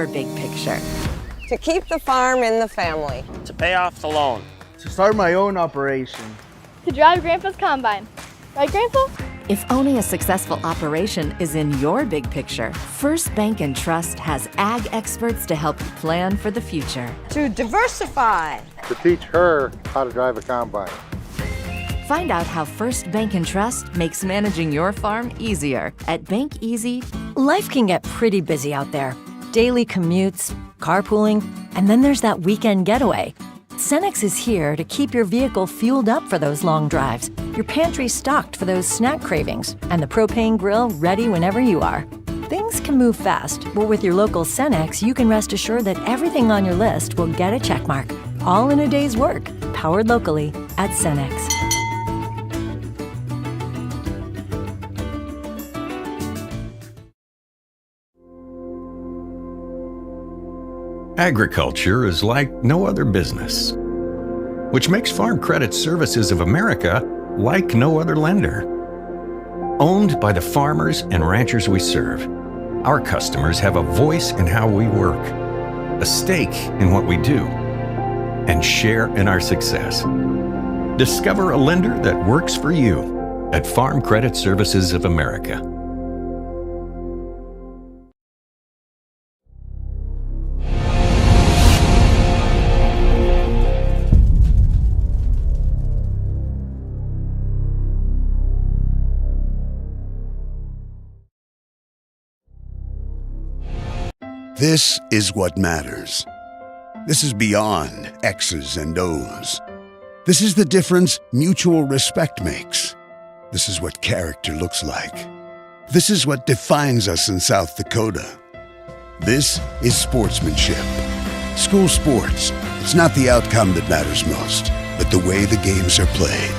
your big picture. To keep the farm in the family. To pay off the loan. To start my own operation. To drive Grandpa's combine. Right, Grandpa? If owning a successful operation is in your big picture, First Bank & Trust has ag experts to help you plan for the future. To diversify. To teach her how to drive a combine. Find out how First Bank & Trust makes managing your farm easier at Bank Easy. Life can get pretty busy out there. Daily commutes, carpooling, and then there's that weekend getaway. Cenex is here to keep your vehicle fueled up for those long drives, your pantry stocked for those snack cravings, and the propane grill ready whenever you are. Things can move fast, but with your local Cenex, you can rest assured that everything on your list will get a checkmark, all in a day's work, powered locally at Cenex. Agriculture is like no other business, which makes Farm Credit Services of America like no other lender. Owned by the farmers and ranchers we serve, our customers have a voice in how we work, a stake in what we do, and share in our success. Discover a lender that works for you at Farm Credit Services of America. This is what matters. This is beyond X's and O's. This is the difference mutual respect makes. This is what character looks like. This is what defines us in South Dakota. This is sportsmanship. School sports, it's not the outcome that matters most, but the way the games are played.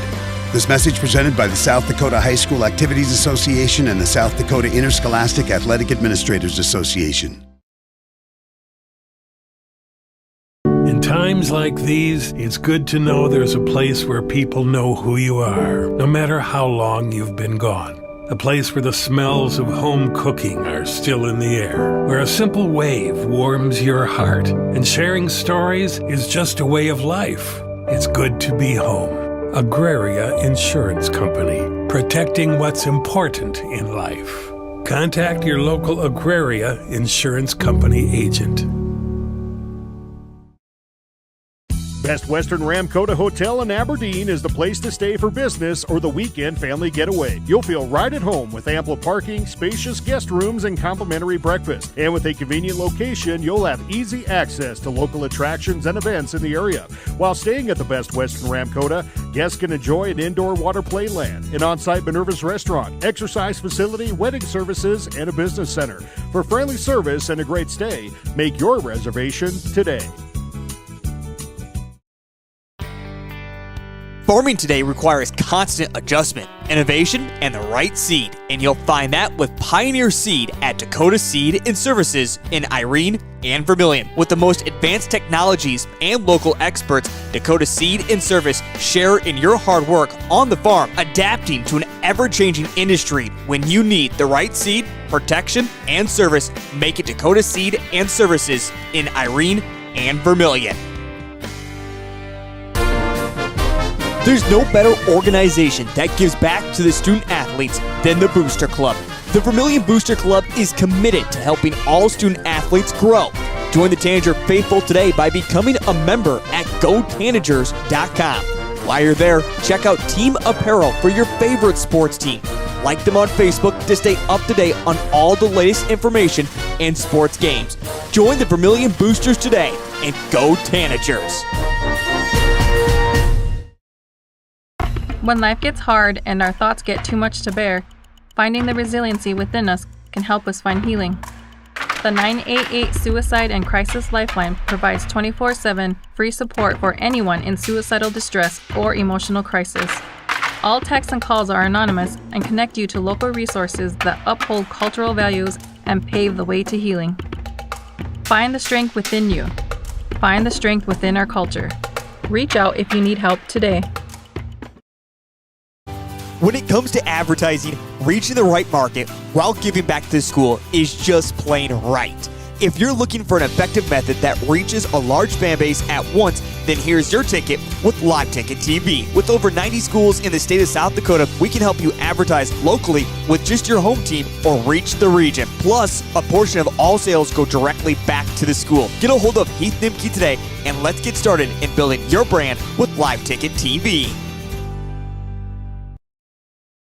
This message presented by the South Dakota High School Activities Association and the South Dakota Interscholastic Athletic Administrators Association. In times like these, it's good to know there's a place where people know who you are, no matter how long you've been gone. A place where the smells of home cooking are still in the air, where a simple wave warms your heart, and sharing stories is just a way of life. It's good to be home. Agraria Insurance Company, protecting what's important in life. Contact your local Agraria Insurance Company agent. Best Western Ramkota Hotel in Aberdeen is the place to stay for business or the weekend family getaway. You'll feel right at home with ample parking, spacious guest rooms, and complimentary breakfast. And with a convenient location, you'll have easy access to local attractions and events in the area. While staying at the Best Western Ramkota, guests can enjoy an indoor water play land, an on-site Minerva's restaurant, exercise facility, wedding services, and a business center. For friendly service and a great stay, make your reservation today. Farming today requires constant adjustment, innovation, and the right seed, and you'll find that with Pioneer Seed at Dakota Seed and Services in Irene and Vermillion. With the most advanced technologies and local experts, Dakota Seed and Service share in your hard work on the farm, adapting to an ever-changing industry. When you need the right seed, protection, and service, make it Dakota Seed and Services in Irene and Vermillion. There's no better organization that gives back to the student athletes than the Booster Club. The Vermillion Booster Club is committed to helping all student athletes grow. Join the Tanager faithful today by becoming a member at GoTanagers.com. While you're there, check out team apparel for your favorite sports team. Like them on Facebook to stay up to date on all the latest information and sports games. Join the Vermillion Boosters today and go Tanagers. When life gets hard and our thoughts get too much to bear, finding the resiliency within us can help us find healing. The 988 Suicide and Crisis Lifeline provides 24/7 free support for anyone in suicidal distress or emotional crisis. All texts and calls are anonymous and connect you to local resources that uphold cultural values and pave the way to healing. Find the strength within you. Find the strength within our culture. Reach out if you need help today. When it comes to advertising, reaching the right market while giving back to the school is just plain right. If you're looking for an effective method that reaches a large fan base at once, then here's your ticket with Live Ticket TV. With over 90 schools in the state of South Dakota, we can help you advertise locally with just your home team or reach the region. Plus, a portion of all sales go directly back to the school. Get a hold of Heath Nimke today, and let's get started in building your brand with Live Ticket TV.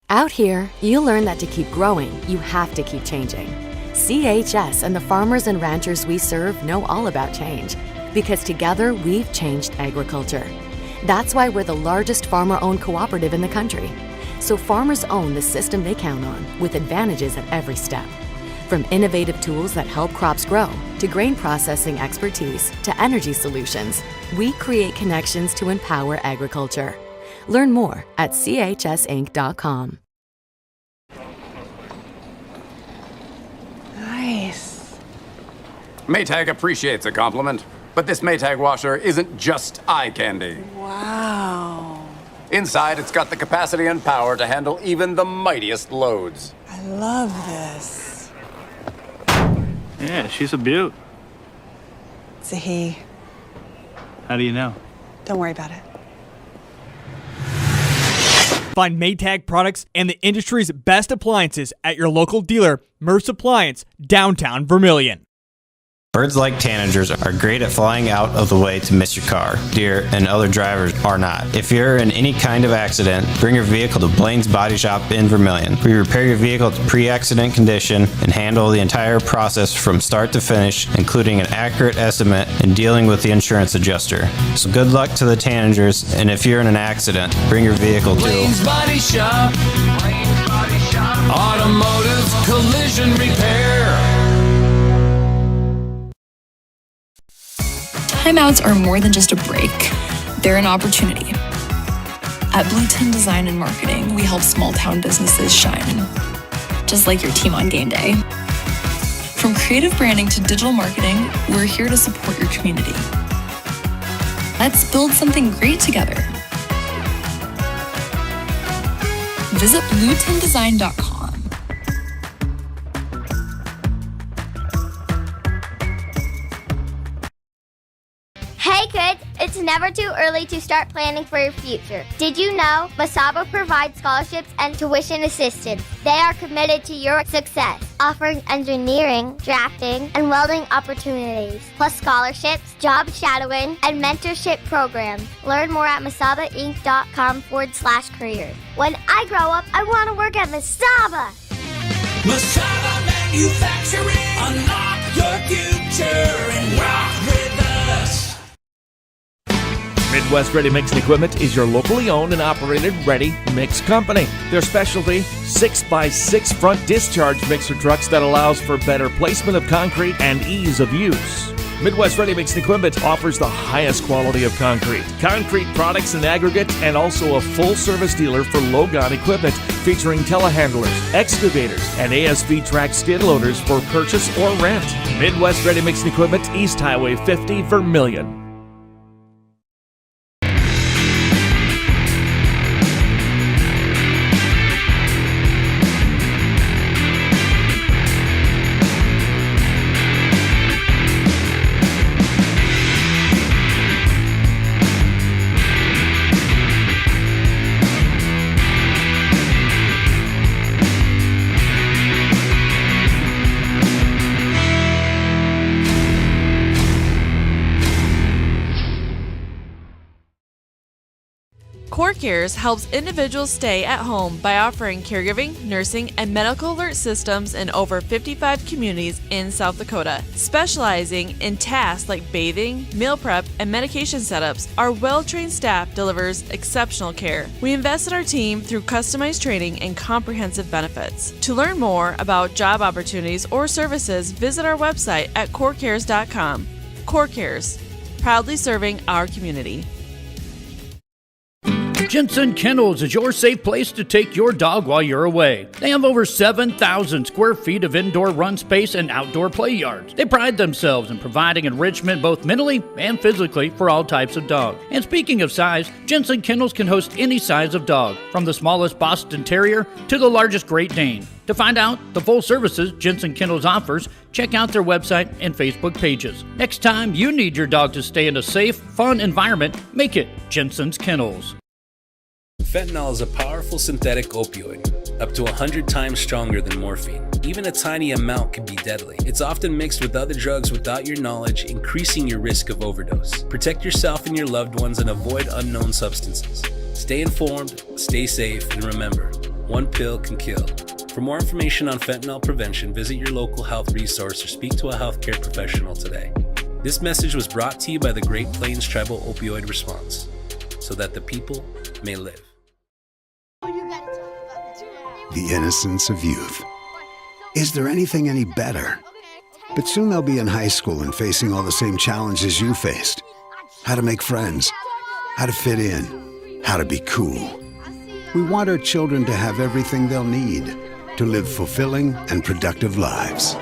Out here, you learn that to keep growing, you have to keep changing. CHS and the farmers and ranchers we serve know all about change, because together we've changed agriculture. That's why we're the largest farmer-owned cooperative in the country. So farmers own the system they count on, with advantages at every step. From innovative tools that help crops grow, to grain processing expertise, to energy solutions, we create connections to empower agriculture. Learn more at chsinc.com. Nice. Maytag appreciates a compliment, but this Maytag washer isn't just eye candy. Wow. Inside, it's got the capacity and power to handle even the mightiest loads. I love this. Yeah, she's a beaut. It's a he. How do you know? Don't worry about it. Find Maytag products and the industry's best appliances at your local dealer, Merce Appliance, downtown Vermillion. Birds like tanagers are great at flying out of the way to miss your car. Deer and other drivers are not. If you're in any kind of accident, bring your vehicle to Blaine's Body Shop in Vermillion. We repair your vehicle to pre-accident condition and handle the entire process from start to finish, including an accurate estimate and dealing with the insurance adjuster. So good luck to the tanagers, and if you're in an accident, bring your vehicle to Blaine's Body Shop. Blaine's Body Shop. Automotive collision repair. Timeouts are more than just a break. They're an opportunity. At Blue Tin Design and Marketing, we help small town businesses shine, just like your team on game day. From creative branding to digital marketing, we're here to support your community. Let's build something great together. Visit bluetindesign.com. Hey kids, it's never too early to start planning for your future. Did you know Masaba provides scholarships and tuition assistance? They are committed to your success, offering engineering, drafting, and welding opportunities, plus scholarships, job shadowing, and mentorship programs. Learn more at masabainc.com/careers. When I grow up, I want to work at Masaba. Masaba Manufacturing. Unlock your future and rock with us. Midwest Ready Mix Equipment is your locally owned and operated ready mix company. Their specialty, 6x6 front discharge mixer trucks that allows for better placement of concrete and ease of use. Midwest Ready Mix Equipment offers the highest quality of concrete products and aggregate, and also a full-service dealer for Logon equipment featuring telehandlers, excavators, and ASV track skid loaders for purchase or rent. Midwest Ready Mix Equipment, East Highway 50, Vermillion. CoreCares helps individuals stay at home by offering caregiving, nursing, and medical alert systems in over 55 communities in South Dakota. Specializing in tasks like bathing, meal prep, and medication setups, our well-trained staff delivers exceptional care. We invest in our team through customized training and comprehensive benefits. To learn more about job opportunities or services, visit our website at corecares.com. CoreCares, proudly serving our community. Jensen Kennels is your safe place to take your dog while you're away. They have over 7,000 square feet of indoor run space and outdoor play yards. They pride themselves in providing enrichment both mentally and physically for all types of dog. And speaking of size, Jensen Kennels can host any size of dog, from the smallest Boston Terrier to the largest Great Dane. To find out the full services Jensen Kennels offers, check out their website and Facebook pages. Next time you need your dog to stay in a safe, fun environment, make it Jensen's Kennels. Fentanyl is a powerful synthetic opioid, up to 100 times stronger than morphine. Even a tiny amount can be deadly. It's often mixed with other drugs without your knowledge, increasing your risk of overdose. Protect yourself and your loved ones and avoid unknown substances. Stay informed, stay safe, and remember, one pill can kill. For more information on fentanyl prevention, visit your local health resource or speak to a healthcare professional today. This message was brought to you by the Great Plains Tribal Opioid Response, so that the people may live. The innocence of youth. Is there anything any better? But soon they'll be in high school and facing all the same challenges you faced. How to make friends, how to fit in, how to be cool. We want our children to have everything they'll need to live fulfilling and productive lives.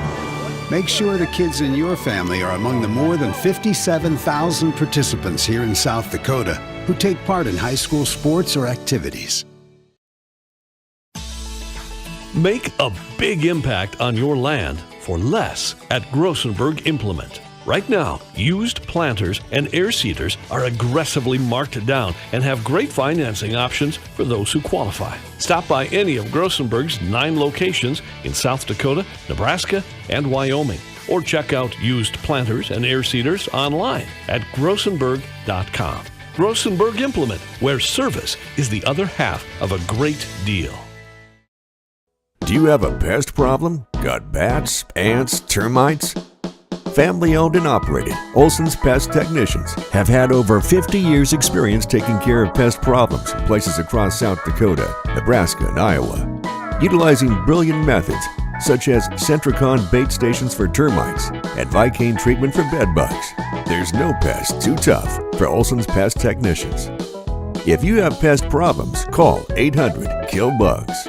Make sure the kids in your family are among the more than 57,000 participants here in South Dakota who take part in high school sports or activities. Make a big impact on your land for less at Grossenberg Implement. Right now, used planters and air seeders are aggressively marked down and have great financing options for those who qualify. Stop by any of Grossenberg's 9 locations in South Dakota, Nebraska, and Wyoming, or check out used planters and air seeders online at grossenberg.com. Grossenberg Implement, where service is the other half of a great deal. Do you have a pest problem? Got bats, ants, termites? Family owned and operated, Olson's Pest Technicians have had over 50 years experience taking care of pest problems in places across South Dakota, Nebraska, and Iowa. Utilizing brilliant methods such as Centricon bait stations for termites and Vicane treatment for bed bugs, there's no pest too tough for Olson's Pest Technicians. If you have pest problems, call 800-KILL-BUGS.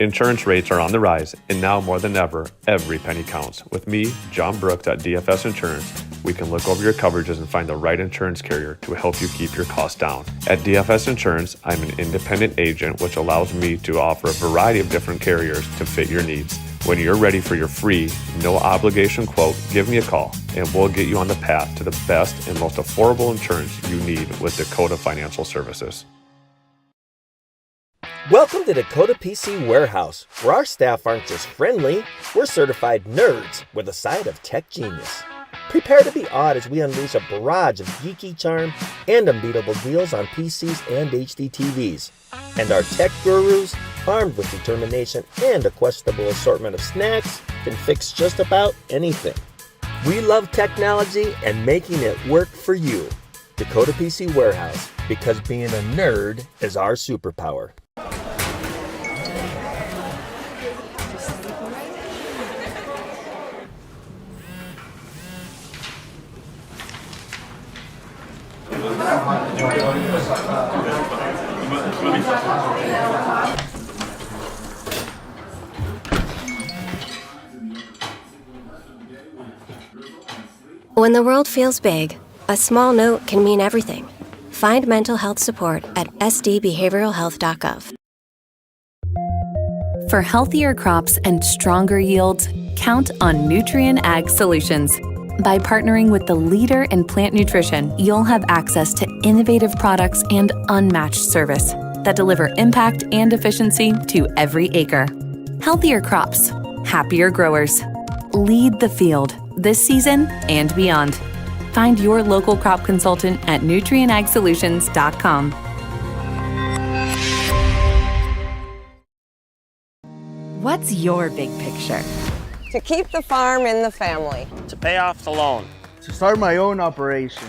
Insurance rates are on the rise, and now more than ever, every penny counts. With me, John Brooks at DFS Insurance, we can look over your coverages and find the right insurance carrier to help you keep your costs down. At DFS Insurance, I'm an independent agent, which allows me to offer a variety of different carriers to fit your needs. When you're ready for your free, no obligation quote, give me a call, and we'll get you on the path to the best and most affordable insurance you need with Dakota Financial Services. Welcome to Dakota PC Warehouse, where our staff aren't just friendly, we're certified nerds with a side of tech genius. Prepare to be awed as we unleash a barrage of geeky charm and unbeatable deals on PCs and HD TVs. And our tech gurus, armed with determination and a questionable assortment of snacks, can fix just about anything. We love technology and making it work for you. Dakota PC Warehouse, because being a nerd is our superpower. When the world feels big, a small note can mean everything. Find mental health support at sdbehavioralhealth.gov. For healthier crops and stronger yields, count on Nutrien Ag Solutions. By partnering with the leader in plant nutrition, you'll have access to innovative products and unmatched service that deliver impact and efficiency to every acre. Healthier crops, happier growers. Lead the field this season and beyond. Find your local crop consultant at nutrienagsolutions.com. What's your big picture? To keep the farm in the family. To pay off the loan. To start my own operation.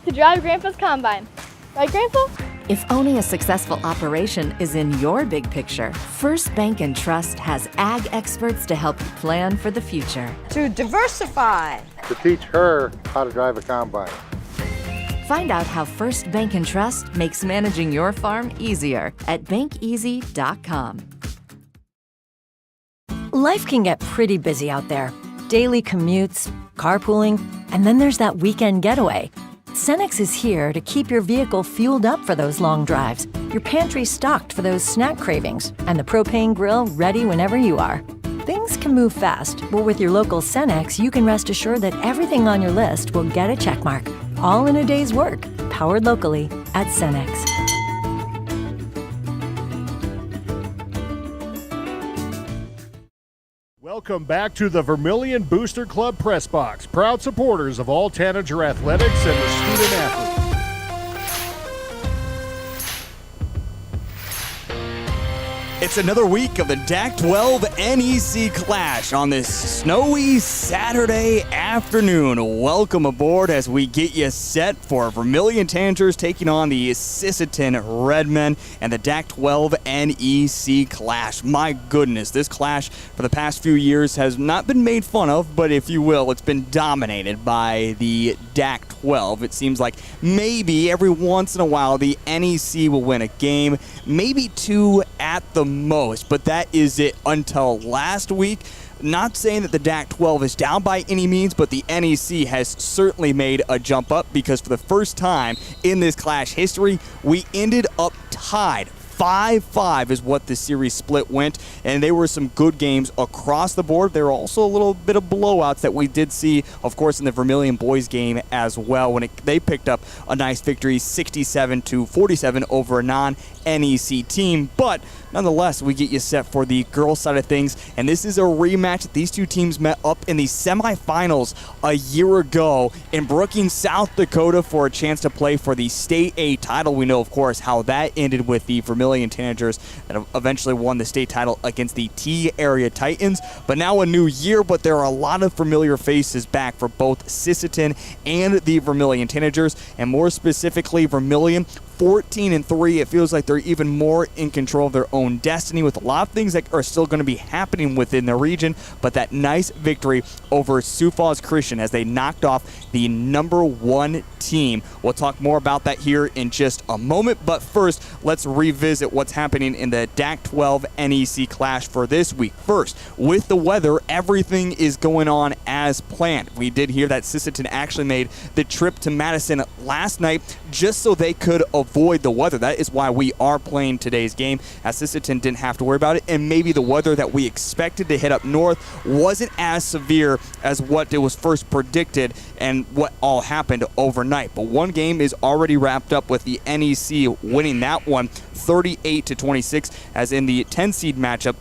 To drive Grandpa's combine. Right, Grandpa? If owning a successful operation is in your big picture, First Bank & Trust has ag experts to help you plan for the future. To diversify. To teach her how to drive a combine. Find out how First Bank and Trust makes managing your farm easier at bankeasy.com. Life can get pretty busy out there. Daily commutes, carpooling, and then there's that weekend getaway. Cenex is here to keep your vehicle fueled up for those long drives, your pantry stocked for those snack cravings, and the propane grill ready whenever you are. Things can move fast, but with your local Cenex, you can rest assured that everything on your list will get a checkmark, all in a day's work, powered locally at Cenex. Welcome back to the Vermillion Booster Club Press Box, proud supporters of all Tanager athletics and the student athletes. It's another week of the DAC-12 NEC Clash on this snowy Saturday afternoon. Welcome aboard as we get you set for Vermillion Tanagers taking on the Sisseton Redmen and the DAC-12 NEC Clash. My goodness, this clash for the past few years has not been made fun of, but if you will, it's been dominated by the DAC-12. It seems like maybe every once in a while the NEC will win a game, maybe two at the most, but that is it until last week. Not saying that the DAC-12 is down by any means, but the NEC has certainly made a jump up because for the first time in this clash history, we ended up tied. 5-5 is what the series split went, and there were some good games across the board. There were also a little bit of blowouts that we did see, of course, in the Vermillion boys game as well, when they picked up a nice victory, 67-47 over a non-NEC team. But nonetheless, we get you set for the girls' side of things, and this is a rematch. These two teams met up in the semifinals a year ago in Brookings, South Dakota for a chance to play for the State A title. We know, of course, how that ended with the Vermillion Tanagers that eventually won the state title against the T-Area Titans. But now a new year, but there are a lot of familiar faces back for both Sisseton and the Vermillion Tanagers, and more specifically Vermillion 14-3. It feels like they're even more in control of their own destiny with a lot of things that are still going to be happening within the region, but that nice victory over Sioux Falls Christian as they knocked off the #1 team. We'll talk more about that here in just a moment, but first, let's revisit what's happening in the DAC-12 NEC Clash for this week. First, with the weather, everything is going on as planned. We did hear that Sisseton actually made the trip to Madison last night just so they could avoid the weather. That is why we are playing today's game, as Sisseton didn't have to worry about it, and maybe the weather that we expected to hit up north wasn't as severe as what it was first predicted and what all happened overnight. But one game is already wrapped up with the NEC winning that one 38-26, as in the 10-seed matchup,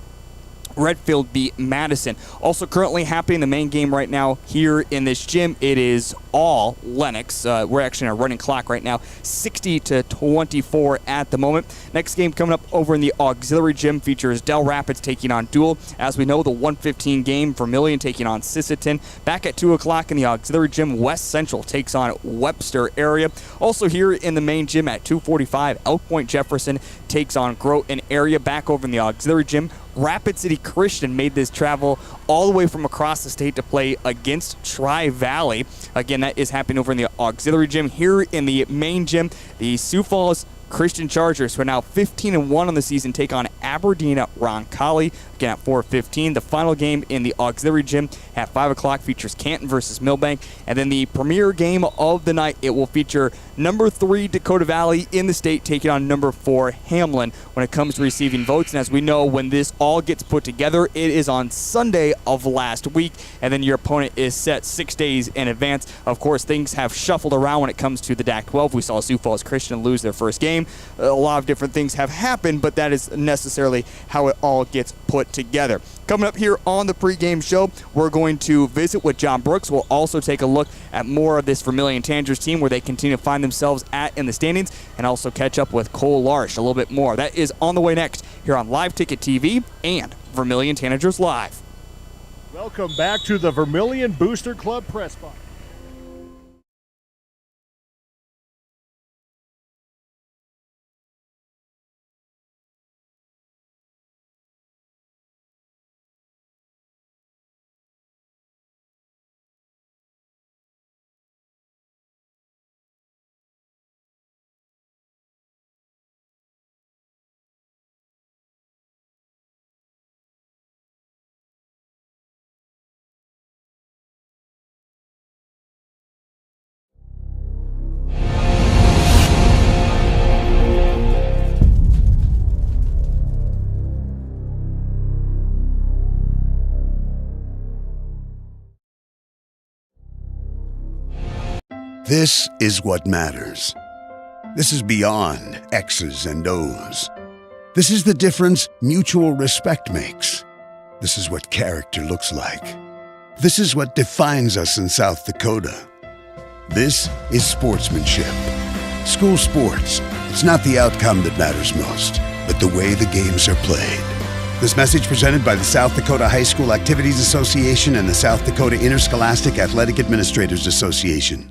Redfield beat Madison. Also currently happening in the main game right now here in this gym, it is all Lennox. We're actually on a running clock right now, 60-24 at the moment. Next game coming up over in the auxiliary gym features Del Rapids taking on Dual. As we know, the 1:15 game, Vermillion taking on Sisseton. Back at 2 o'clock in the auxiliary gym, West Central takes on Webster area. Also here in the main gym at 2:45, Elk Point Jefferson takes on Groton area. Back over in the auxiliary gym, Rapid City Christian made this travel all the way from across the state to play against Tri-Valley. Again, that is happening over in the auxiliary gym. Here in the main gym, the Sioux Falls Christian Chargers, who are now 15-1 on the season, take on Aberdeen at Roncalli, again at 4:15. The final game in the auxiliary gym at 5 o'clock features Canton versus Millbank. And then the premier game of the night, it will feature #3 Dakota Valley in the state taking on #4 Hamlin when it comes to receiving votes. And as we know, when this all gets put together, it is on Sunday of last week, and then your opponent is set 6 days in advance. Of course, things have shuffled around when it comes to the DAC-12. We saw Sioux Falls Christian lose their first game. A lot of different things have happened, but that is necessarily how it all gets put together. Coming up here on the pregame show, we're going to visit with John Brooks. We'll also take a look at more of this Vermillion Tanagers team, where they continue to find themselves at in the standings, and also catch up with Cole Larsch a little bit more. That is on the way next here on Live Ticket TV and Vermillion Tanagers Live. Welcome back to the Vermillion Booster Club Press Box. This is what matters. This is beyond X's and O's. This is the difference mutual respect makes. This is what character looks like. This is what defines us in South Dakota. This is sportsmanship. School sports, it's not the outcome that matters most, but the way the games are played. This message presented by the South Dakota High School Activities Association and the South Dakota Interscholastic Athletic Administrators Association.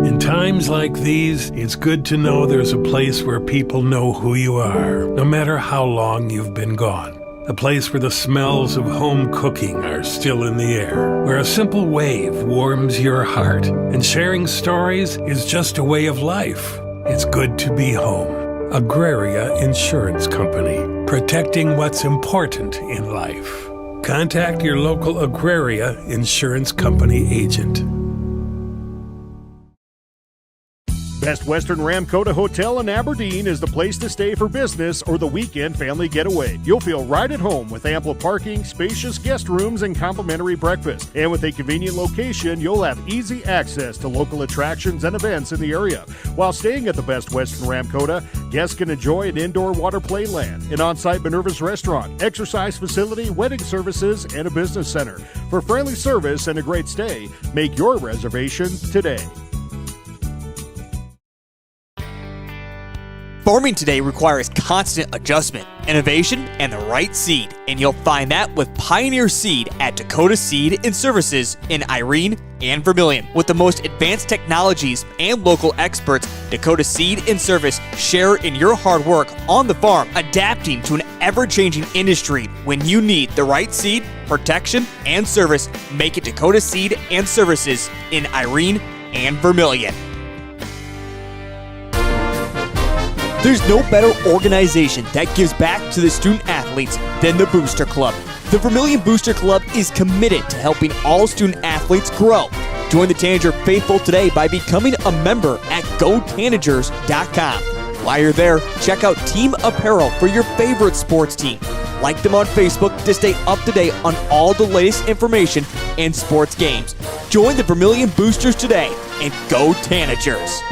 In times like these, it's good to know there's a place where people know who you are, no matter how long you've been gone. A place where the smells of home cooking are still in the air, where a simple wave warms your heart, and sharing stories is just a way of life. It's good to be home. Agraria Insurance Company, protecting what's important in life. Contact your local Agraria Insurance Company agent. Best Western Ramkota Hotel in Aberdeen is the place to stay for business or the weekend family getaway. You'll feel right at home with ample parking, spacious guest rooms, and complimentary breakfast. And with a convenient location, you'll have easy access to local attractions and events in the area. While staying at the Best Western Ramkota, guests can enjoy an indoor water play land, an on-site Minerva's restaurant, exercise facility, wedding services, and a business center. For friendly service and a great stay, make your reservation today. Farming today requires constant adjustment, innovation, and the right seed, and you'll find that with Pioneer Seed at Dakota Seed and Services in Irene and Vermillion. With the most advanced technologies and local experts, Dakota Seed and Service share in your hard work on the farm, adapting to an ever-changing industry. When you need the right seed, protection, and service, make it Dakota Seed and Services in Irene and Vermillion. There's no better organization that gives back to the student athletes than the Booster Club. The Vermillion Booster Club is committed to helping all student athletes grow. Join the Tanager faithful today by becoming a member at GoTanagers.com. While you're there, check out team apparel for your favorite sports team. Like them on Facebook to stay up to date on all the latest information and sports games. Join the Vermillion Boosters today and Go Tanagers.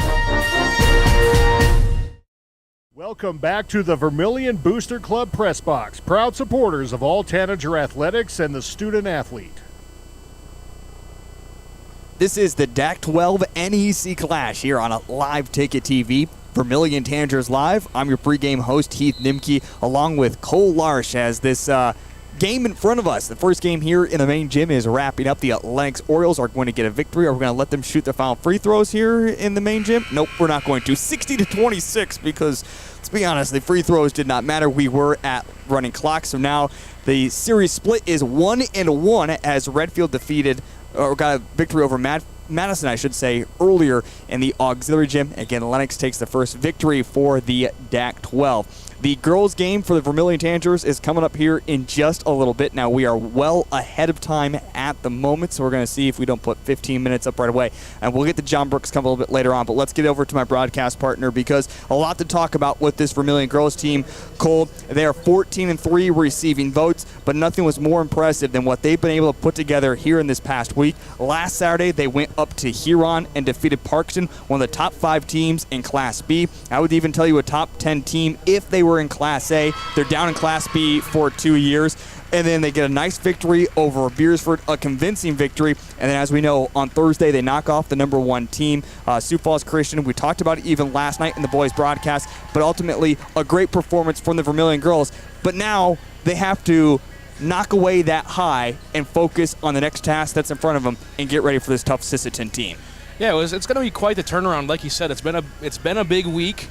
Welcome back to the Vermillion Booster Club Press Box, proud supporters of all Tanager athletics and the student athlete. This is the DAC-12 NEC Clash here on a live ticket TV. Vermillion Tanagers Live. I'm your pregame host, Heath Nimke, along with Cole Larsch as this game in front of us. The first game here in the main gym is wrapping up. The Lennox Orioles are going to get a victory. Are we going to let them shoot their final free throws here in the main gym? Nope, we're not going to. 60-26 because, let's be honest, the free throws did not matter. We were at running clock, so now the series split is 1-1 as Redfield got a victory over Madison, I should say, earlier in the auxiliary gym. Again, Lennox takes the first victory for the DAC-12. The girls' game for the Vermillion Tanagers is coming up here in just a little bit. Now, we are well ahead of time at the moment, so we're going to see if we don't put 15 minutes up right away. And we'll get to John Brooks come a little bit later on, but let's get over to my broadcast partner because a lot to talk about with this Vermillion girls team. Cole, they are 14-3 receiving votes, but nothing was more impressive than what they've been able to put together here in this past week. Last Saturday, they went up to Huron and defeated Parkston, one of the top 5 teams in Class B. I would even tell you a top 10 team if they were in Class A. They're down in Class B for 2 years. And then they get a nice victory over Beersford, a convincing victory. And then, as we know, on Thursday, they knock off the number 1 team, Sioux Falls Christian. We talked about it even last night in the boys' broadcast, but ultimately a great performance from the Vermillion girls. But now they have to knock away that high and focus on the next task that's in front of them and get ready for this tough Sisseton team. Yeah, it's going to be quite the turnaround. Like you said, it's been a big week.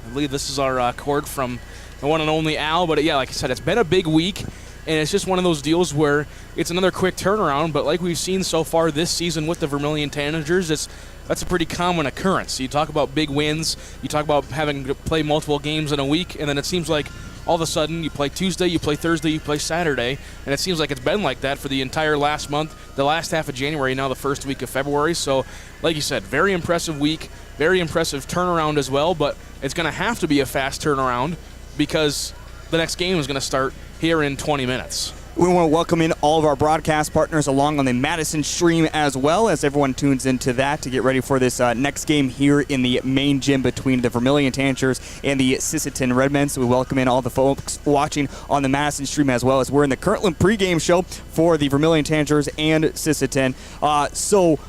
I believe this is our chord from the one and only Al. But, yeah, like I said, it's been a big week. And it's just one of those deals where it's another quick turnaround. But like we've seen so far this season with the Vermillion Tanagers, that's a pretty common occurrence. You talk about big wins. You talk about having to play multiple games in a week. And then it seems like all of a sudden you play Tuesday, you play Thursday, you play Saturday. And it seems like it's been like that for the entire last month, the last half of January, now the first week of February. So like you said, very impressive week, very impressive turnaround as well. But it's going to have to be a fast turnaround because the next game is going to start here in 20 minutes. We want to welcome in all of our broadcast partners along on the Madison stream as well, as everyone tunes into that to get ready for this next game here in the main gym between the Vermillion Tanagers and the Sisseton Redmen. So we welcome in all the folks watching on the Madison stream as well, as we're in the Kirtland pregame show for the Vermillion Tanagers and Sisseton. So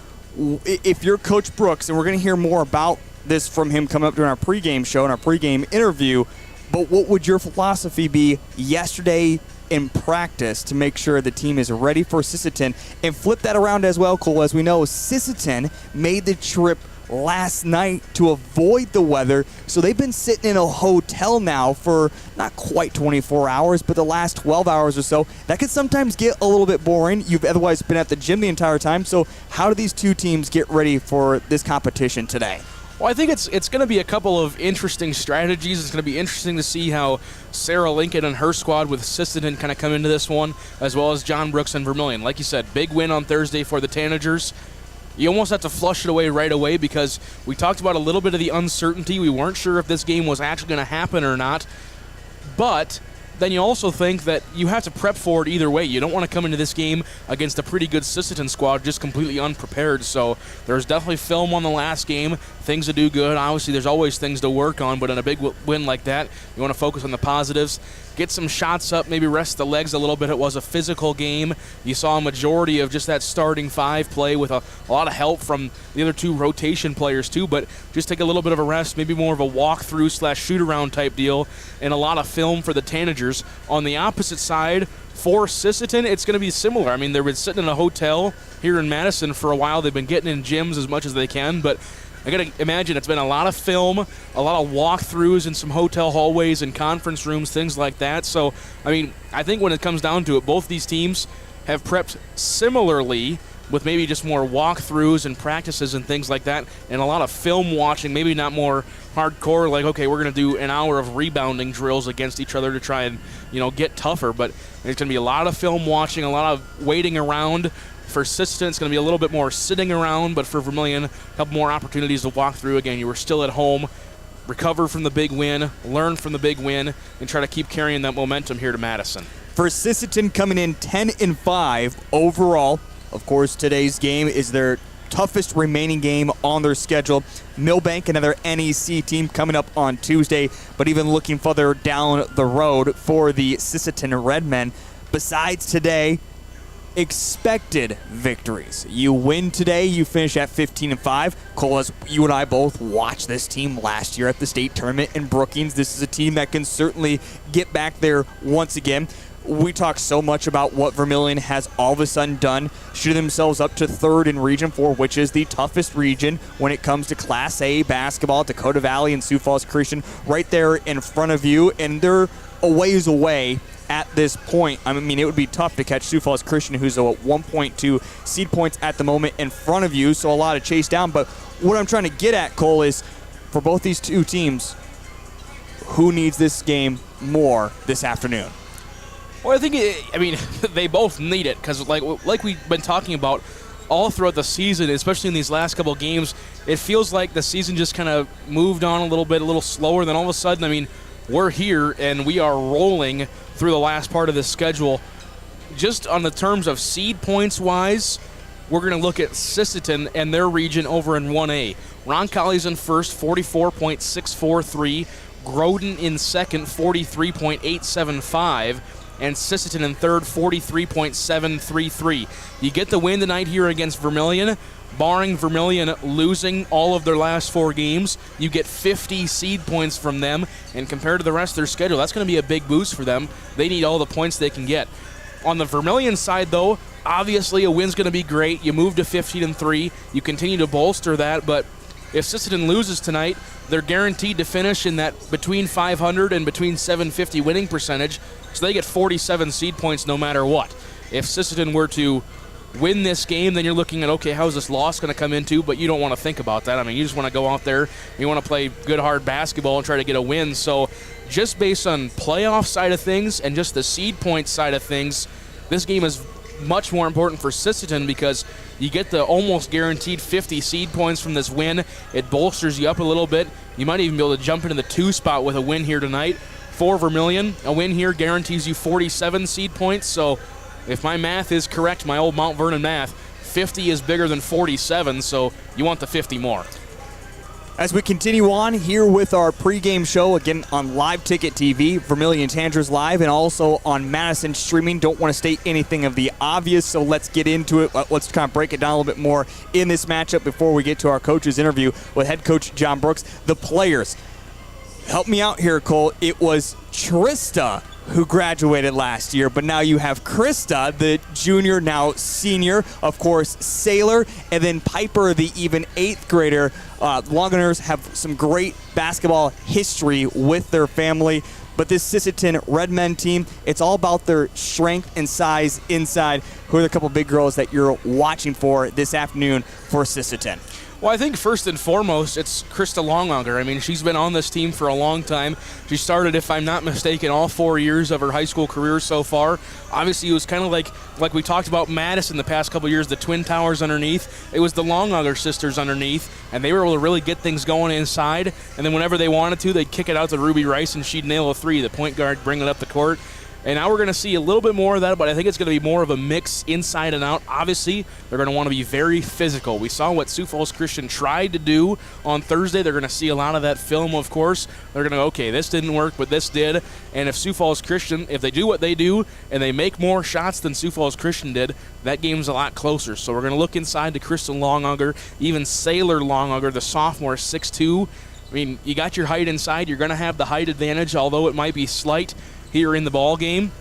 if you're Coach Brooks, and we're going to hear more about this from him coming up during our pregame show and our pregame interview, but what would your philosophy be yesterday in practice to make sure the team is ready for Sisseton? And flip that around as well, Cole. As we know, Sisseton made the trip last night to avoid the weather, so they've been sitting in a hotel now for not quite 24 hours, but the last 12 hours or so. That could sometimes get a little bit boring. You've otherwise been at the gym the entire time. So how do these two teams get ready for this competition today? Well, I think it's going to be a couple of interesting strategies. It's going to be interesting to see how Sarah Lincoln and her squad with Sisseton kind of come into this one, as well as John Brooks and Vermillion. Like you said, big win on Thursday for the Tanagers. You almost have to flush it away right away because we talked about a little bit of the uncertainty. We weren't sure if this game was actually going to happen or not. But then you also think that you have to prep for it either way. You don't want to come into this game against a pretty good Sisseton squad just completely unprepared. So there's definitely film on the last game, things to do good. Obviously, there's always things to work on, but in a big win like that, you want to focus on the positives. Get some shots up, maybe rest the legs a little bit. It was a physical game. You saw a majority of just that starting five play with a lot of help from the other two rotation players too, but just take a little bit of a rest, maybe more of a walkthrough / shoot-around type deal, and a lot of film for the Tanagers. On the opposite side, for Sisseton, it's going to be similar. I mean, they've been sitting in a hotel here in Madison for a while. They've been getting in gyms as much as they can, but I got to imagine it's been a lot of film, a lot of walkthroughs in some hotel hallways and conference rooms, things like that. So, I mean, I think when it comes down to it, both these teams have prepped similarly with maybe just more walkthroughs and practices and things like that, and a lot of film watching, maybe not more hardcore, like, okay, we're going to do an hour of rebounding drills against each other to try and, get tougher. But there's going to be a lot of film watching, a lot of waiting around. For Sisseton, it's going to be a little bit more sitting around, but for Vermillion, a couple more opportunities to walk through. Again, you were still at home, recover from the big win, learn from the big win, and try to keep carrying that momentum here to Madison. For Sisseton, coming in 10-5 overall. Of course, today's game is their toughest remaining game on their schedule. Millbank, another NEC team, coming up on Tuesday, but even looking further down the road for the Sisseton Redmen. Besides today, expected victories. You win today, you finish at 15-5. Cole, as you and I both watched this team last year at the state tournament in Brookings, this is a team that can certainly get back there once again. We talk so much about what Vermillion has all of a sudden done, shooting themselves up to third in Region 4, which is the toughest region when it comes to Class A basketball. Dakota Valley and Sioux Falls Christian right there in front of you, and they're a ways away at this point. I mean, it would be tough to catch Sioux Falls Christian, who's a 1.2 seed points at the moment in front of you, so a lot of chase down. But what I'm trying to get at, Cole, is for both these two teams, who needs this game more this afternoon? Well, I think, they both need it because, like we've been talking about all throughout the season, especially in these last couple of games, it feels like the season just kind of moved on a little slower. Then all of a sudden, we're here and we are rolling through the last part of the schedule. Just on the terms of seed points-wise, we're going to look at Sisseton and their region over in 1A. Roncalli's in first, 44.643. Grodin in second, 43.875. And Sisseton in third, 43.733. You get the win tonight here against Vermillion. Barring Vermillion losing all of their last 4 games, you get 50 seed points from them. And compared to the rest of their schedule, that's going to be a big boost for them. They need all the points they can get. On the Vermillion side, though, obviously a win's going to be great. You move to 15-3. You continue to bolster that. But if Sisseton loses tonight, they're guaranteed to finish in that between 500 and between 750 winning percentage. So they get 47 seed points no matter what. If Sisseton were to win this game, then you're looking at, okay, how's this loss going to come into? But you don't want to think about that. You just want to go out there, you want to play good, hard basketball and try to get a win. So just based on playoff side of things and just the seed point side of things, this game is much more important for Sisseton because you get the almost guaranteed 50 seed points from this win. It bolsters you up a little bit. You might even be able to jump into the 2 spot with a win here tonight. For Vermillion, a win here guarantees you 47 seed points. So if my math is correct, my old Mount Vernon math, 50 is bigger than 47, so you want the 50 more. As we continue on here with our pregame show, again on Live Ticket TV, Vermillion Tanagers Live, and also on Madison Streaming. Don't want to state anything of the obvious, so let's get into it. Let's kind of break it down a little bit more in this matchup before we get to our coach's interview with head coach John Brooks. The players, help me out here, Cole. It was Trista who graduated last year, but now you have Krista, the junior, now senior, of course, Sailor, and then Piper, the even 8th grader. Longrunners have some great basketball history with their family, but this Sisseton Redmen team, it's all about their strength and size inside. Who are the couple big girls that you're watching for this afternoon for Sisseton? Well, I think first and foremost, it's Krista Longauger. I mean, she's been on this team for a long time. She started, if I'm not mistaken, all 4 years of her high school career so far. Obviously, it was kind of like we talked about Madison the past couple years, the Twin Towers underneath. It was the Longauger sisters underneath, and they were able to really get things going inside. And then whenever they wanted to, they'd kick it out to Ruby Rice, and she'd nail a three, the point guard bring it up the court. And now we're going to see a little bit more of that, but I think it's going to be more of a mix inside and out. Obviously, they're going to want to be very physical. We saw what Sioux Falls Christian tried to do on Thursday. They're going to see a lot of that film, of course. They're going to go, okay, this didn't work, but this did. And if Sioux Falls Christian, if they do what they do and they make more shots than Sioux Falls Christian did, that game's a lot closer. So we're going to look inside to Kristen Longauger, even Sailor Longauger, the sophomore, 6'2". I mean, you got your height inside. You're going to have the height advantage, although it might be slight here in the ball game.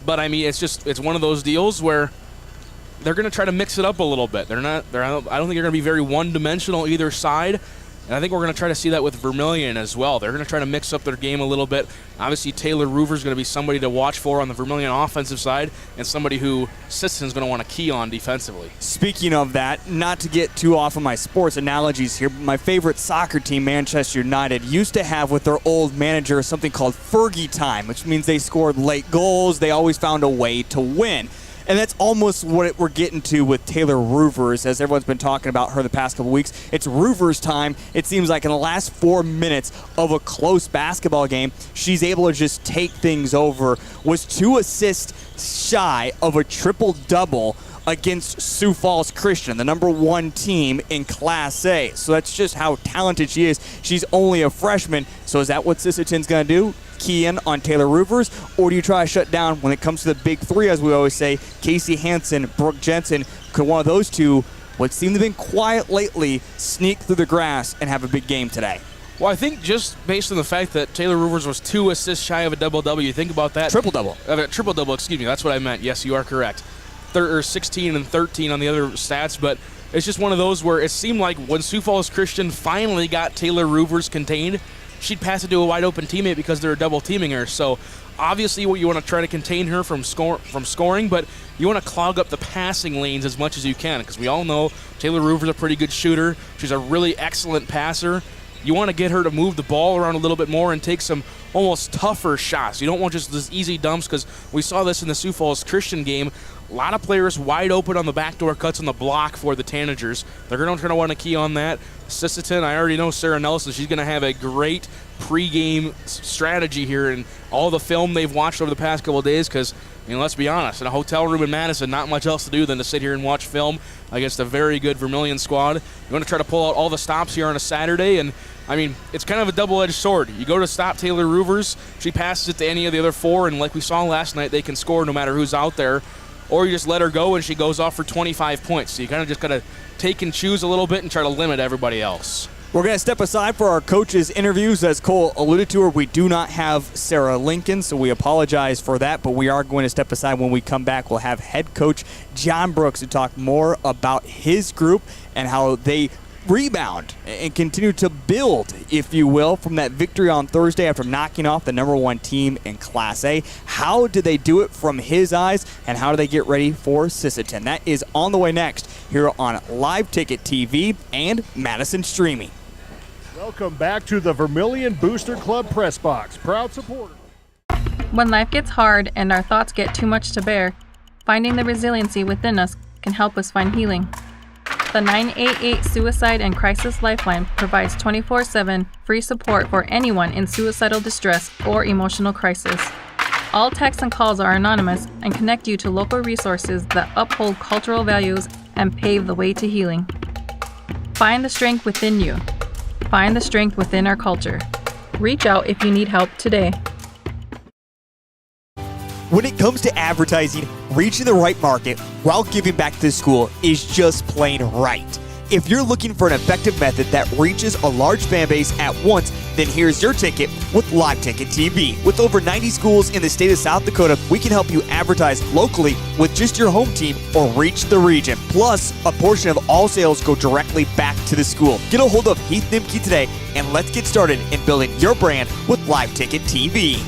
But I mean, it's one of those deals where they're going to try to mix it up a little bit. I don't think they're going to be very one-dimensional either side. And I think we're going to try to see that with Vermillion as well. They're going to try to mix up their game a little bit. Obviously, Taylor Roover's going to be somebody to watch for on the Vermillion offensive side, and somebody who Sisson's going to want to key on defensively. Speaking of that, not to get too off of my sports analogies here, but my favorite soccer team, Manchester United, used to have with their old manager something called Fergie time, which means they scored late goals. They always found a way to win. And that's almost what we're getting to with Taylor Roovers, as everyone's been talking about her the past couple weeks. It's Roovers time. It seems like in the last 4 minutes of a close basketball game, she's able to just take things over. Was 2 assists shy of a triple-double against Sioux Falls Christian, the number 1 team in Class A. So that's just how talented she is. She's only a freshman. So is that what Sisseton's going to do? Key in on Taylor Roovers, or do you try to shut down when it comes to the big three, as we always say, Casey Hansen, Brooke Jensen? Could one of those two, what seem to have been quiet lately, sneak through the grass and have a big game today? Well, I think just based on the fact that Taylor Roovers was 2 assists shy of a double-double, you think about that. Triple-double. Triple-double, excuse me. That's what I meant. Yes, you are correct. 16 and 13 on the other stats, but it's just one of those where it seemed like when Sioux Falls Christian finally got Taylor Roovers contained, she'd pass it to a wide-open teammate because they're double-teaming her. So obviously you want to try to contain her from scoring, but you want to clog up the passing lanes as much as you can, because we all know Taylor Roover's a pretty good shooter. She's a really excellent passer. You want to get her to move the ball around a little bit more and take some almost tougher shots. You don't want just these easy dumps, because we saw this in the Sioux Falls Christian game. A lot of players wide open on the backdoor cuts on the block for the Tanagers. They're going to want to key on that. Sisseton, I already know Sarah Nelson. She's going to have a great pregame strategy here, and all the film they've watched over the past couple of days, because, let's be honest, in a hotel room in Madison, not much else to do than to sit here and watch film against a very good Vermillion squad. You want to try to pull out all the stops here on a Saturday, and it's kind of a double-edged sword. You go to stop Taylor Roovers, she passes it to any of the other 4, and like we saw last night, they can score no matter who's out there. Or you just let her go and she goes off for 25 points. So you kind of just got to take and choose a little bit and try to limit everybody else. We're going to step aside for our coaches' interviews. As Cole alluded to, we do not have Sarah Lincoln, so we apologize for that, but we are going to step aside. When we come back, we'll have head coach John Brooks to talk more about his group and how they rebound and continue to build, if you will, from that victory on Thursday after knocking off the number 1 team in Class A. How did they do it from his eyes, and how do they get ready for Sisseton? That is on the way next here on Live Ticket TV and Madison Streaming. Welcome back to the Vermillion Booster Club Press Box. Proud supporter. When life gets hard and our thoughts get too much to bear, finding the resiliency within us can help us find healing. The 988 Suicide and Crisis Lifeline provides 24/7 free support for anyone in suicidal distress or emotional crisis. All texts and calls are anonymous and connect you to local resources that uphold cultural values and pave the way to healing. Find the strength within you. Find the strength within our culture. Reach out if you need help today. When it comes to advertising, reaching the right market while giving back to the school is just plain right. If you're looking for an effective method that reaches a large fan base at once, then here's your ticket with Live Ticket TV. With over 90 schools in the state of South Dakota, we can help you advertise locally with just your home team or reach the region. Plus, a portion of all sales go directly back to the school. Get a hold of Heath Nimke today, and let's get started in building your brand with Live Ticket TV.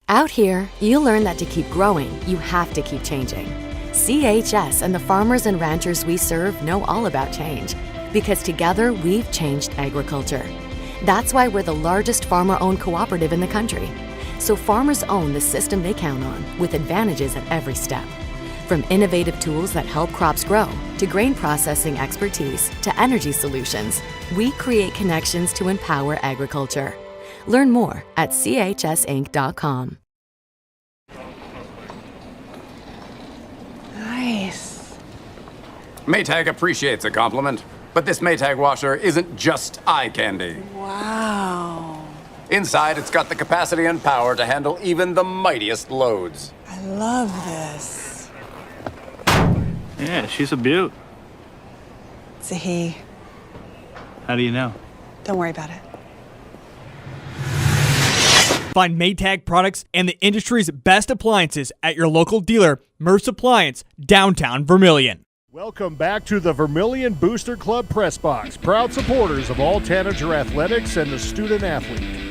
Out here, you learn that to keep growing, you have to keep changing. CHS and the farmers and ranchers we serve know all about change, because together we've changed agriculture. That's why we're the largest farmer-owned cooperative in the country. So farmers own the system they count on, with advantages at every step. From innovative tools that help crops grow, to grain processing expertise, to energy solutions, we create connections to empower agriculture. Learn more at chsinc.com. Nice. Maytag appreciates a compliment, but this Maytag washer isn't just eye candy. Wow. Inside, it's got the capacity and power to handle even the mightiest loads. I love this. Yeah, she's a beaut. It's a he. How do you know? Don't worry about it. Find Maytag products and the industry's best appliances at your local dealer, Merce Appliance, downtown Vermillion. Welcome back to the Vermillion Booster Club Press Box, proud supporters of all Tanager athletics and the student athlete.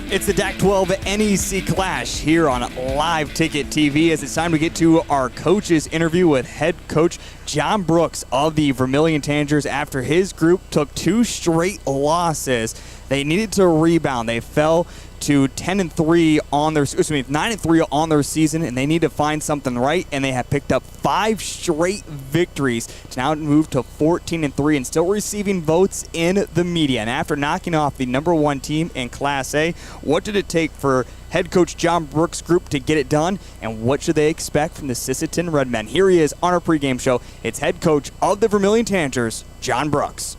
It's the DAC-12 NEC Clash here on Live Ticket TV as it's time to get to our coach's interview with head coach John Brooks of the Vermillion Tanagers after his group took 2 straight losses. They needed to rebound. They fell to 9-3 on their season, and they need to find something right, and they have picked up 5 straight victories to now move to 14-3 and still receiving votes in the media. And after knocking off the #1 team in Class A, what did it take for head coach John Brooks' group to get it done, and what should they expect from the Sisseton Redmen? Here he is on our pregame show. It's head coach of the Vermillion Tanagers, John Brooks.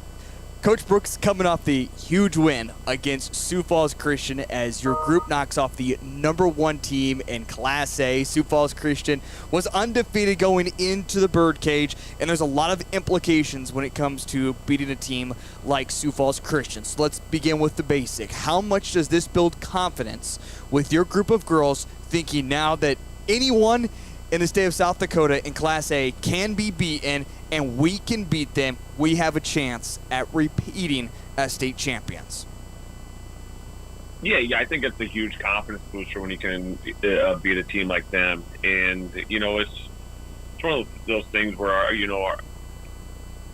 Coach Brooks coming off the huge win against Sioux Falls Christian as your group knocks off the #1 team in Class A. Sioux Falls Christian was undefeated going into the birdcage, and there's a lot of implications when it comes to beating a team like Sioux Falls Christian. So let's begin with the basic. How much does this build confidence with your group of girls thinking now that anyone in the state of South Dakota in Class A can be beaten, and we can beat them? We have a chance at repeating as state champions. Yeah, I think it's a huge confidence booster when you can beat a team like them. And, it's one of those things where,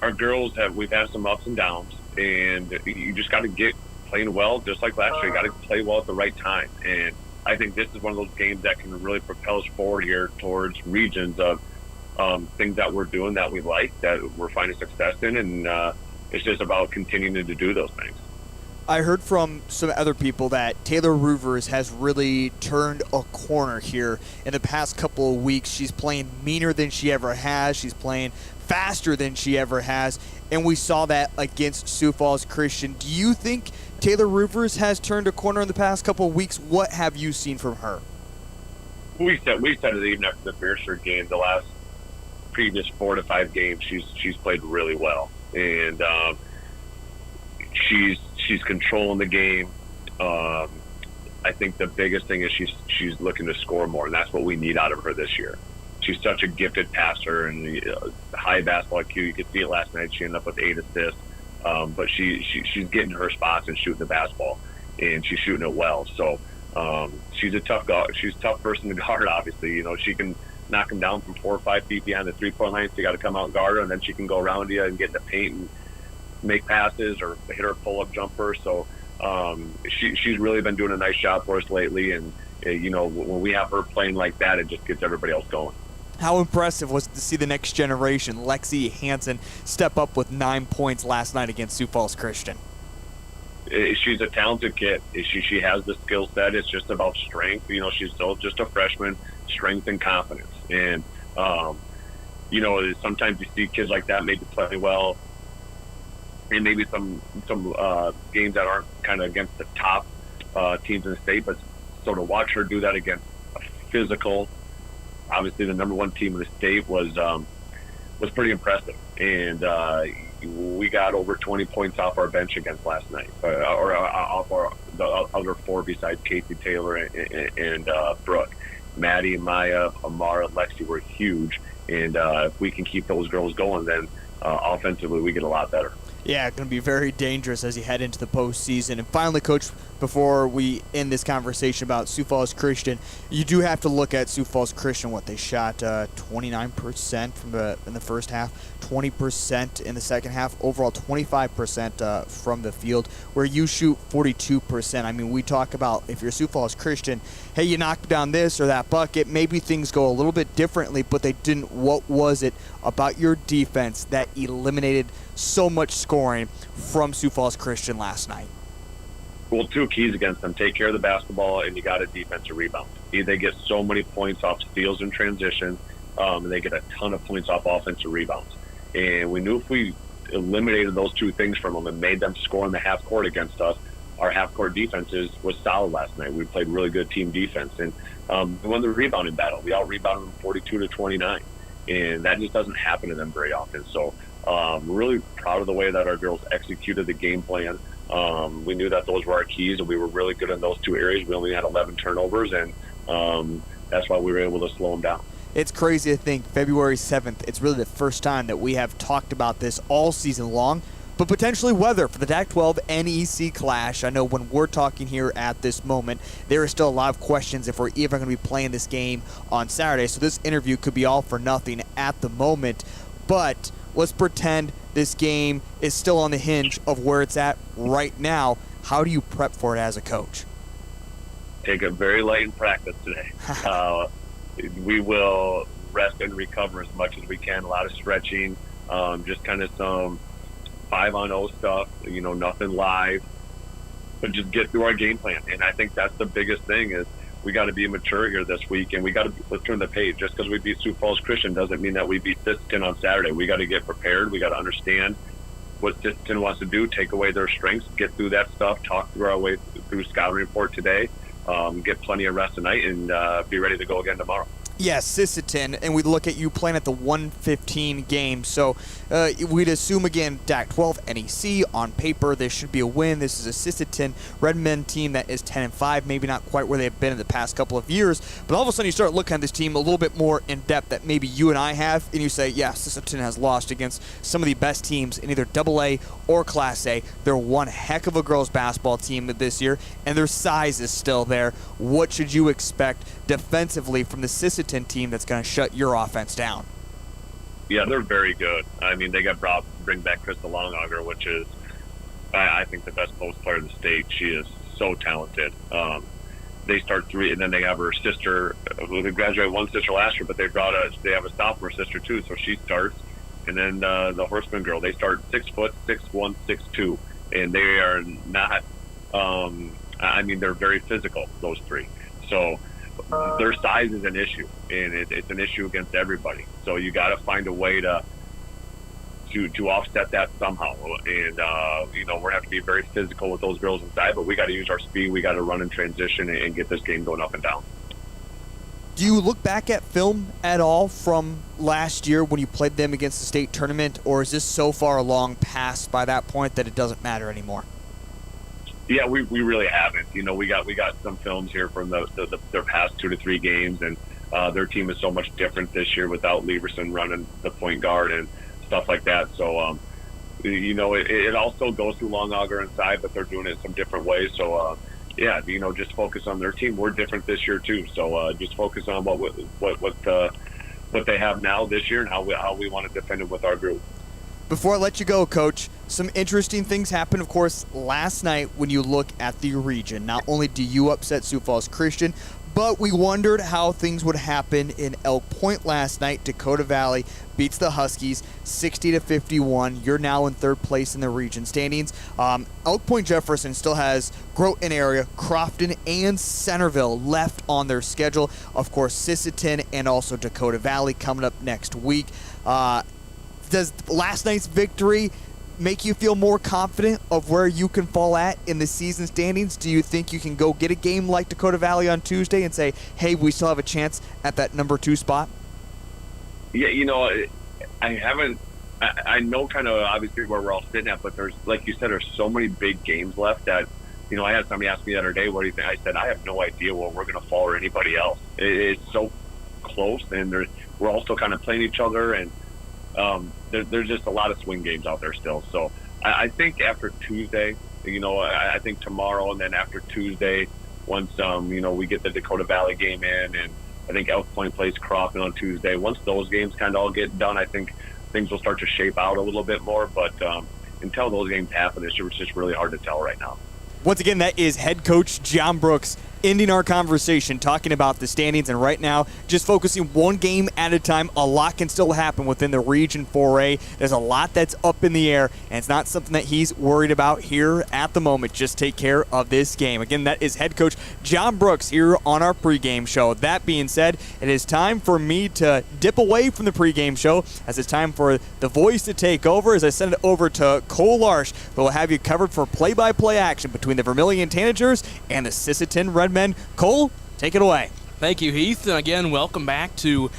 our girls we've had some ups and downs, and you just got to get playing well, just like last year. You got to play well at the right time. And I think this is one of those games that can really propel us forward here towards regions of things that we're doing that we like, that we're finding success in, and it's just about continuing to do those things. I heard from some other people that Taylor Roovers has really turned a corner here in the past couple of weeks. She's playing meaner than she ever has. She's playing faster than she ever has, and we saw that against Sioux Falls Christian. Do you think Taylor Roovers has turned a corner in the past couple of weeks? What have you seen from her? We said it even after the Beersherd game. The last previous 4 to 5 games, she's played really well, and she's controlling the game. I think the biggest thing is she's looking to score more, and that's what we need out of her this year. She's such a gifted passer and high basketball IQ. You could see it last night. She ended up with 8 assists. But she's getting her spots and shooting the basketball, and she's shooting it well. So she's a tough guard. She's a tough person to guard. Obviously, she can knock them down from 4 or 5 feet behind the 3-point line. So you got to come out and guard her, and then she can go around you and get in the paint and make passes or hit her pull-up jumper. So she's really been doing a nice job for us lately. And when we have her playing like that, it just gets everybody else going. How impressive was it to see the next generation, Lexi Hansen, step up with 9 points last night against Sioux Falls Christian? she's a talented kid. She has the skill set. It's just about strength. She's still just a freshman, strength and confidence. And, sometimes you see kids like that maybe play well in maybe some games that aren't kind of against the top teams in the state. But so to watch her do that against a physical, obviously the number one team in the state was pretty impressive. And we got over 20 points off our bench against last night, or off the other four besides Casey, Taylor, and Brooke. Maddie, Maya, Amara, Lexi were huge. And if we can keep those girls going, then offensively we get a lot better. Yeah, going to be very dangerous as you head into the postseason. And finally, Coach, before we end this conversation about Sioux Falls Christian, you do have to look at Sioux Falls Christian. What they shot 29% in the first half, 20% in the second half, overall 25% from the field, where you shoot 42%. I mean, we talk about if you're Sioux Falls Christian, hey, you knocked down this or that bucket, maybe things go a little bit differently, but they didn't. What was it about your defense that eliminated so much scoring from Sioux Falls Christian last night? Well, two keys against them: take care of the basketball, and you got a defensive rebound. They get so many points off steals and transition, and they get a ton of points off offensive rebounds. And we knew if we eliminated those two things from them and made them score in the half court against us, our half court defense was solid last night. We played really good team defense, and we won the rebounding battle. We out rebounded them 42-29, and that just doesn't happen to them very often. So really proud of the way that our girls executed the game plan. We knew that those were our keys, and we were really good in those two areas. We only had 11 turnovers, and that's why we were able to slow them down. It's crazy to think February 7th, it's really the first time that we have talked about this all season long, but potentially weather for the Pac-12 NEC clash. I know when we're talking here at this moment, there are still a lot of questions if we're even going to be playing this game on Saturday, so this interview could be all for nothing at the moment, but let's pretend this game is still on the hinge of where it's at right now. How do you prep for it as a coach? Take it very light in practice today. We will rest and recover as much as we can. A lot of stretching, just kind of some 5-on-0 stuff, nothing live, but just get through our game plan. And I think that's the biggest thing is we got to be mature here this week, and let's turn the page. Just because we beat Sioux Falls Christian doesn't mean that we beat Sisseton on Saturday. We got to get prepared. We got to understand what Sisseton wants to do, take away their strengths, get through that stuff, talk through our way through scouting report today, get plenty of rest tonight, and be ready to go again tomorrow. Yes, Sisseton, and we look at you playing at the 1:15 game. So we'd assume, again, Pac-12 NEC, on paper, this should be a win. This is a Sisseton Redmen team that is 10-5, maybe not quite where they've been in the past couple of years. But all of a sudden you start looking at this team a little bit more in depth that maybe you and I have, and you say, yeah, Sisseton has lost against some of the best teams in either AA or Class A. They're one heck of a girls basketball team this year, and their size is still there. What should you expect defensively from the Sisseton team that's going to shut your offense down? Yeah, they're very good. I mean, they bring back Krista Longauger, which is, I think, the best post player in the state. She is so talented. They start three, and then they have her sister, who graduated one sister last year, but they have a sophomore sister too, so she starts. And then the Horseman girl, they start 6 foot, 6'1", 6'2", and they are not. They're very physical, those three. So their size is an issue, and it's an issue against everybody. So you got to find a way to offset that somehow. And we're going to have to be very physical with those girls inside, but we got to use our speed. We got to run in transition and get this game going up and down. Do you look back at film at all from last year when you played them against the state tournament, or is this so far along past by that point that it doesn't matter anymore? Yeah, we really haven't. We got some films here from their past 2 to 3 games, and their team is so much different this year without Leverson running the point guard and stuff like that. So, it also goes through Longauger inside, but they're doing it some different ways. So, just focus on their team. We're different this year too. So, just focus on what they have now this year and how we want to defend it with our group. Before I let you go, Coach, some interesting things happened, of course, last night when you look at the region. Not only do you upset Sioux Falls Christian, but we wondered how things would happen in Elk Point last night. Dakota Valley beats the Huskies 60-51. You're now in third place in the region standings. Elk Point Jefferson still has Groton area, Crofton, and Centerville left on their schedule. Of course, Sisseton and also Dakota Valley coming up next week. Does last night's victory make you feel more confident of where you can fall at in the season standings? Do you think you can go get a game like Dakota Valley on Tuesday and say, hey, we still have a chance at that number 2 spot? Yeah, I know kind of obviously where we're all sitting at, but there's, like you said, there's so many big games left that, I had somebody ask me the other day, what do you think? I said, I have no idea where we're going to fall or anybody else. It's so close, and we're also kind of playing each other, and there's just a lot of swing games out there still. So I think after Tuesday, I think tomorrow, and then after Tuesday, once we get the Dakota Valley game in, and I think Elk Point plays Crofton on Tuesday. Once those games kind of all get done, I think things will start to shape out a little bit more. But until those games happen, it's just really hard to tell right now. Once again, that is head coach John Brooks ending our conversation, talking about the standings, and right now just focusing one game at a time. A lot can still happen within the Region 4A. There's a lot that's up in the air, and it's not something that he's worried about here at the moment. Just take care of this game. Again, that is head coach John Brooks here on our pregame show. That being said, it is time for me to dip away from the pregame show, as it's time for the voice to take over, as I send it over to Cole Larsch, who will have you covered for play-by-play action between the Vermillion Tanagers and the Sisseton Redmen. Cole, take it away. Thank you, Heath. And again, welcome back to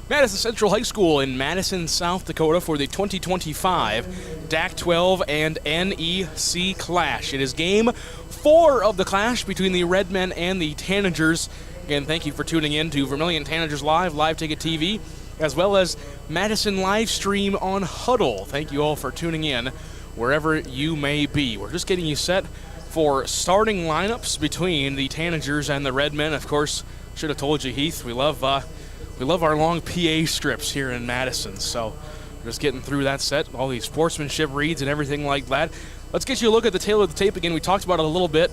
Madison Central High School in Madison, South Dakota for the 2025 DAC-12 and NEC Clash. It is game 4 of the clash between the Redmen and the Tanagers. Again, thank you for tuning in to Vermillion Tanagers Live Ticket TV, as well as Madison Livestream on Huddle. Thank you all for tuning in wherever you may be. We're just getting you set for starting lineups between the Tanagers and the Redmen. Of course, should have told you, Heath, we love our long PA strips here in Madison. So we're just getting through that set, all these sportsmanship reads and everything like that. Let's get you a look at the tail of the tape again. We talked about it a little bit.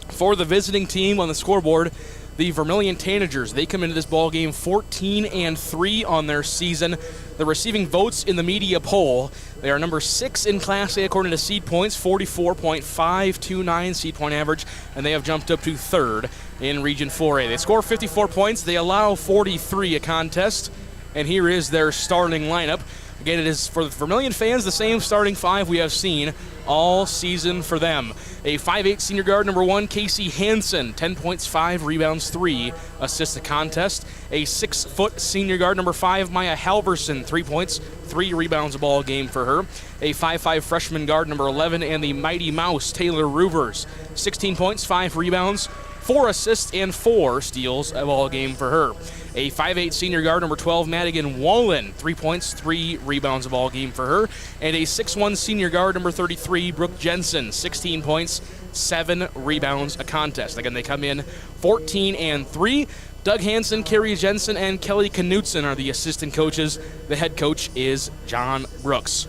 For the visiting team on the scoreboard, the Vermillion Tanagers, they come into this ball game 14-3 on their season. They're receiving votes in the media poll. They are number 6 in Class A according to seed points, 44.529 seed point average, and they have jumped up to 3rd in Region 4A. They score 54 points. They allow 43 a contest, and here is their starting lineup. Again, it is for the Vermillion fans the same starting 5 we have seen all season for them. A 5'8 senior guard, number 1, Casey Hansen, 10 points, 5 rebounds, 3 assists a contest. A 6-foot senior guard, number 5, Maya Halverson, 3 points, 3 rebounds a ball game for her. A 5'5 freshman guard, number 11, and the Mighty Mouse, Taylor Ruvers, 16 points, 5 rebounds, 4 assists, and 4 steals a ball game for her. A 5'8 senior guard, number 12, Madigan Wallen, 3 points, 3 rebounds a ball game for her. And a 6'1 senior guard, number 33, Brooke Jensen, 16 points, 7 rebounds a contest. Again, they come in 14-3. Doug Hansen, Carrie Jensen, and Kelly Knutson are the assistant coaches. The head coach is John Brooks.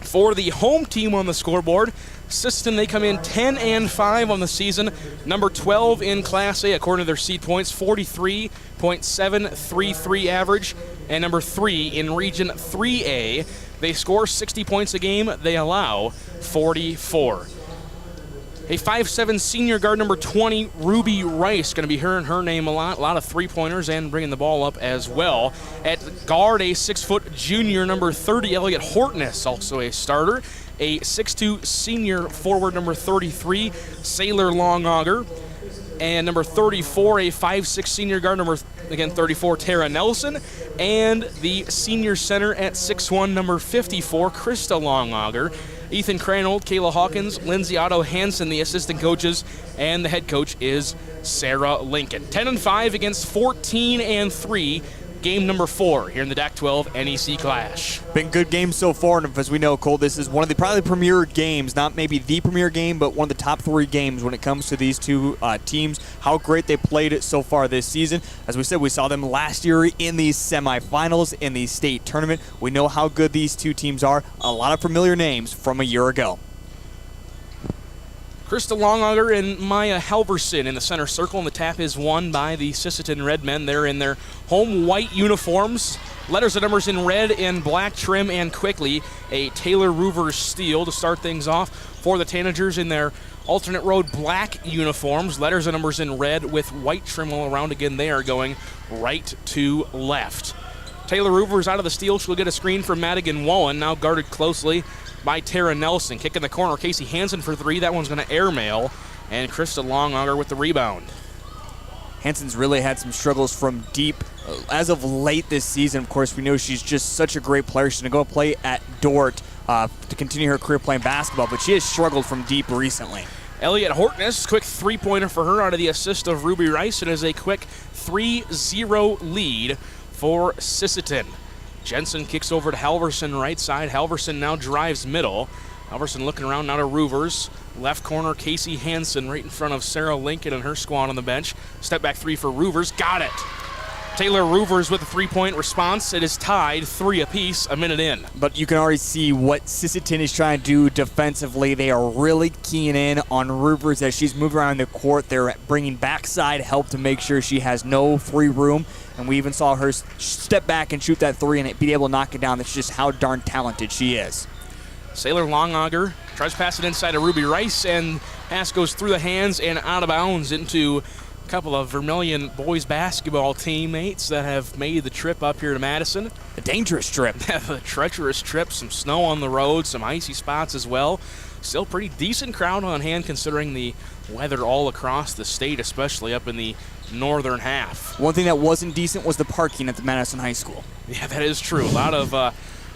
For the home team on the scoreboard, Sisseton, they come in 10-5 on the season, number 12 in Class A according to their seed points, 43.733 average, and number 3 in Region 3A. They score 60 points a game. They allow 44. A 5'7 senior guard, number 20, Ruby Rice. Going to be hearing her name a lot of three-pointers and bringing the ball up as well. At guard, a 6-foot junior, number 30, Elliot Hortness, also a starter. A 6'2 senior forward, number 33, Sailor Longauger. And number 34, a 5'6 senior guard, number, again, 34, Tara Nelson. And the senior center at 6'1", number 54, Krista Longauger. Ethan Cranold, Kayla Hawkins, Lindsay Otto Hansen, the assistant coaches, and the head coach is Sarah Lincoln. 10-5 against 14-3. Game number 4 here in the DAC-12 NEC Clash. Been good games so far, and as we know, Cole, this is one of the probably premier games, not maybe the premier game, but one of the top 3 games when it comes to these two teams. How great they played it so far this season. As we said, we saw them last year in the semifinals in the state tournament. We know how good these two teams are. A lot of familiar names from a year ago. Krista Longauger and Maya Halverson in the center circle, and the tap is won by the Sisseton Redmen. They're in their home white uniforms. Letters and numbers in red and black trim, and quickly a Taylor Roovers steal to start things off for the Tanagers in their alternate road black uniforms. Letters and numbers in red with white trim all around. Again, they are going right to left. Taylor Roovers out of the steal. She'll get a screen from Madigan Wallen, now guarded closely by Tara Nelson. Kick in the corner, Casey Hansen for three. That one's going to airmail, and Krista Longauger with the rebound. Hansen's really had some struggles from deep as of late this season. Of course, we know she's just such a great player. She's going to go play at Dordt to continue her career playing basketball, but she has struggled from deep recently. Elliot Hortness, quick three-pointer for her out of the assist of Ruby Rice. It is a quick 3-0 lead for Sisseton. Jensen kicks over to Halverson right side. Halverson now drives middle. Halverson looking around now to Roovers. Left corner, Casey Hansen right in front of Sarah Lincoln and her squad on the bench. Step back three for Roovers. Got it. Taylor Roovers with a three-point response. It is tied 3 apiece a minute in. But you can already see what Sisseton is trying to do defensively. They are really keying in on Roovers as she's moving around the court. They're bringing backside help to make sure she has no free room. And we even saw her step back and shoot that three and be able to knock it down. That's just how darn talented she is. Sailor Longauger tries to pass it inside to Ruby Rice, and pass goes through the hands and out of bounds into a couple of Vermillion boys basketball teammates that have made the trip up here to Madison. A dangerous trip. A treacherous trip, some snow on the road, some icy spots as well. Still pretty decent crowd on hand considering the weather all across the state, especially up in the northern half. One thing that wasn't decent was the parking at the Madison High School. Yeah, that is true. A lot of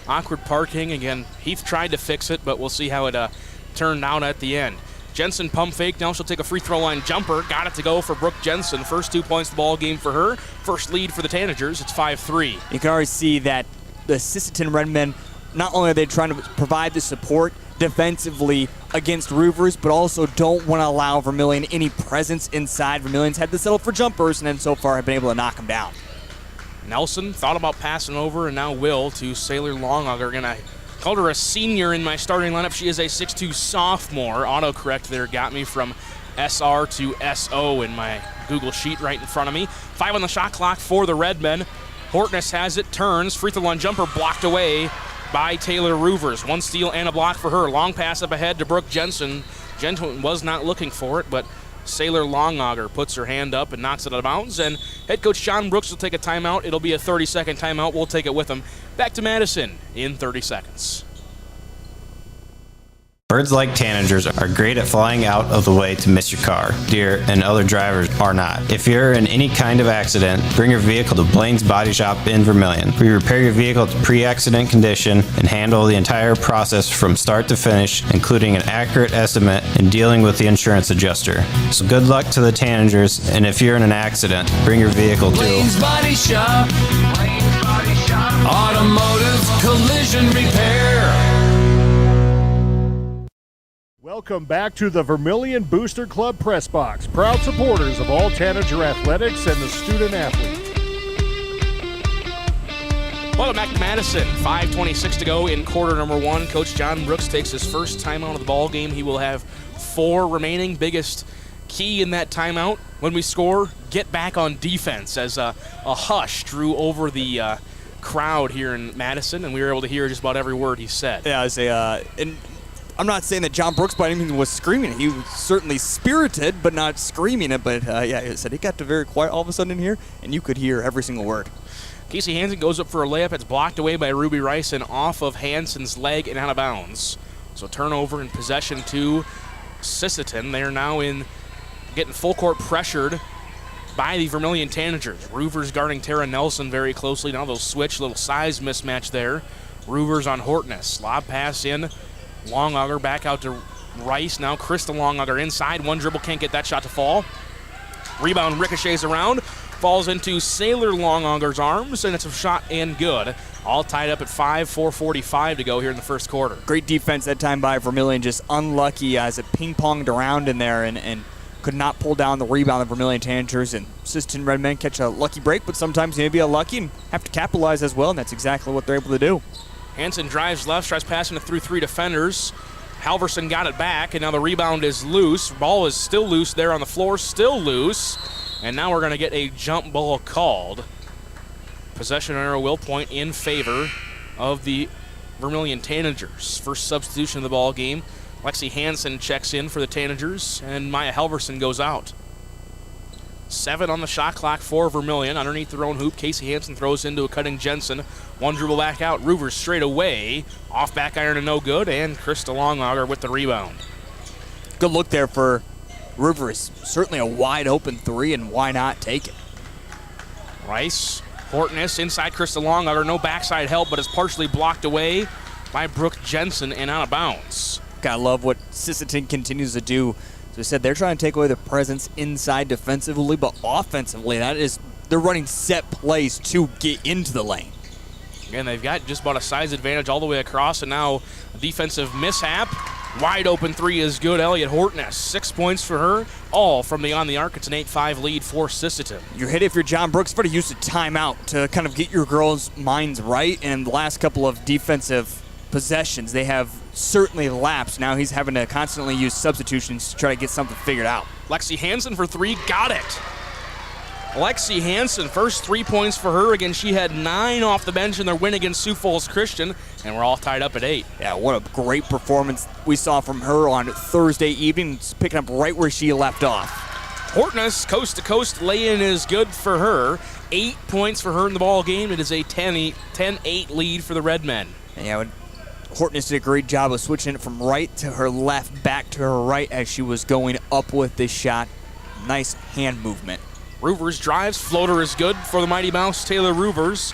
awkward parking. Again, Heath tried to fix it, but we'll see how it turned out at the end. Jensen pump fake. Now she'll take a free throw line jumper. Got it to go for Brooke Jensen. First 2 points of the ball game for her. First lead for the Tanagers. It's 5-3. You can already see that the Sisseton Redmen, not only are they trying to provide the support defensively against Roovers, but also don't want to allow Vermillion any presence inside. Vermillion's had to settle for jumpers, and then so far have been able to knock them down. Nelson thought about passing over and now will to Sailor Longauger. Gonna call her a senior in my starting lineup. She is a 6'2 sophomore. Autocorrect there got me from SR to SO in my Google sheet right in front of me. 5 on the shot clock for the Redmen. Hortness has it, turns, free throw line jumper blocked away by Taylor Roovers. 1 steal and a block for her. Long pass up ahead to Brooke Jensen. Jensen was not looking for it, but Sailor Longauger puts her hand up and knocks it out of bounds, and head coach John Brooks will take a timeout. It'll be a 30-second timeout. We'll take it with him. Back to Madison in 30 seconds. Birds like tanagers are great at flying out of the way to miss your car. Deer and other drivers are not. If you're in any kind of accident, bring your vehicle to Blaine's Body Shop in Vermillion. We repair your vehicle to pre-accident condition and handle the entire process from start to finish, including an accurate estimate and dealing with the insurance adjuster. So good luck to the tanagers, and if you're in an accident, bring your vehicle to Blaine's Body Shop. Blaine's Body Shop. Automotive collision repair. Welcome back to the Vermillion Booster Club Press Box, proud supporters of all Tanager athletics and the student athlete. Welcome back to Madison. 5:26 to go in quarter number 1. Coach John Brooks takes his first timeout of the ball game. He will have 4 remaining. Biggest key in that timeout when we score, get back on defense, as a hush drew over the crowd here in Madison, and we were able to hear just about every word he said. Yeah, and I'm not saying that John Brooks by any means was screaming it. He was certainly spirited, but not screaming it. But yeah, he said it got to very quiet all of a sudden in here, and you could hear every single word. Casey Hansen goes up for a layup. It's blocked away by Ruby Rice and off of Hansen's leg and out of bounds. So turnover and possession to Sisseton. They're now getting full court pressured by the Vermillion Tanagers. Roovers guarding Tara Nelson very closely. Now they'll switch, little size mismatch there. Roovers on Hortness. Lob pass in. Longauger back out to Rice. Now Krista Longauger inside. One dribble, can't get that shot to fall. Rebound ricochets around. Falls into Sailor Longauger's arms, and it's a shot and good. All tied up at 4:45 to go here in the first quarter. Great defense that time by Vermillion. Just unlucky as it ping-ponged around in there and could not pull down the rebound of Vermillion Tanagers. And Sisseton Redmen catch a lucky break, but sometimes you may be unlucky and have to capitalize as well, and that's exactly what they're able to do. Hansen drives left, tries passing it through 3 defenders. Halverson got it back, and now the rebound is loose. Ball is still loose there on the floor, still loose. And now we're going to get a jump ball called. Possession arrow will point in favor of the Vermillion Tanagers. First substitution of the ball game. Lexi Hansen checks in for the Tanagers, and Maya Halverson goes out. 7 on the shot clock for Vermillion. Underneath their own hoop, Casey Hansen throws into a cutting Jensen. One dribble back out. Ruvers straight away. Off back iron and no good. And Krista Longauger with the rebound. Good look there for Rivers. Certainly a wide open three, and why not take it? Rice, Hortness inside Krista Longauger. No backside help, but is partially blocked away by Brooke Jensen and out of bounds. Gotta love what Sisseton continues to do. As I said, they're trying to take away the presence inside defensively, but offensively, they're running set plays to get into the lane. Again, they've got just about a size advantage all the way across, and now a defensive mishap. Wide open three is good. Elliot Hortness, 6 points for her, all from beyond the arc. It's an 8-5 lead for Sisseton. You're hit if you're John Brooks, but use a timeout to kind of get your girls' minds right. And the last couple of defensive possessions, they have certainly lapsed. Now he's having to constantly use substitutions to try to get something figured out. Lexi Hansen for three, got it. Lexi Hansen, first 3 points for her. Again, she had 9 off the bench in their win against Sioux Falls Christian, and we're all tied up at 8. Yeah, what a great performance we saw from her on Thursday evening, picking up right where she left off. Hortness, coast-to-coast lay-in is good for her. 8 points for her in the ball game. It is a 10-8 lead for the Redmen. Yeah, Hortness did a great job of switching it from right to her left, back to her right as she was going up with this shot. Nice hand movement. Ruvers drives, floater is good for the Mighty Mouse, Taylor Ruvers.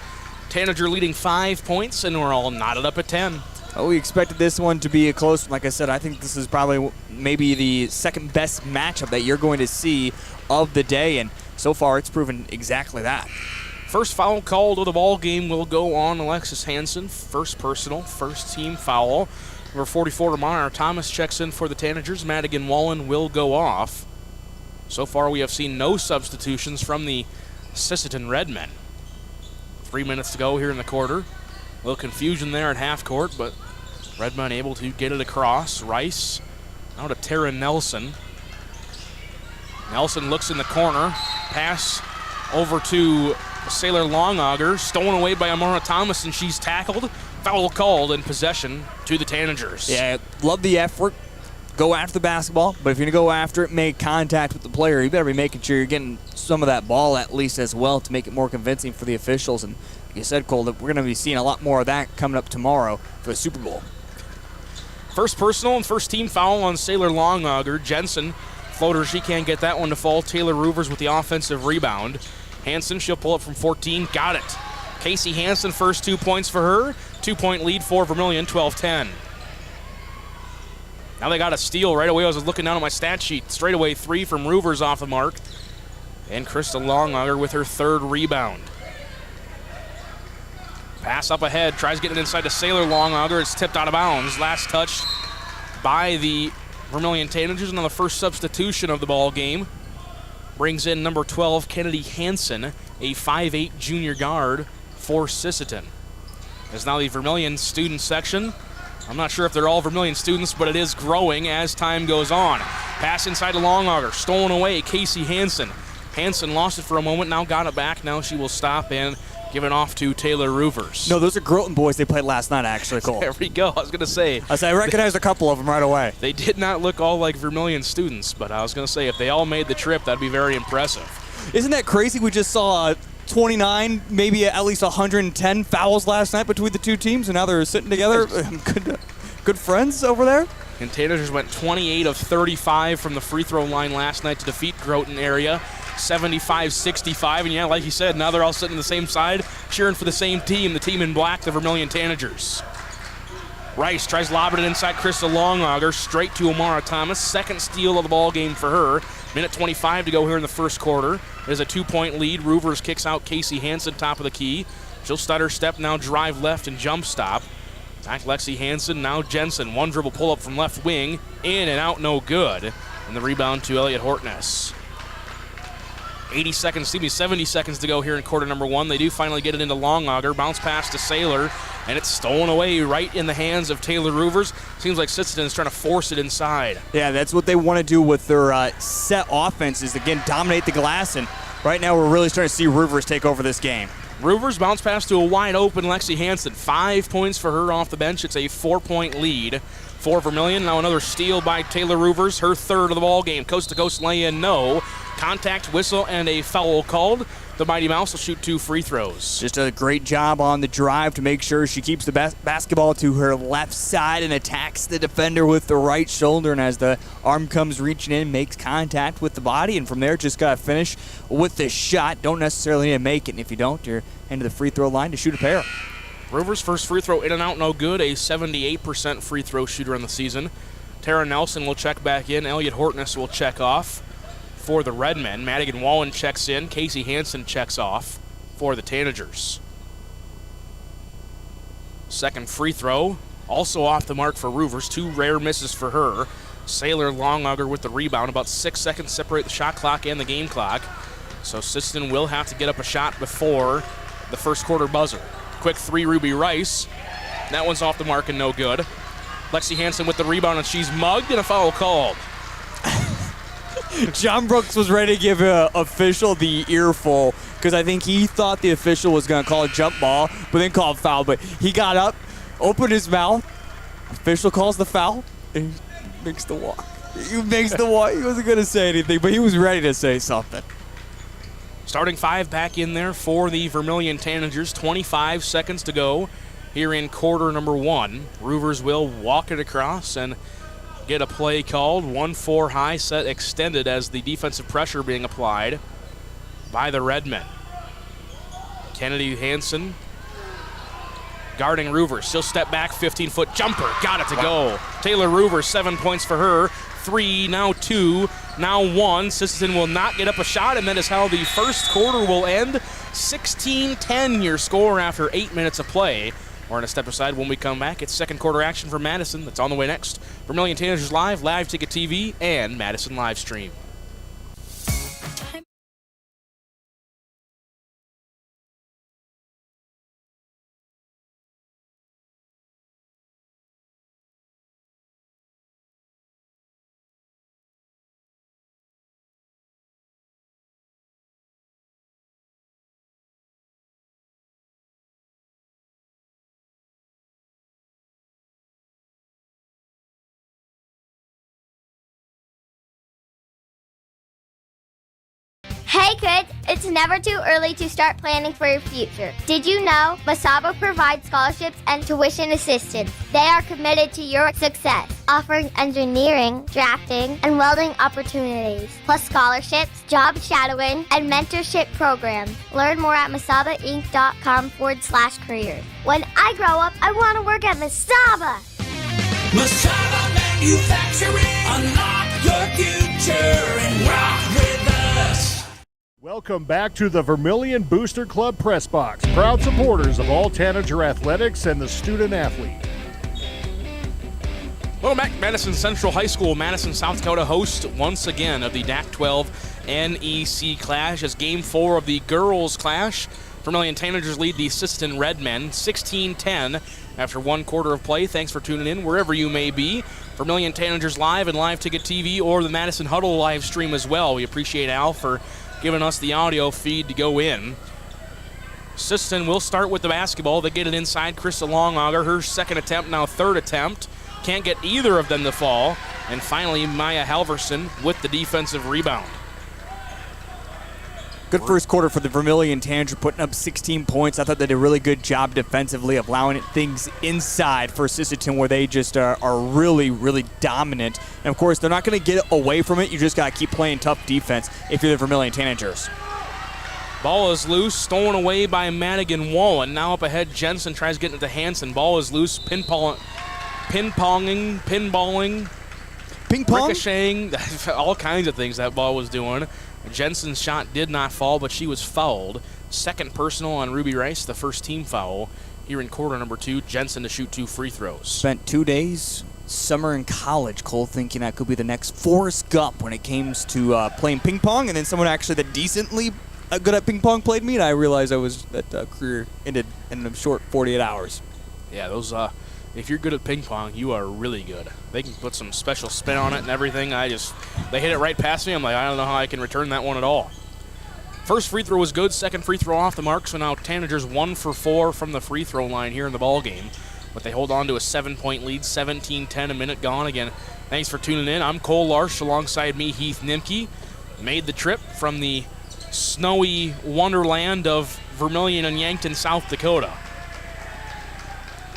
Tanager leading 5 points, and we're all knotted up at 10. Oh, we expected this one to be a close one. Like I said, I think this is probably maybe the second best matchup that you're going to see of the day, and so far it's proven exactly that. First foul called of the ball game will go on Alexis Hansen. First personal, first team foul. Number 44, Ramona Thomas checks in for the Tanagers. Madigan Wallen will go off. So far we have seen no substitutions from the Sisseton Redmen. 3 minutes to go here in the quarter. A little confusion there at half court, but Redmen able to get it across. Rice now to Tara Nelson. Nelson looks in the corner. Pass over to Sailor Longauger, stolen away by Amara Thomas, and she's tackled. Foul called in possession to the Tanagers. Yeah, love the effort. Go after the basketball, but if you're going to go after it, make contact with the player, you better be making sure you're getting some of that ball at least as well to make it more convincing for the officials. And like you said, Cole, that we're going to be seeing a lot more of that coming up tomorrow for the Super Bowl. First personal and first team foul on Sailor Longauger. Jensen, floater, she can't get that one to fall. Taylor Ruvers with the offensive rebound. Hansen, she'll pull up from 14. Got it. Casey Hansen, first 2 points for her. 2-point lead for Vermillion, 12-10. Now they got a steal right away. I was looking down at my stat sheet. Straight away 3 from Ruvers off the mark. And Krista Longauger with her third rebound. Pass up ahead. Tries getting inside to Sailor Longauger. It's tipped out of bounds. Last touch by the Vermillion Tanagers on the first substitution of the ball game. Brings in number 12, Kennedy Hansen, a 5'8 junior guard for Sisseton. As now the Vermillion student section. I'm not sure if they're all Vermillion students, but it is growing as time goes on. Pass inside to Longauger, stolen away, Casey Hansen. Hansen lost it for a moment, now got it back. Now she will stop and give it off to Taylor Ruvers. No, those are Groton boys they played last night, actually, Cole. There we go. I was going to say. I recognized a couple of them right away. They did not look all like Vermillion students, but I was going to say if they all made the trip, that'd be very impressive. Isn't that crazy? We just saw 29, maybe at least 110 fouls last night between the two teams, and now they're sitting together. Good friends over there. And Tanagers went 28 of 35 from the free throw line last night to defeat Groton area. 75-65, and yeah, like you said, now they're all sitting on the same side, cheering for the same team, the team in black, the Vermillion Tanagers. Rice tries lobbing it inside Krista Longauger, straight to Amara Thomas. Second steal of the ball game for her. Minute 25 to go here in the first quarter. There's a 2-point lead. Ruvers kicks out Casey Hansen, top of the key. She'll stutter step, now drive left and jump stop. Back Lexi Hansen, now Jensen. One dribble pull up from left wing, in and out, no good. And the rebound to Elliot Hortness. 70 seconds to go here in quarter number one. They do finally get it into Longauger. Bounce pass to Sailor. and it's stolen away right in the hands of Taylor Roovers. Seems like Sisseton is trying to force it inside. Yeah, that's what they want to do with their set offense is, again, dominate the glass, and right now we're really starting to see Roovers take over this game. Roovers bounce pass to a wide-open Lexi Hansen. 5 points for her off the bench. It's a 4-point lead for Vermillion. Now another steal by Taylor Roovers, her third of the ball game. Coast-to-coast lay-in, no. Contact, whistle, and a foul called. The Mighty Mouse will shoot 2 free throws. Just a great job on the drive to make sure she keeps the basketball to her left side and attacks the defender with the right shoulder. And as the arm comes reaching in, makes contact with the body. And from there, just got to finish with the shot. Don't necessarily need to make it. And if you don't, you're into the free throw line to shoot a pair. Roovers' first free throw in and out, no good. A 78% free throw shooter on the season. Tara Nelson will check back in. Elliot Hortness will check off for the Redmen. Madigan Wallen checks in. Casey Hansen checks off for the Tanagers. Second free throw, also off the mark for Roovers. 2 rare misses for her. Sailor Longauger with the rebound. About 6 seconds separate the shot clock and the game clock. So Sisseton will have to get up a shot before the first quarter buzzer. Quick 3, Ruby Rice. That one's off the mark and no good. Lexi Hansen with the rebound, and she's mugged and a foul called. John Brooks was ready to give an official the earful because I think he thought the official was going to call a jump ball, but then call a foul. But he got up, opened his mouth. Official calls the foul, and he makes the walk. He makes the walk. He wasn't going to say anything, but he was ready to say something. Starting 5 back in there for the Vermillion Tanagers. 25 seconds to go here in quarter number 1. Roovers will walk it across and get a play called. 1-4 high set extended as the defensive pressure being applied by the Redmen. Kennedy Hansen guarding Roovers. She'll step back, 15-foot jumper. Got it to go. Taylor Roovers, 7 points for her. 3, now 2, now 1. Sisseton will not get up a shot, and that is how the first quarter will end. 16-10 your score after 8 minutes of play. We're going to step aside when we come back. It's second quarter action for Madison. That's on the way next. Vermillion Tanagers Live Ticket TV, and Madison Live Stream. Hey kids, it's never too early to start planning for your future. Did you know Masaba provides scholarships and tuition assistance? They are committed to your success, offering engineering, drafting, and welding opportunities, plus scholarships, job shadowing, and mentorship programs. Learn more at masabainc.com/careers. When I grow up, I want to work at Masaba. Masaba Manufacturing. Unlock your future and rock with us. Welcome back to the Vermillion Booster Club Press Box, proud supporters of all Tanager athletics and the student athlete. Welcome back, Madison Central High School. Madison, South Dakota host once again of the DAC-12 NEC Clash as Game 4 of the girls' clash. Vermillion Tanagers lead the Sisseton Redmen 16-10 after 1 quarter of play. Thanks for tuning in wherever you may be. Vermillion Tanagers Live and Live Ticket TV or the Madison Huddle live stream as well. We appreciate Al for giving us the audio feed to go in. Sisseton will start with the basketball. They get it inside. Krista Longauger, her second attempt, now third attempt. Can't get either of them to fall. And finally, Maya Halverson with the defensive rebound. Good first quarter for the Vermillion Tanager, putting up 16 points. I thought they did a really good job defensively of allowing things inside for Sisseton where they just are really, really dominant. And, of course, they're not going to get away from it. You just got to keep playing tough defense if you're the Vermillion Tanagers. Ball is loose, stolen away by Madigan Wallen. Now up ahead, Jensen tries getting it to Hansen. Ball is loose, pinballing, ricocheting, all kinds of things that ball was doing. Jensen's shot did not fall, but she was fouled. Second personal on Ruby Rice, the first team foul here in quarter number 2. Jensen to shoot 2 free throws. Spent 2 days, summer in college, Cole, thinking I could be the next Forrest Gump when it comes to playing ping pong, and then someone actually that decently good at ping pong played me, and I realized that career ended in a short 48 hours. Yeah, those, if you're good at ping pong, you are really good. They can put some special spin on it and everything. They hit it right past me. I'm like, I don't know how I can return that one at all. First free throw was good. Second free throw off the mark. So now Tanagers 1 for 4 from the free throw line here in the ball game. But they hold on to a 7-point lead, 17-10, a minute gone. Again, thanks for tuning in. I'm Cole Larsch alongside me, Heath Nimke. Made the trip from the snowy wonderland of Vermillion and Yankton, South Dakota,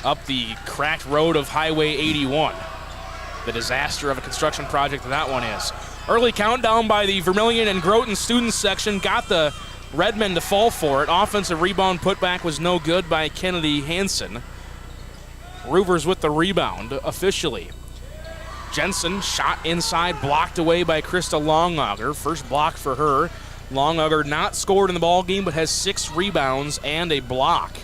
up the cracked road of Highway 81. The disaster of a construction project that one is. Early countdown by the Vermillion and Groton students section got the Redmen to fall for it. Offensive rebound putback was no good by Kennedy Hansen. Roovers with the rebound officially. Jensen shot inside, blocked away by Krista Longauger. First block for her. Longauger not scored in the ball game, but has 6 rebounds and a block.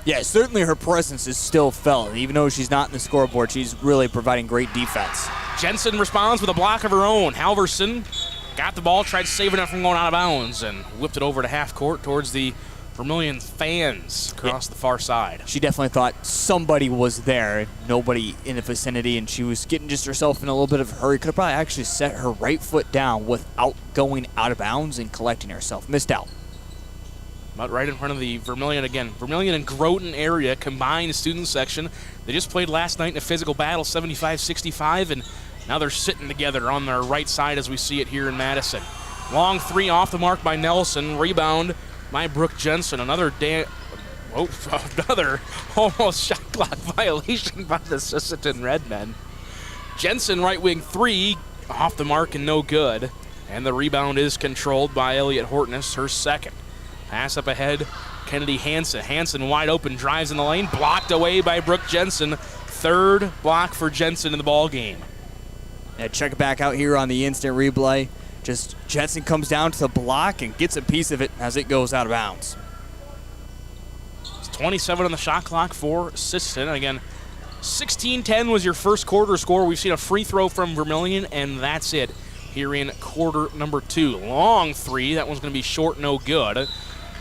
Yeah, certainly her presence is still felt. Even though she's not in the scoreboard, she's really providing great defense. Jensen responds with a block of her own. Halverson got the ball, tried saving it from going out of bounds, and whipped it over to half court towards the Vermillion fans across the far side. She definitely thought somebody was there, nobody in the vicinity, and she was getting just herself in a little bit of a hurry. Could have probably actually set her right foot down without going out of bounds and collecting herself. Missed out. But right in front of the Vermillion again. Vermillion and Groton area combined student section. They just played last night in a physical battle, 75-65, and now they're sitting together on their right side as we see it here in Madison. Long three off the mark by Nelson. Rebound by Brooke Jensen. Another almost shot clock violation by the Sisseton Redmen. Jensen right wing three off the mark and no good. And the rebound is controlled by Elliott Hortness, her second. Pass up ahead, Kennedy Hansen. Hansen wide open, drives in the lane, blocked away by Brooke Jensen. Third block for Jensen in the ball game. Yeah, check it back out here on the instant replay. Just Jensen comes down to the block and gets a piece of it as it goes out of bounds. It's 27 on the shot clock for Sisseton. Again, 16-10 was your first quarter score. We've seen a free throw from Vermillion, and that's it here in quarter number 2. Long three. That one's going to be short, no good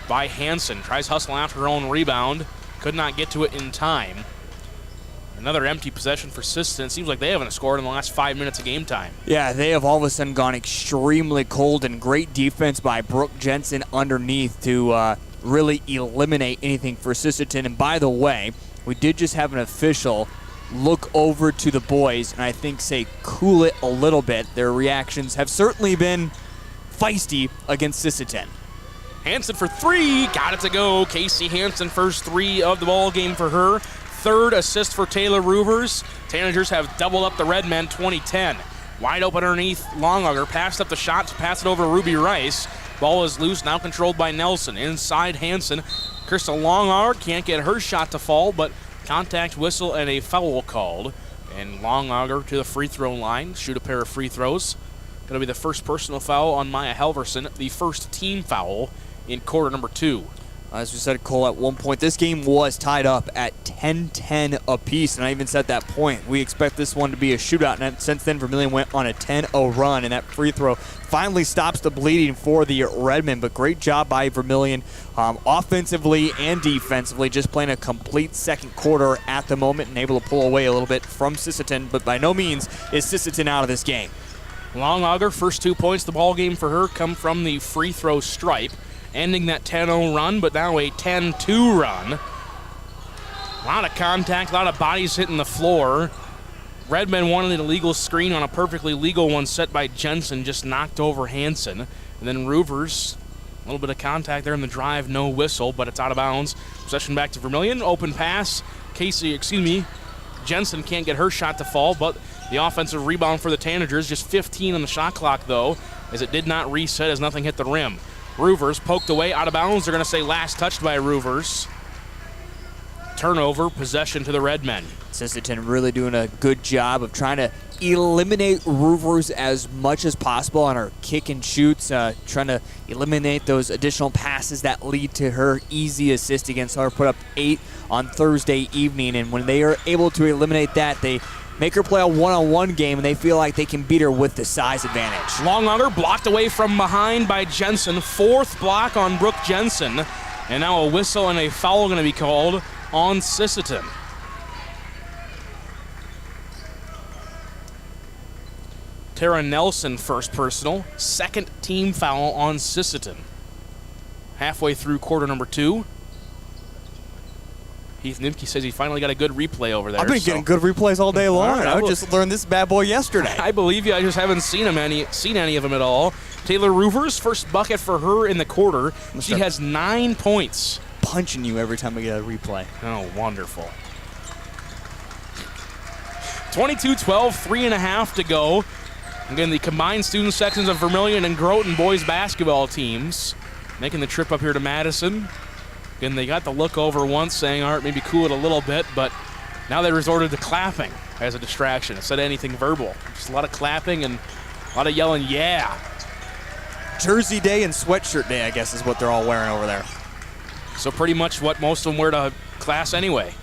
by Hansen. Tries hustle after her own rebound. Could not get to it in time. Another empty possession for Sisseton. It seems like they haven't scored in the last 5 minutes of game time. Yeah, they have all of a sudden gone extremely cold, and great defense by Brooke Jensen underneath to really eliminate anything for Sisseton. And by the way, we did just have an official look over to the boys and I think say cool it a little bit. Their reactions have certainly been feisty against Sisseton. Hansen for three, got it to go. Casey Hansen, first three of the ball game for her. Third assist for Taylor Roovers. Tanagers have doubled up the Redmen 20-10. Wide open underneath Longauger, passed up the shot to pass it over to Ruby Rice. Ball is loose, now controlled by Nelson. Inside Hansen. Krista Longauger can't get her shot to fall, but contact whistle and a foul called. And Longauger to the free throw line, shoot a pair of free throws. Going to be the first personal foul on Maya Halverson, the first team foul in quarter number 2. As we said, Cole, at one point, this game was tied up at 10-10 apiece, and I even said that point. We expect this one to be a shootout, and since then, Vermillion went on a 10-0 run, and that free throw finally stops the bleeding for the Redmen, but great job by Vermillion offensively and defensively, just playing a complete second quarter at the moment and able to pull away a little bit from Sisseton, but by no means is Sisseton out of this game. Longauger, first 2 points of the ball game for her come from the free throw stripe, ending that 10-0 run, but now a 10-2 run. A lot of contact, a lot of bodies hitting the floor. Redmen wanted an illegal screen on a perfectly legal one set by Jensen, just knocked over Hansen. And then Roovers, a little bit of contact there in the drive, no whistle, but it's out of bounds. Possession back to Vermillion, open pass. Jensen can't get her shot to fall, but the offensive rebound for the Tanagers, just 15 on the shot clock though, as it did not reset as nothing hit the rim. Roovers poked away, out of bounds. They're going to say last touched by Roovers. Turnover, possession to the Redmen. Sisseton really doing a good job of trying to eliminate Roovers as much as possible on her kick and shoots, trying to eliminate those additional passes that lead to her easy assist against her. Put up 8 on Thursday evening, and when they are able to eliminate that, they make her play a one-on-one game, and they feel like they can beat her with the size advantage. Longauger blocked away from behind by Jensen. Fourth block on Brooke Jensen. And now a whistle and a foul going to be called on Sisseton. Tara Nelson, first personal. Second team foul on Sisseton. Halfway through quarter number 2. Heath Nimke says he finally got a good replay over there. I've been getting good replays all day long. Right, I just learned this bad boy yesterday. I believe you. I just haven't seen any of them at all. Taylor Roovers, first bucket for her in the quarter. She has 9 points. Punching you every time we get a replay. Oh, wonderful. 22-12, 3.5 to go. Again, the combined student sections of Vermillion and Groton boys basketball teams making the trip up here to Madison. Again, they got the look over once, saying, all right, maybe cool it a little bit, but now they resorted to clapping as a distraction instead of anything verbal. Just a lot of clapping and a lot of yelling, yeah. Jersey day and sweatshirt day, I guess, is what they're all wearing over there. So pretty much what most of them wear to class anyway.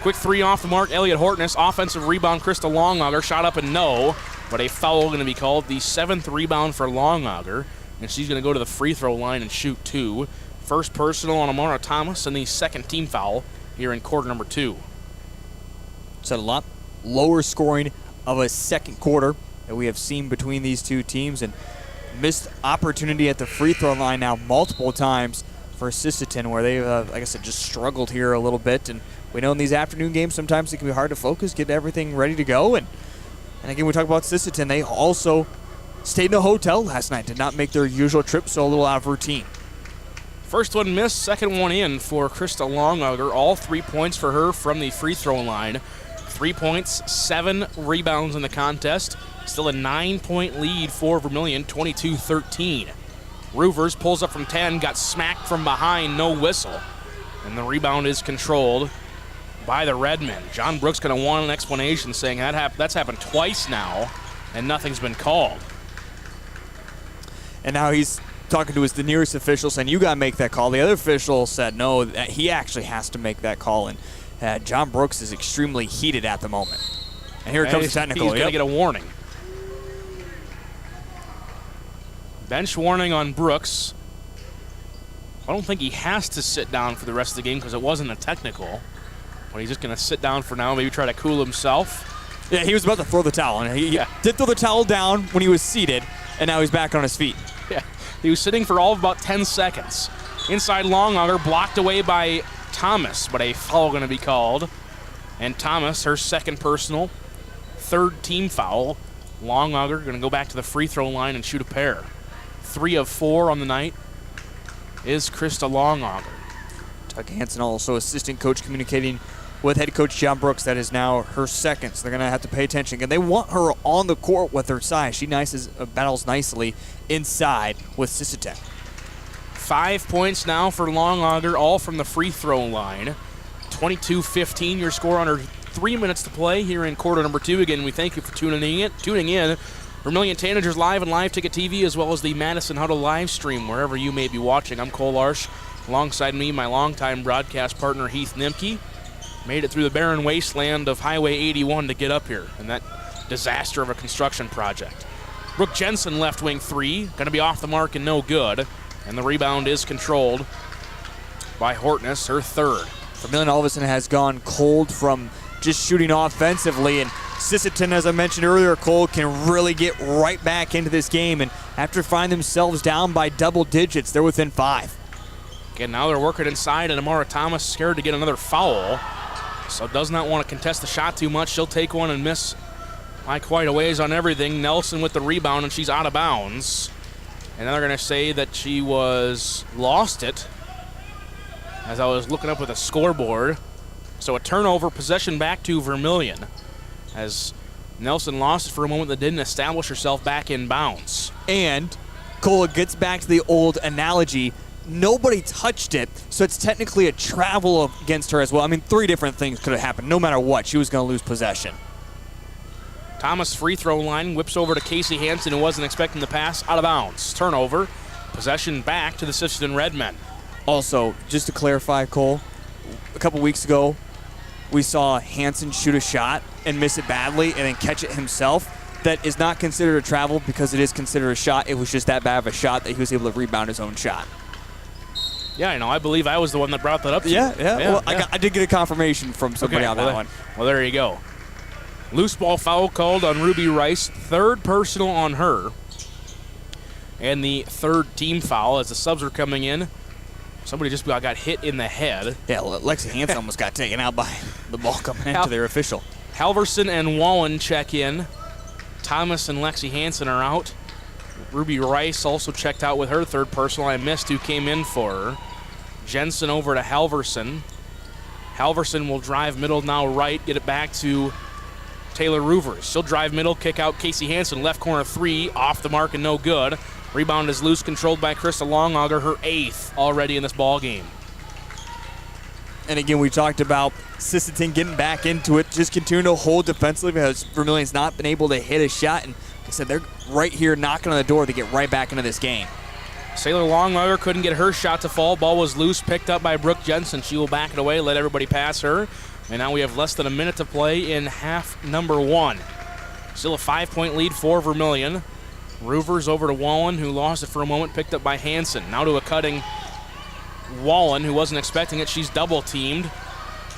Quick 3 off the mark, Elliot Hortness. Offensive rebound, Krista Longauger. Shot up and no, but a foul going to be called. The 7th rebound for Longauger, and she's going to go to the free throw line and shoot 2. First personal on Amara Thomas, and the second team foul here in quarter number 2. Said a lot lower scoring of a second quarter that we have seen between these two teams, and missed opportunity at the free throw line now multiple times for Sisseton, where they, like I said, just struggled here a little bit. And we know in these afternoon games sometimes it can be hard to focus, get everything ready to go. And again, we talk about Sisseton. They also stayed in a hotel last night, did not make their usual trip, so a little out of routine. First one missed, second one in for Krista Longauger. All 3 points for her from the free throw line. 3 points, 7 rebounds in the contest. Still a 9-point lead for Vermillion, 22-13. Roovers pulls up from 10, got smacked from behind, no whistle. And the rebound is controlled by the Redmen. John Brooks going to want an explanation, saying that's happened twice now, and nothing's been called. And now he's talking to the nearest official, saying, you got to make that call. The other official said no, that he actually has to make that call. And John Brooks is extremely heated at the moment. And here comes the technical. He's going to get a warning. Bench warning on Brooks. I don't think he has to sit down for the rest of the game because it wasn't a technical. But he's just going to sit down for now, maybe try to cool himself. Yeah, he was about to throw the towel. And he did throw the towel down when he was seated, and now he's back on his feet. Yeah, he was sitting for all of about 10 seconds. Inside Longauger, blocked away by Thomas, but a foul going to be called. And Thomas, her second personal, 3rd team foul. Longauger going to go back to the free throw line and shoot a pair. 3 of 4 on the night is Krista Longauger. Tuck Hansen, also assistant coach, communicating with head coach John Brooks. That is now her second, so they're going to have to pay attention. And they want her on the court with her size. She battles nicely inside with Sisseton. 5 points now for Longauger, all from the free throw line. 22-15, your score under 3 minutes to play here in quarter number 2. Again, we thank you for tuning in. Vermillion Tanagers live and live ticket TV, as well as the Madison Huddle live stream, wherever you may be watching. I'm Cole Larsch. Alongside me, my longtime broadcast partner, Heath Nimke. Made it through the barren wasteland of Highway 81 to get up here in that disaster of a construction project. Brooke Jensen, left wing 3, going to be off the mark and no good. And the rebound is controlled by Hortness, her 3rd. Vermillion all of a sudden has gone cold from just shooting offensively, and Sisseton, as I mentioned earlier, Cole, can really get right back into this game, and after finding themselves down by double digits, they're within 5. Again, now they're working inside, and Amara Thomas scared to get another foul, so does not want to contest the shot too much. She'll take one and miss by quite a ways on everything. Nelson with the rebound, and she's out of bounds. And then they're going to say that she lost it, as I was looking up with a scoreboard. So a turnover, possession back to Vermillion, as Nelson lost it for a moment that didn't establish herself back in bounds. And Cole, gets back to the old analogy. Nobody touched it, so it's technically a travel against her as well. I mean, 3 different things could have happened. No matter what, she was going to lose possession. Thomas, free throw line, whips over to Casey Hansen, who wasn't expecting the pass, out of bounds. Turnover, possession back to the Sisseton Redmen. Also, just to clarify, Cole, a couple weeks ago, we saw Hansen shoot a shot and miss it badly and then catch it himself. That is not considered a travel because it is considered a shot. It was just that bad of a shot that he was able to rebound his own shot. Yeah, I know. I believe I was the one that brought that up to you. Yeah. Well, I did get a confirmation from somebody on that one. Well, there you go. Loose ball foul called on Ruby Rice, third personal on her. And the third team foul as the subs are coming in. Somebody just got hit in the head. Yeah, Lexi Hansen almost got taken out by the ball coming into their official. Halverson and Wallen check in. Thomas and Lexi Hansen are out. Ruby Rice also checked out with her third personal. I missed who came in for her. Jensen over to Halverson. Halverson will drive middle now right, get it back to Taylor Roovers. She'll drive middle, kick out Casey Hansen. Left corner 3, off the mark and no good. Rebound is loose, controlled by Krista Longauger, her 8th already in this ball game. And again, we talked about Sisseton getting back into it, just continue to hold defensively because Vermillion's not been able to hit a shot. And like I said, they're right here knocking on the door to get right back into this game. Sailor Longauger couldn't get her shot to fall. Ball was loose, picked up by Brooke Jensen. She will back it away, let everybody pass her. And now we have less than a minute to play in half number 1. Still a 5-point lead for Vermillion. Roovers over to Wallen, who lost it for a moment, picked up by Hansen. Now to a cutting Wallen, who wasn't expecting it. She's double teamed.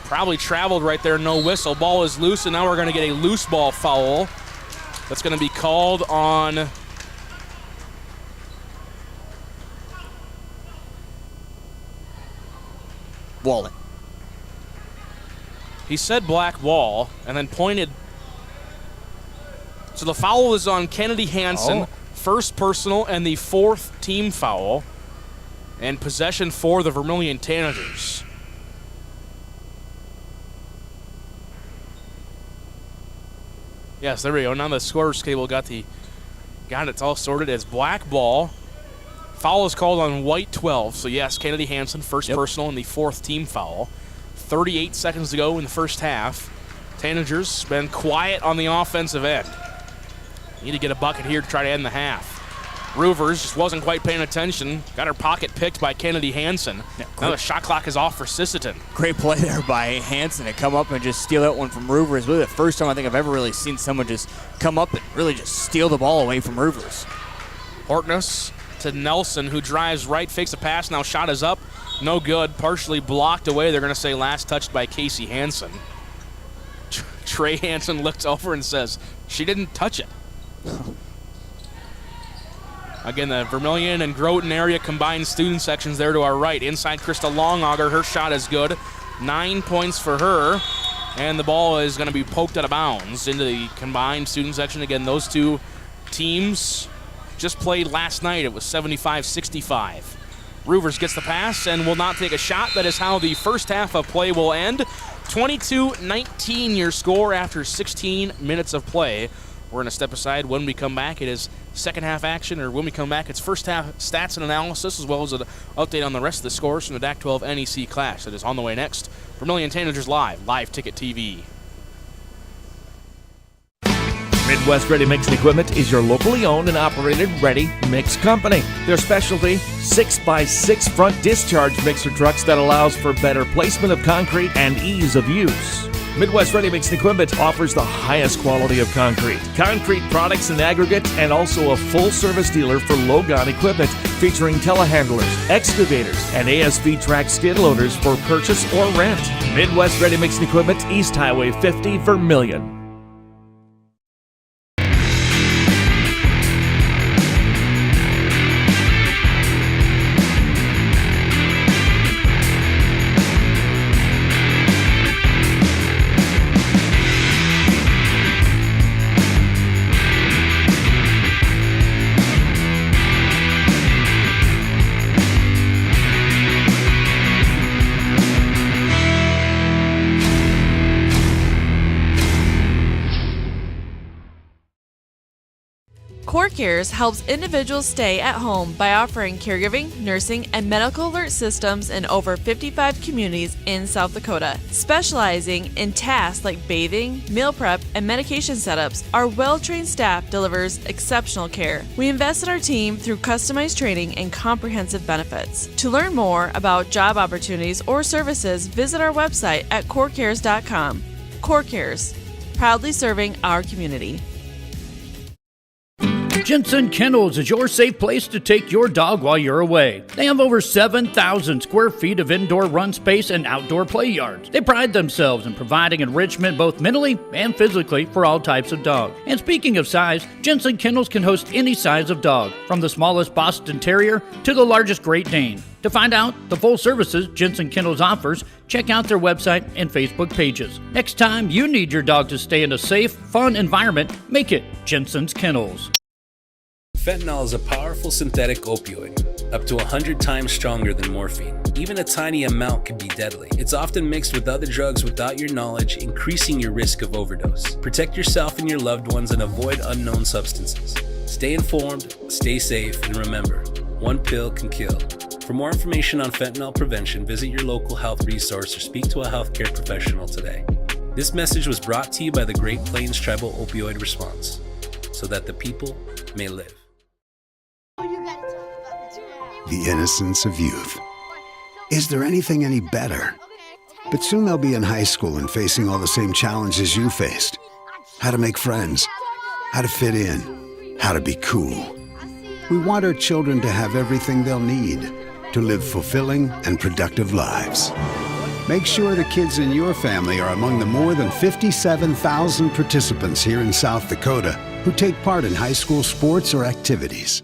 Probably traveled right there, no whistle. Ball is loose, and now we're going to get a loose ball foul. That's going to be called on Wallen. He said black wall and then pointed. So the foul is on Kennedy Hansen, first personal and the 4th team foul, and possession for the Vermillion Tanagers. Yes, there we go. Now the scorer's table got it all sorted as black ball. Foul is called on white 12. So yes, Kennedy Hansen, first personal and the 4th team foul. 38 seconds to go in the first half. Tanagers been quiet on the offensive end. Need to get a bucket here to try to end the half. Roovers just wasn't quite paying attention. Got her pocket picked by Kennedy Hansen. Now the shot clock is off for Sisseton. Great play there by Hansen to come up and just steal that one from Roovers. Really the first time I think I've ever really seen someone just come up and really just steal the ball away from Roovers. Hortness to Nelson, who drives right, fakes a pass. Now shot is up. No good. Partially blocked away. They're going to say last touched by Casey Hansen. Trey Hansen looks over and says, she didn't touch it. Again, the Vermillion and Groton area combined student sections there to our right. Inside Krista Longauger, her shot is good. 9 points for her. And the ball is going to be poked out of bounds into the combined student section. Again, those two teams just played last night. It was 75-65. Roovers gets the pass and will not take a shot. That is how the first half of play will end. 22-19 your score after 16 minutes of play. We're going to step aside. When we come back, it is second half action, or when we come back, it's first half stats and analysis, as well as an update on the rest of the scores from the DAC-12 NEC Clash. That is on the way next. Vermillion Tanagers Live Ticket TV. Midwest Ready Mix Equipment is your locally owned and operated ready mix company. Their specialty, 6x6 front discharge mixer trucks that allows for better placement of concrete and ease of use. Midwest Ready Mix Equipment offers the highest quality of concrete products and aggregates, and also a full-service dealer for Logon equipment featuring telehandlers, excavators, and ASV track skid loaders for purchase or rent. Midwest Ready Mix Equipment, East Highway 50, Vermillion. CoreCares helps individuals stay at home by offering caregiving, nursing, and medical alert systems in over 55 communities in South Dakota. Specializing in tasks like bathing, meal prep, and medication setups, our well-trained staff delivers exceptional care. We invest in our team through customized training and comprehensive benefits. To learn more about job opportunities or services, visit our website at corecares.com. CoreCares, proudly serving our community. Jensen Kennels is your safe place to take your dog while you're away. They have over 7,000 square feet of indoor run space and outdoor play yards. They pride themselves in providing enrichment both mentally and physically for all types of dog. And speaking of size, Jensen Kennels can host any size of dog, from the smallest Boston Terrier to the largest Great Dane. To find out the full services Jensen Kennels offers, check out their website and Facebook pages. Next time you need your dog to stay in a safe, fun environment, make it Jensen's Kennels. Fentanyl is a powerful synthetic opioid, up to 100 times stronger than morphine. Even a tiny amount can be deadly. It's often mixed with other drugs without your knowledge, increasing your risk of overdose. Protect yourself and your loved ones and avoid unknown substances. Stay informed, stay safe, and remember, one pill can kill. For more information on fentanyl prevention, visit your local health resource or speak to a healthcare professional today. This message was brought to you by the Great Plains Tribal Opioid Response, so that the people may live. The innocence of youth. Is there anything any better? But soon they'll be in high school and facing all the same challenges you faced. How to make friends, how to fit in, how to be cool. We want our children to have everything they'll need to live fulfilling and productive lives. Make sure the kids in your family are among the more than 57,000 participants here in South Dakota who take part in high school sports or activities.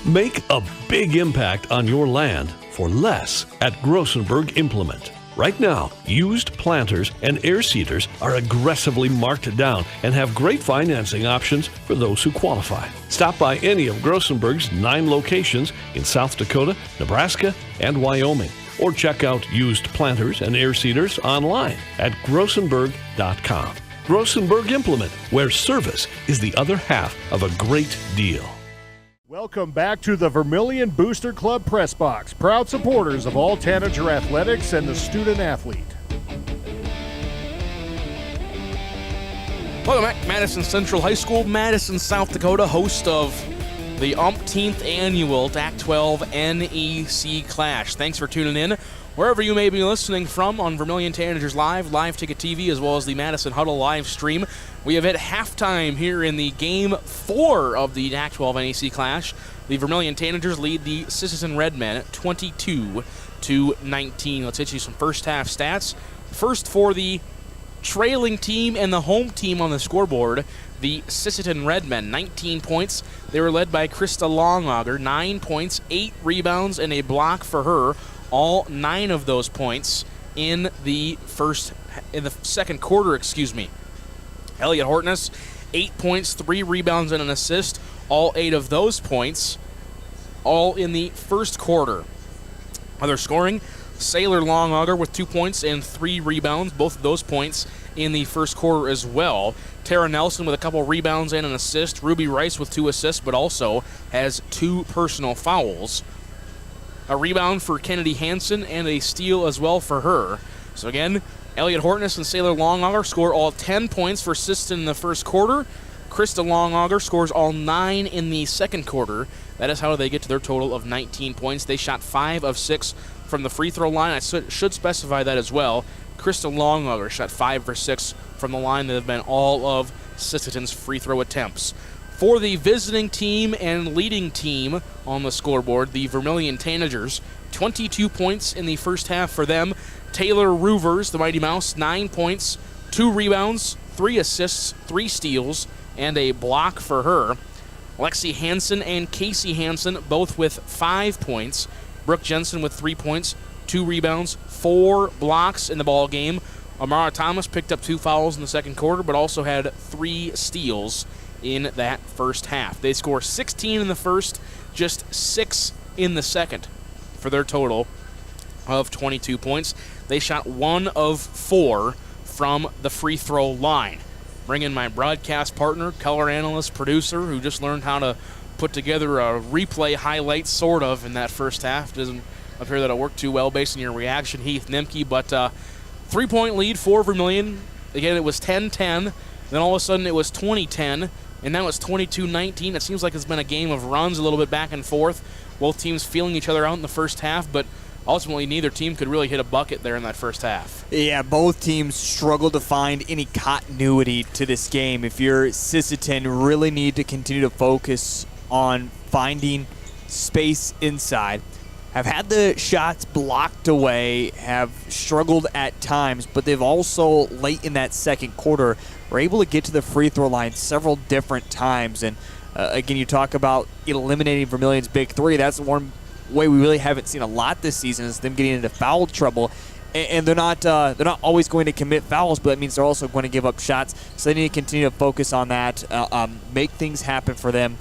Make a big impact on your land for less at Grossenberg Implement. Right now, used planters and air seeders are aggressively marked down and have great financing options for those who qualify. Stop by any of Grossenberg's 9 locations in South Dakota, Nebraska, and Wyoming, or check out used planters and air seeders online at grossenberg.com. Grossenberg Implement, where service is the other half of a great deal. Welcome back to the Vermillion Booster Club Press Box, proud supporters of all Tanager athletics and the student athlete. Welcome back, Madison Central High School, Madison, South Dakota, host of the umpteenth annual DAC-12 NEC Clash. Thanks for tuning in wherever you may be listening from on Vermillion Tanagers Live Ticket TV, as well as the Madison Huddle live stream. We have hit halftime here in the Game 4 of the DAC-12 NEC Clash. The Vermillion Tanagers lead the Sisseton Redmen 22-19. Let's hit you some first half stats. First, for the trailing team and the home team on the scoreboard, the Sisseton Redmen, 19 points. They were led by Krista Longauger, 9 points, 8 rebounds, and a block for her. All 9 of those points in the second quarter, Elliot Hortness, 8 points, 3 rebounds, and an assist. All 8 of those points, all in the first quarter. Other scoring, Sailor Longauger with 2 points and 3 rebounds, both of those points in the first quarter as well. Tara Nelson with a couple rebounds and an assist. Ruby Rice with 2 assists, but also has 2 personal fouls. A rebound for Kennedy Hansen and a steal as well for her. So again, Elliot Hortness and Sailor Longauger score all 10 points for Sisseton in the first quarter. Krista Longauger scores all 9 in the second quarter. That is how they get to their total of 19 points. They shot 5 of 6 from the free throw line. I should specify that as well. Krista Longauger shot 5 for 6 from the line. That have been all of Sisseton's free throw attempts. For the visiting team and leading team on the scoreboard, the Vermillion Tanagers, 22 points in the first half for them. Taylor Roovers, the Mighty Mouse, 9 points, 2 rebounds, 3 assists, 3 steals, and a block for her. Lexi Hansen and Casey Hansen, both with 5 points. Brooke Jensen with 3 points, 2 rebounds, 4 blocks in the ball game. Amara Thomas picked up 2 fouls in the second quarter, but also had 3 steals in that first half. They score 16 in the first, just 6 in the second for their total of 22 points. They shot 1 of 4 from the free throw line. Bring in my broadcast partner, color analyst, producer, who just learned how to put together a replay highlight, sort of, in that first half. Doesn't appear that it'll work too well based on your reaction, Heath Nimke, but 3-point lead for Vermillion. Again, it was 10-10. Then all of a sudden it was 20-10. And now it's 22-19. It seems like it's been a game of runs, a little bit back and forth. Both teams feeling each other out in the first half, but ultimately neither team could really hit a bucket there in that first half. Yeah, both teams struggled to find any continuity to this game. If you're Sisseton, really need to continue to focus on finding space inside. Have had the shots blocked away, have struggled at times, but they've also, late in that second quarter, were able to get to the free throw line several different times. And again, you talk about eliminating Vermillion's big three. That's one way we really haven't seen a lot this season, is them getting into foul trouble. And they're not always going to commit fouls, but that means they're also going to give up shots. So they need to continue to focus on that, make things happen for them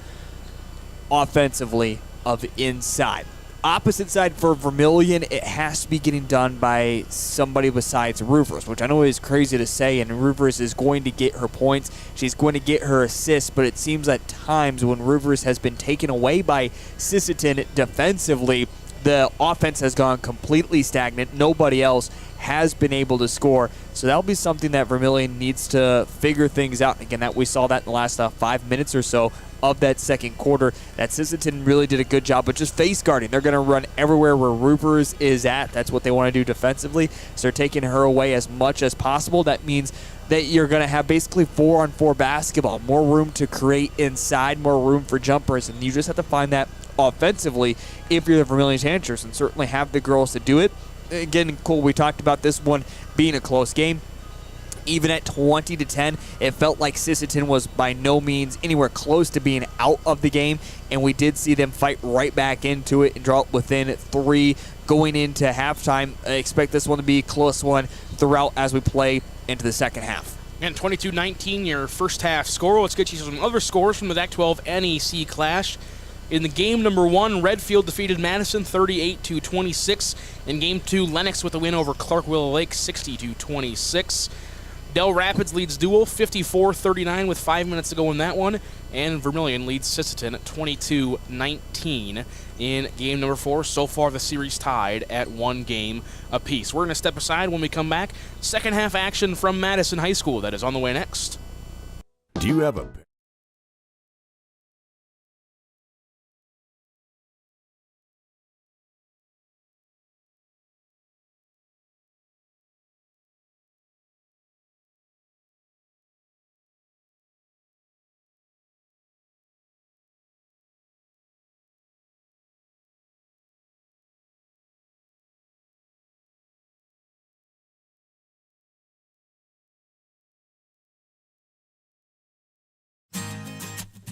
offensively of inside. Opposite side for Vermillion, it has to be getting done by somebody besides Roofers, which I know is crazy to say, and Roofers is going to get her points. She's going to get her assists, but it seems at times when Roofers has been taken away by Sisseton defensively, the offense has gone completely stagnant. Nobody else has been able to score. So that'll be something that Vermillion needs to figure things out. Again, that we saw that in the last 5 minutes or so of that second quarter, that Sisseton really did a good job, but just face guarding. They're going to run everywhere where Roofers is at. That's what they want to do defensively. So they're taking her away as much as possible. That means that you're going to have basically 4-on-4 basketball, more room to create inside, more room for jumpers, and you just have to find that offensively if you're the Vermillion Tanagers, and certainly have the girls to do it. Again, Cole, we talked about this one being a close game. Even at 20-10, it felt like Sisseton was by no means anywhere close to being out of the game, and we did see them fight right back into it and draw it within 3 going into halftime. I expect this one to be a close one throughout as we play into the second half. And 22-19, your first half score. Let's get you some other scores from the Pac-12 NEC clash. In the game number 1, Redfield defeated Madison 38-26. In game 2, Lennox with a win over Clark-Willow Lake 60-26. Del Rapids leads Dual 54-39 with 5 minutes to go in that one. And Vermillion leads Sisseton 22-19 in game number 4. So far, the series tied at 1 game apiece. We're going to step aside when we come back. Second half action from Madison High School that is on the way next. Do you have a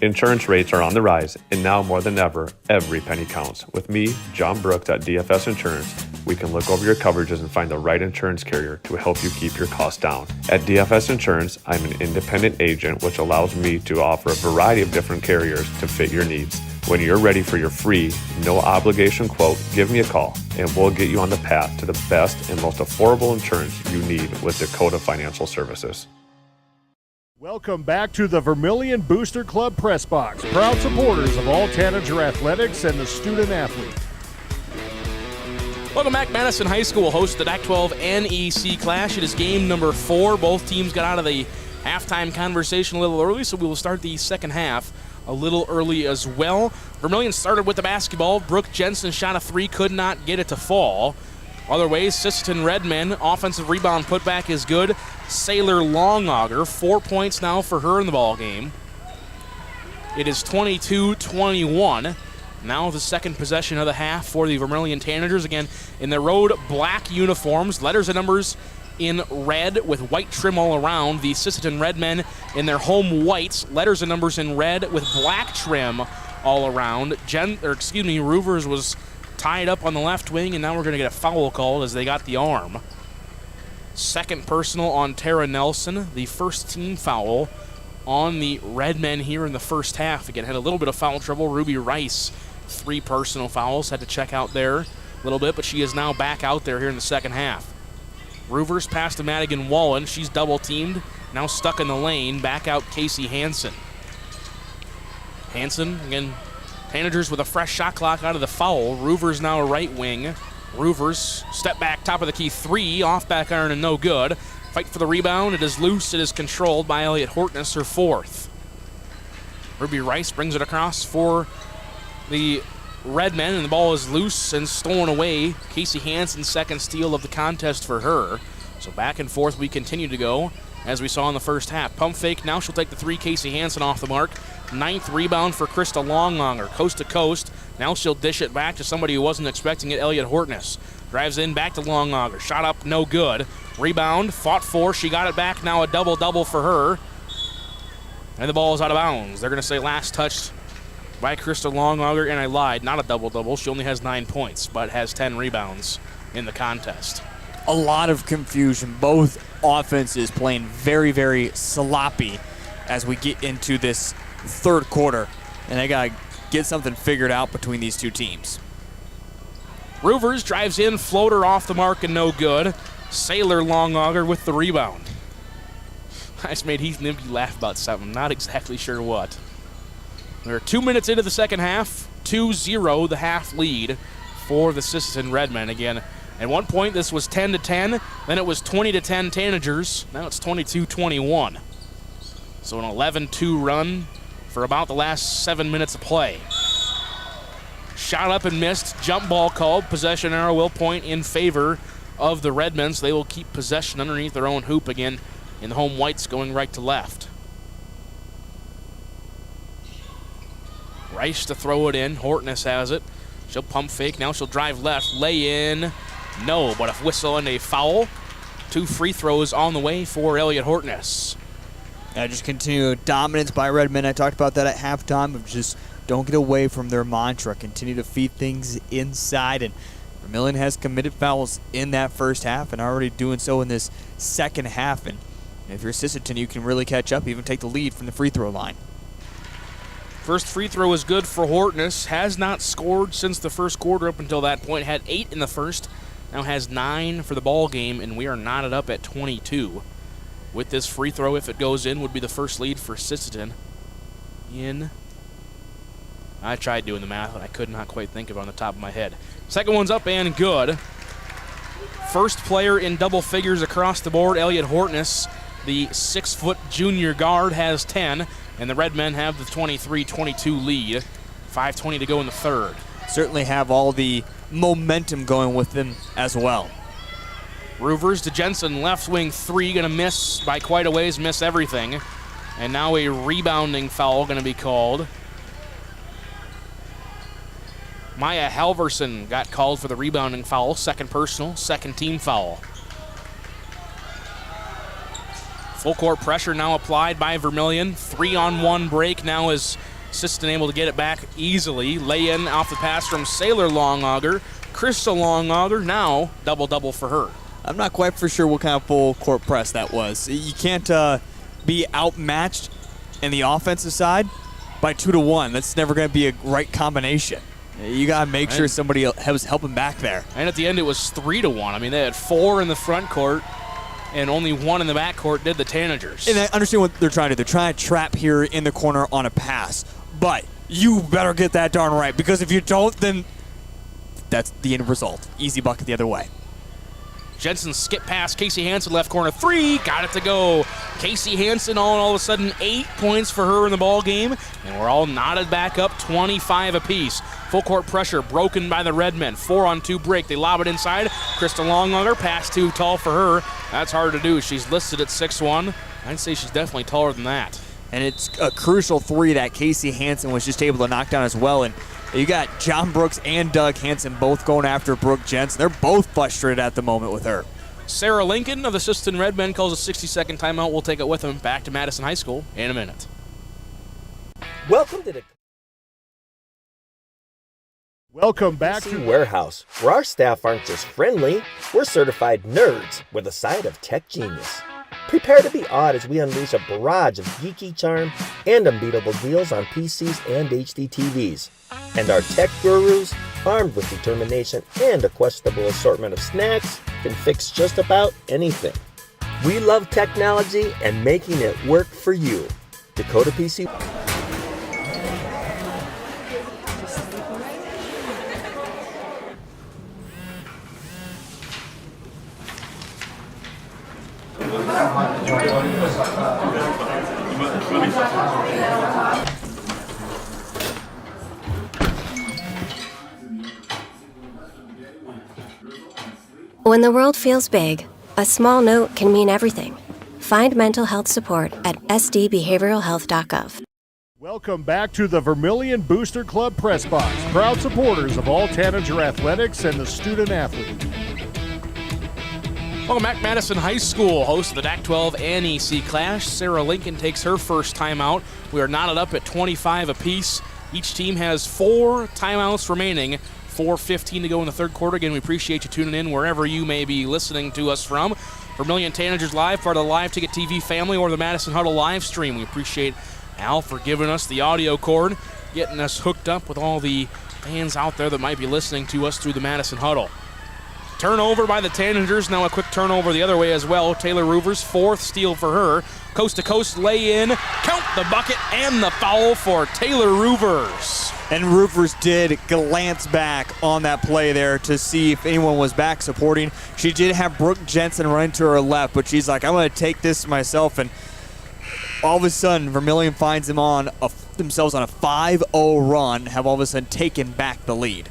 Insurance rates are on the rise, and now more than ever, every penny counts. With me, John Brooks at DFS Insurance, we can look over your coverages and find the right insurance carrier to help you keep your costs down. At DFS Insurance, I'm an independent agent, which allows me to offer a variety of different carriers to fit your needs. When you're ready for your free, no obligation quote, give me a call, and we'll get you on the path to the best and most affordable insurance you need with Dakota Financial Services. Welcome back to the Vermillion Booster Club Press Box, proud supporters of all Tanager athletics and the student athlete. Welcome back. Madison High School hosts the Pac-12 NEC clash. It is game number 4. Both teams got out of the halftime conversation a little early, so we will start the second half a little early as well. Vermillion started with the basketball. Brooke Jensen shot a 3, could not get it to fall. Other ways, Sisseton Redmen, offensive rebound putback is good. Sailor Longauger, 4 points now for her in the ball game. It is 22-21. Now the second possession of the half for the Vermillion Tanagers. Again, in their road black uniforms, letters and numbers in red with white trim all around. The Sisseton Redmen in their home whites, letters and numbers in red with black trim all around. Roovers was tied up on the left wing, and now we're going to get a foul called as they got the arm. Second personal on Tara Nelson, the first team foul on the Redmen here in the first half. Again, had a little bit of foul trouble. Ruby Rice, 3 personal fouls, had to check out there a little bit, but she is now back out there here in the second half. Roovers pass to Madigan Wallen. She's double-teamed, now stuck in the lane. Back out Casey Hansen. Hansen, again, Tanagers with a fresh shot clock out of the foul. Roovers now a right wing. Roovers, step back, top of the key 3, off back iron and no good. Fight for the rebound. It is loose. It is controlled by Elliott Hortness, her 4th. Ruby Rice brings it across for the Redmen, and the ball is loose and stolen away. Casey Hansen's second steal of the contest for her. So back and forth we continue to go, as we saw in the first half. Pump fake, now she'll take the three. Casey Hansen off the mark. 9th rebound for Krista Longlonger, coast to coast. Now she'll dish it back to somebody who wasn't expecting it, Elliot Hortness. Drives in, back to Longlonger. Shot up, no good. Rebound, fought for, she got it back. Now a double-double for her. And the ball is out of bounds. They're going to say last touch by Krista Longlonger, and I lied, not a double-double. She only has 9 points, but has 10 rebounds in the contest. A lot of confusion. Both offenses playing very, very sloppy as we get into this third quarter, and they got to get something figured out between these two teams. Roovers drives in, floater off the mark and no good. Sailor Longauger with the rebound. I just made Heath Nimke laugh about something, not exactly sure what. We're 2 minutes into the second half, 2-0 the half lead for the Sisseton Redmen. Again, at one point this was 10-10, then it was 20-10 Tanagers, now it's 22-21. So an 11-2 run for about the last 7 minutes of play. Shot up and missed, jump ball called, possession arrow will point in favor of the Redmen, so they will keep possession underneath their own hoop again in the home whites going right to left. Rice to throw it in, Hortness has it. She'll pump fake, now she'll drive left, lay in, no, but a whistle and a foul. 2 free throws on the way for Elliot Hortness. Just continue dominance by Redmen. I talked about that at halftime of just don't get away from their mantra. Continue to feed things inside. And Vermillion has committed fouls in that first half and already doing so in this second half. And if you're Sisseton, you can really catch up, even take the lead from the free throw line. First free throw is good for Hortness. Has not scored since the first quarter up until that point. Had 8 in the first. Now has 9 for the ball game, and we are knotted up at 22. With this free throw, if it goes in, would be the first lead for Sisseton. I tried doing the math, but I could not quite think of it on the top of my head. Second one's up and good. First player in double figures across the board, Elliot Hortness. The 6-foot junior guard has 10, and the Redmen have the 23-22 lead. 5:20 to go in the third. Certainly have all the momentum going with them as well. Roovers to Jensen, left wing 3, going to miss by quite a ways, miss everything. And now a rebounding foul going to be called. Maya Halverson got called for the rebounding foul, second personal, second team foul. Full court pressure now applied by Vermillion. 3-on-1 break now is Sisseton able to get it back easily. Lay in off the pass from Sailor Longauger. Krista Longauger, now double-double for her. I'm not quite for sure what kind of full court press that was. You can't be outmatched in the offensive side by 2-1. That's never going to be a right combination. You got to make sure somebody was helping back there. And at the end, it was 3-1. I mean, they had 4 in the front court, and only 1 in the back court did the Tanagers. And I understand what they're trying to do. They're trying to trap here in the corner on a pass. But you better get that darn right, because if you don't, then that's the end result. Easy bucket the other way. Jensen skip past Casey Hansen, left corner 3, got it to go. Casey Hansen all of a sudden 8 points for her in the ball game, and we're all knotted back up 25 apiece. Full court pressure broken by the Redmen. 4-on-2 break, they lob it inside. Krista Longauger, pass too tall for her. That's hard to do. She's listed at 6'1". I'd say she's definitely taller than that. And it's a crucial 3 that Casey Hansen was just able to knock down as well. And you got John Brooks and Doug Hansen both going after Brooke Jensen. They're both frustrated at the moment with her. Sarah Lincoln of the Sisseton Redmen calls a 60-second timeout. We'll take it with him back to Madison High School in a minute. Welcome back to Warehouse, where our staff aren't just friendly, we're certified nerds with a side of tech genius. Prepare to be awed as we unleash a barrage of geeky charm and unbeatable deals on PCs and HD TVs. And our tech gurus, armed with determination and a questionable assortment of snacks, can fix just about anything. We love technology and making it work for you. Dakota PC. When the world feels big, a small note can mean everything. Find mental health support at sdbehavioralhealth.gov. Welcome back to the Vermillion Booster Club Press Box, proud supporters of all Tanager athletics and the student athlete. Welcome back, Madison High School, host of the DAC-12 NEC Clash. Sarah Lincoln takes her first timeout. We are knotted up at 25 apiece. Each team has 4 timeouts remaining. 4:15 to go in the third quarter. Again, we appreciate you tuning in wherever you may be listening to us from. Vermillion Tanagers Live, part of the Live Ticket TV family, or the Madison Huddle live stream. We appreciate Al for giving us the audio cord, getting us hooked up with all the fans out there that might be listening to us through the Madison Huddle. Turnover by the Tanagers. Now a quick turnover the other way as well. Taylor Roovers, 4th steal for her. Coast-to-coast lay-in. Count the bucket and the foul for Taylor Roovers. And Roovers did glance back on that play there to see if anyone was back supporting. She did have Brooke Jensen running to her left, but she's like, I'm going to take this myself. And all of a sudden, Vermillion finds themselves on a 5-0 run, have all of a sudden taken back the lead.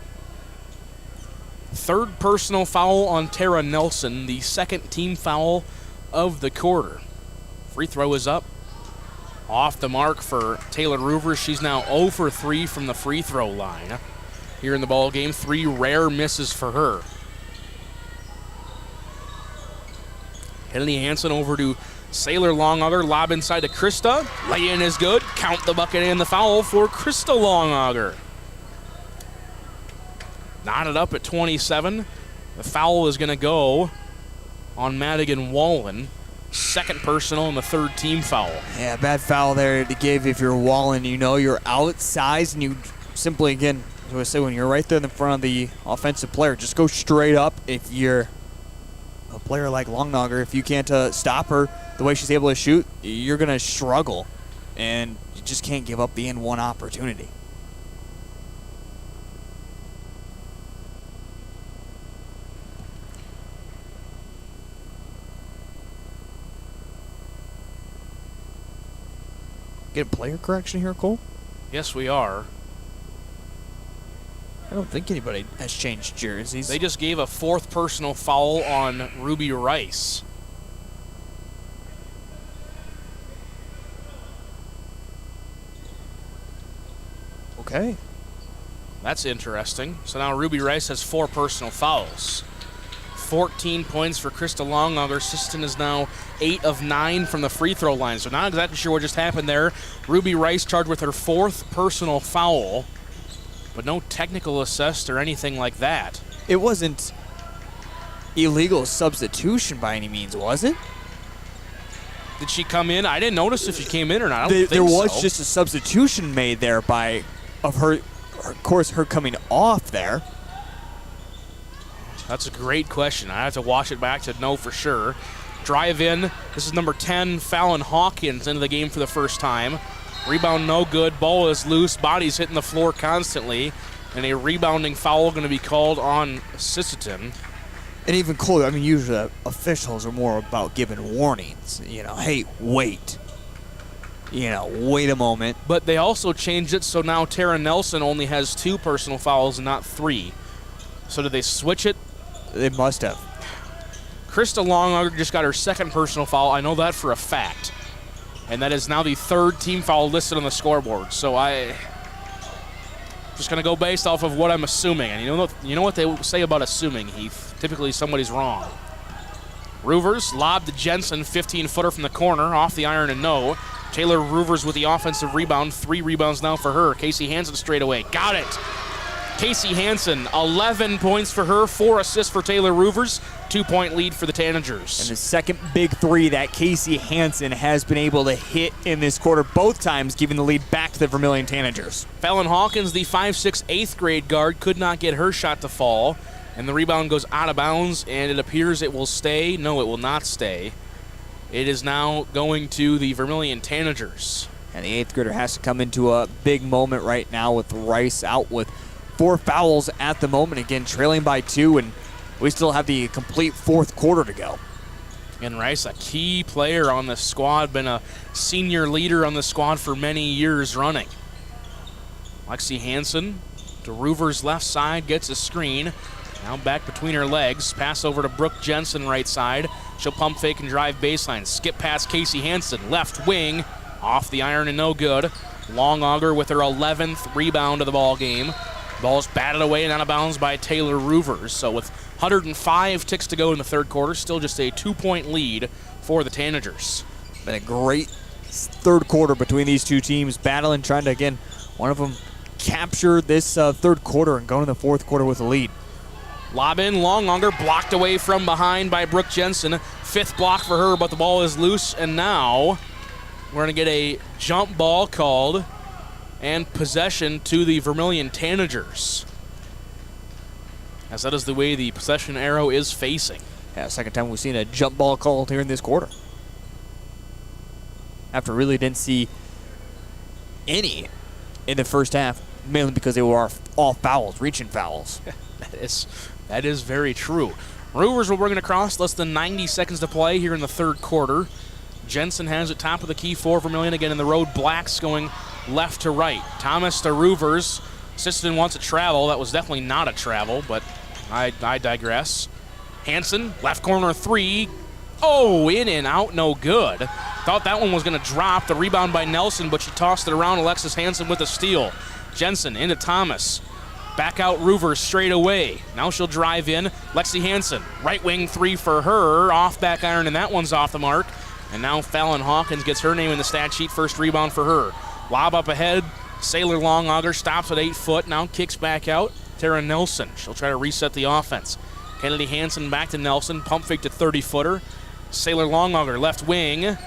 3rd personal foul on Tara Nelson, the 2nd team foul of the quarter. Free throw is up. Off the mark for Taylor Roovers. She's now 0 for 3 from the free throw line. Here in the ball game, 3 rare misses for her. Kennedy Hansen over to Sailor Longauger. Lob inside to Krista. Lay-in is good. Count the bucket and the foul for Krista Longauger. Knotted up at 27. The foul is going to go on Madigan Wallen. 2nd personal and the 3rd team foul. Yeah, bad foul there to give if you're Wallen. You know you're outsized, and you simply, again, as I say, when you're right there in the front of the offensive player, just go straight up. If you're a player like Longauger, if you can't stop her the way she's able to shoot, you're going to struggle, and you just can't give up the N1 opportunity. Get a player correction here, Cole? Yes, we are. I don't think anybody has changed jerseys. They just gave a 4th personal foul on Ruby Rice. Okay. That's interesting. So now Ruby Rice has 4 personal fouls. 14 points for Krista Longauger. Sisseton is now 8 of 9 from the free throw line. So not exactly sure what just happened there. Ruby Rice charged with her 4th personal foul, but no technical assessed or anything like that. It wasn't illegal substitution by any means, was it? Did she come in? I didn't notice if she came in or not. I don't think there was so. just a substitution made there of course, her coming off there. That's a great question. I have to watch it back to know for sure. Drive in. This is number 10, Fallon Hawkins, into the game for the first time. Rebound no good. Ball is loose. Body's hitting the floor constantly. And a rebounding foul going to be called on Sisseton. And even closer, I mean, usually officials are more about giving warnings. You know, hey, wait. You know, wait a moment. But they also changed it so now Tara Nelson only has 2 personal fouls and not 3. So did they switch it? They must have. Krista Longauger just got her 2nd personal foul. I know that for a fact. And that is now the 3rd team foul listed on the scoreboard. So I'm just going to go based off of what I'm assuming. And you know what they say about assuming, Heath? Typically somebody's wrong. Roovers lobbed to Jensen, 15-footer from the corner, off the iron and no. Taylor Roovers with the offensive rebound. 3 rebounds now for her. Casey Hansen straight away. Got it. Casey Hansen, 11 points for her, 4 assists for Taylor Roovers, 2-point lead for the Tanagers. And the second big 3 that Casey Hansen has been able to hit in this quarter, both times giving the lead back to the Vermillion Tanagers. Fallon Hawkins, the 5'6", 8th grade guard, could not get her shot to fall, and the rebound goes out of bounds, and it appears it will stay. No, it will not stay. It is now going to the Vermillion Tanagers. And the 8th grader has to come into a big moment right now with Rice out with 4 fouls at the moment. Again, trailing by 2, and we still have the complete 4th quarter to go. And Rice, a key player on the squad, been a senior leader on the squad for many years running. Lexi Hansen to Roovers' left side, gets a screen. Now back between her legs. Pass over to Brooke Jensen right side. She'll pump fake and drive baseline. Skip past Casey Hansen. Left wing. Off the iron and no good. Long Auger with her 11th rebound of the ball game. Ball's batted away and out of bounds by Taylor Roovers. So with 105 ticks to go in the third quarter, still just a 2-point lead for the Tanagers. Been a great third quarter between these two teams, battling, trying to, again, one of them capture this third quarter and go in the fourth quarter with a lead. Lob in, Long Auger blocked away from behind by Brooke Jensen. 5th block for her, but the ball is loose, and now we're going to get a jump ball called and possession to the Vermillion Tanagers, as that is the way the possession arrow is facing. Yeah, second time we've seen a jump ball called here in this quarter. After really didn't see any in the first half, mainly because they were all fouls, reaching fouls. That is very true. Roovers will bring it across, less than 90 seconds to play here in the third quarter. Jensen has it top of the key for Vermillion. Again in the road, Blacks going left to right. Thomas to Roovers. Sisseton wants a travel. That was definitely not a travel, but I digress. Hansen, left corner 3. Oh, in and out, no good. Thought that one was going to drop. The rebound by Nelson, but she tossed it around. Alexis Hansen with a steal. Jensen into Thomas. Back out Roovers straight away. Now she'll drive in. Lexi Hansen, right wing 3 for her. Off back iron, and that one's off the mark. And now Fallon Hawkins gets her name in the stat sheet. First rebound for her. Lob up ahead. Sailor Long Auger stops at 8 foot. Now kicks back out. Tara Nelson. She'll try to reset the offense. Kennedy Hansen back to Nelson. Pump fake to 30-footer. Sailor Long Auger, left wing.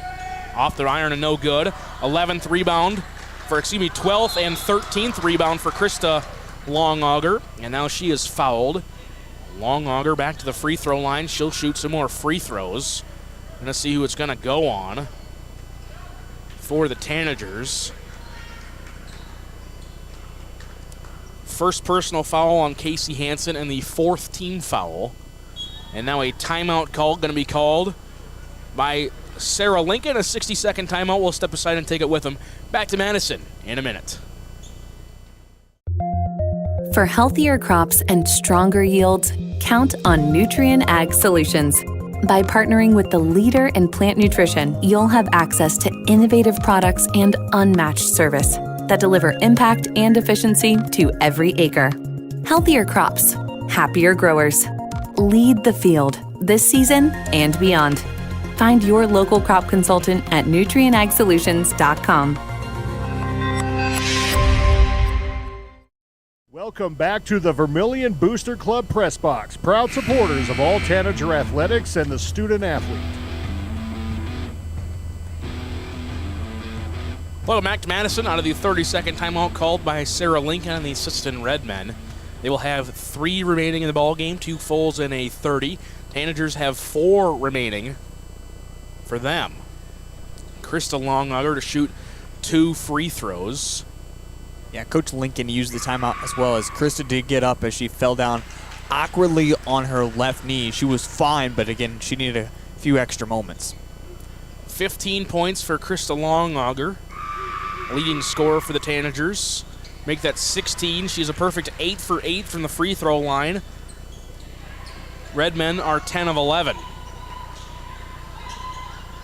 Off the iron and no good. 11th rebound for, 12th and 13th rebound for Krista Long Auger. And now she is fouled. Long Auger back to the free throw line. She'll shoot some more free throws. Gonna see who it's gonna go on for the Tanagers. First personal foul on Casey Hansen and the 4th team foul. And now a timeout call going to be called by Sarah Lincoln. A 60-second timeout. We'll step aside and take it with them. Back to Madison in a minute. For healthier crops and stronger yields, count on Nutrien Ag Solutions. By partnering with the leader in plant nutrition, you'll have access to innovative products and unmatched service that deliver impact and efficiency to every acre. Healthier crops, happier growers. Lead the field this season and beyond. Find your local crop consultant at nutrienagsolutions.com. Welcome back to the Vermillion Booster Club Press Box, proud supporters of all Tanager athletics and the student athlete. Welcome back to Madison out of the 30-second timeout called by Sarah Lincoln and the Sisseton Redmen. They will have 3 remaining in the ball game, 2 fulls and a 30. Tanagers have 4 remaining for them. Krista Long Auger to shoot 2 free throws. Yeah, Coach Lincoln used the timeout as well, as Krista did get up as she fell down awkwardly on her left knee. She was fine, but again, she needed a few extra moments. 15 points for Krista Long Auger, leading scorer for the Tanagers. Make that 16. She's a perfect 8 for 8 from the free throw line. Redmen are 10 of 11.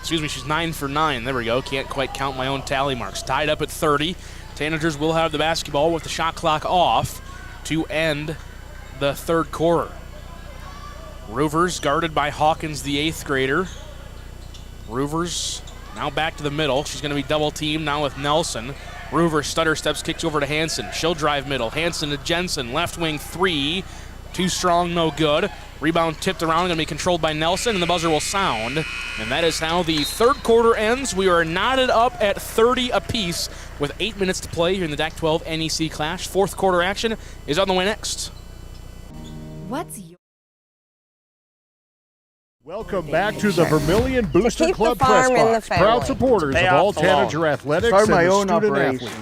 Excuse me, she's 9 for 9. There we go. Can't quite count my own tally marks. Tied up at 30. Tanagers will have the basketball with the shot clock off to end the third quarter. Roovers guarded by Hawkins, the 8th grader. Roovers now back to the middle. She's going to be double teamed now with Nelson. Roovers stutter steps, kicks over to Hansen. She'll drive middle. Hansen to Jensen. Left wing 3. Too strong, no good. Rebound tipped around, going to be controlled by Nelson, and the buzzer will sound. And that is how the third quarter ends. We are knotted up at 30 apiece with 8 minutes to play here in the DAC-12 NEC Clash. Fourth quarter action is on the way next. What's your... Welcome back to the Vermillion Booster Club Press Box, proud supporters of all Tanager athletics and the student athlete.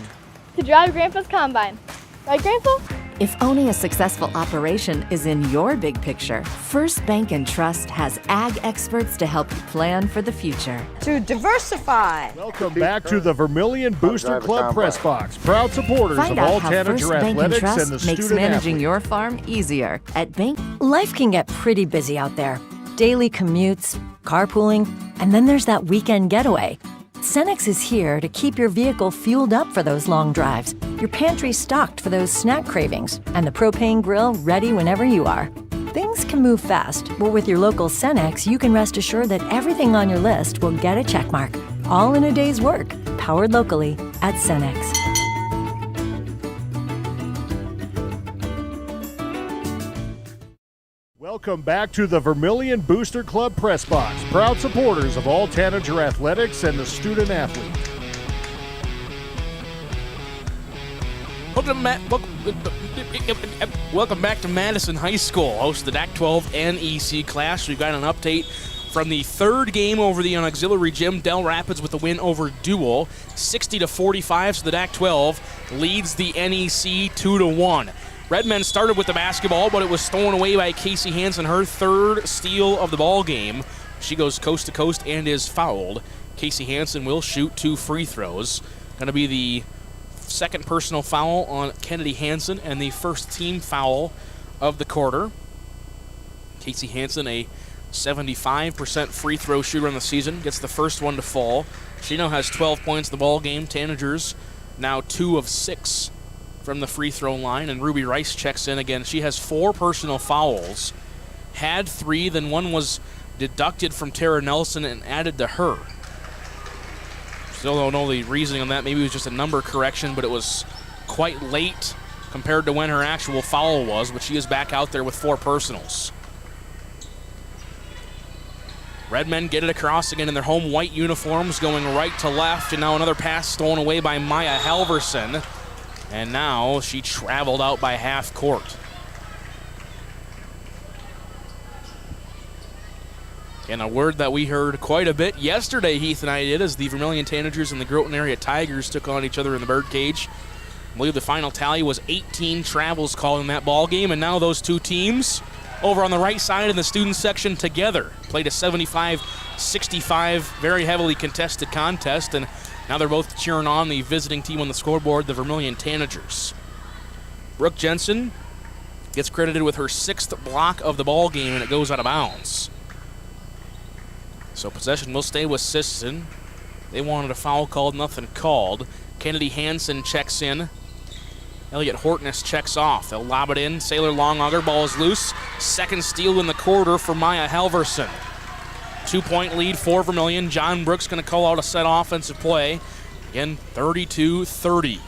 To drive Grandpa's combine. Right, Grandpa? If owning a successful operation is in your big picture, First Bank & Trust has ag experts to help you plan for the future. To diversify. Welcome back to the Vermillion Booster Club Press Box. Proud supporters Find of all out how Tanager First Bank & athletics Trust and the makes student managing athlete. your farm easier at Bank. Life can get pretty busy out there. Daily commutes, carpooling, and then there's that weekend getaway. Cenex is here to keep your vehicle fueled up for those long drives, your pantry stocked for those snack cravings, and the propane grill ready whenever you are. Things can move fast, but with your local Cenex, you can rest assured that everything on your list will get a check mark, all in a day's work, powered locally at Cenex. Welcome back to the Vermillion Booster Club Press Box. Proud supporters of all Tanager athletics and the student athlete. Welcome back to Madison High School, host of the DAC-12 NEC class. We've got an update from the third game over the auxiliary gym. Del Rapids with the win over Dual, 60-45. So the DAC-12 leads the NEC 2-1. Redmen started with the basketball, but it was stolen away by Casey Hansen, her third steal of the ball game. She goes coast to coast and is fouled. Casey Hansen will shoot 2 free throws. Going to be the second personal foul on Kennedy Hansen and the first team foul of the quarter. Casey Hansen, a 75% free throw shooter on the season, gets the first one to fall. She now has 12 points in the ball game. Tanagers now 2 of 6 from the free throw line, and Ruby Rice checks in again. She has 4 personal fouls, had 3, then 1 was deducted from Tara Nelson and added to her. Still don't know the reasoning on that. Maybe it was just a number correction, but it was quite late compared to when her actual foul was, but she is back out there with 4 personals. Redmen get it across again in their home white uniforms, going right to left, and now another pass stolen away by Maya Halverson. And now she traveled out by half court. And a word that we heard quite a bit yesterday, Heath and I did, as the Vermillion Tanagers and the Groton Area Tigers took on each other in the birdcage. I believe the final tally was 18 travels called in that ball game, and now those two teams over on the right side in the student section together played a 75-65 very heavily contested contest, and now they're both cheering on the visiting team on the scoreboard, the Vermillion Tanagers. Brooke Jensen gets credited with her 6th block of the ball game, and it goes out of bounds. So possession will stay with Sisseton. They wanted a foul called, nothing called. Kennedy Hansen checks in. Elliot Hortness checks off. They'll lob it in. Sailor Longauger, ball is loose. Second steal in the quarter for Maya Halverson. 2-point lead for Vermillion. John Brooks going to call out a set offensive play. Again, 32-30.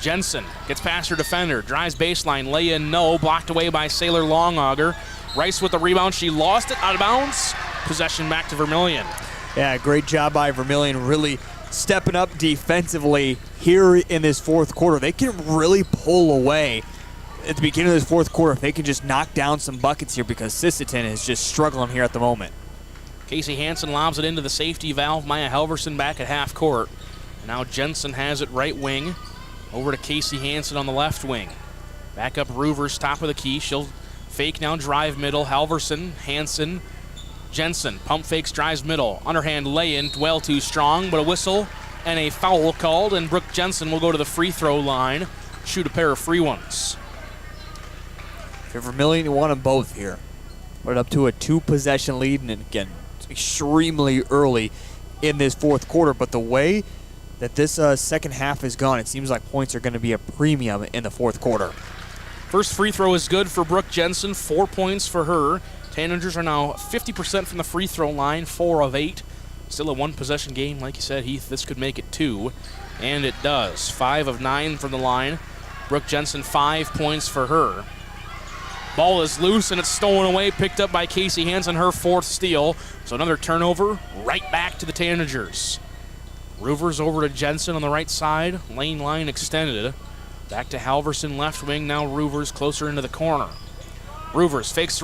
Jensen gets past her defender. Drives baseline. Lay in, no. Blocked away by Sailor Longauger. Rice with the rebound. She lost it out of bounds. Possession back to Vermillion. Yeah, great job by Vermillion, really stepping up defensively here in this fourth quarter. They can really pull away at the beginning of this fourth quarter if they can just knock down some buckets here, because Sisseton is just struggling here at the moment. Casey Hansen lobs it into the safety valve. Maya Halverson back at half court. And now Jensen has it right wing. Over to Casey Hansen on the left wing. Back up Roovers, top of the key. She'll fake now, drive middle. Halverson, Hansen, Jensen. Pump fakes, drives middle. Underhand lay-in, well too strong, but a whistle and a foul called, and Brooke Jensen will go to the free throw line, shoot a pair of free ones. For Vermillion, you want them both here. Put it up to a 2-possession lead, and again, it's extremely early in this fourth quarter, but the way that this second half has gone, it seems like points are going to be a premium in the fourth quarter. First free throw is good for Brooke Jensen, 4 points for her. Tanagers are now 50% from the free throw line, 4 of 8. Still a 1-possession game, like you said, Heath. This could make it 2, and it does. 5 of 9 from the line. Brooke Jensen, 5 points for her. Ball is loose, and it's stolen away, picked up by Casey Hansen, her 4th steal. So another turnover, right back to the Tanagers. Roovers over to Jensen on the right side, lane line extended. Back to Halverson, left wing, now Roovers closer into the corner. Roovers fakes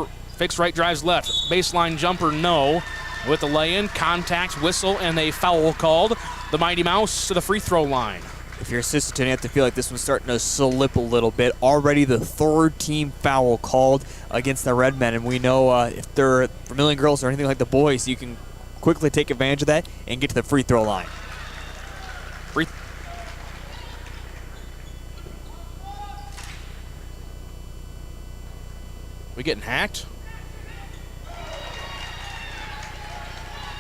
right, drives left. Baseline jumper, no. With the lay-in, contact, whistle, and a foul called. The Mighty Mouse to the free throw line. If you're Sisseton, you have to feel like this one's starting to slip a little bit. Already the third team foul called against the Redmen, and we know if they're Vermillion girls or anything like the boys, you can quickly take advantage of that and get to the free throw line. We getting hacked?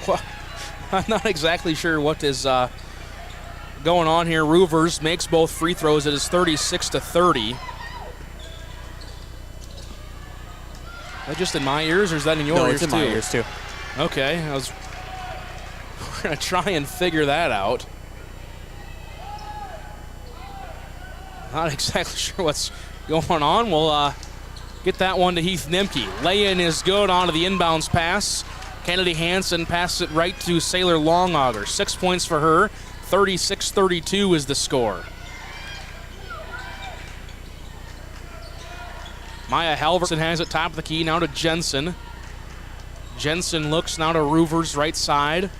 Well, I'm not exactly sure what is going on here. Roovers makes both free throws. It is 36-30. Is that just in my ears, or is that in your ears too? No, it's in my ears too. Okay, we're going to try and figure that out. Not exactly sure what's going on. We'll get that one to Heath Nimke. Lay-in is good onto the inbounds pass. Kennedy Hansen passes it right to Sailor Longauger. 6 points for her. 36-32 is the score. Maya Halverson has it top of the key, now to Jensen. Jensen looks now to Roovers right side.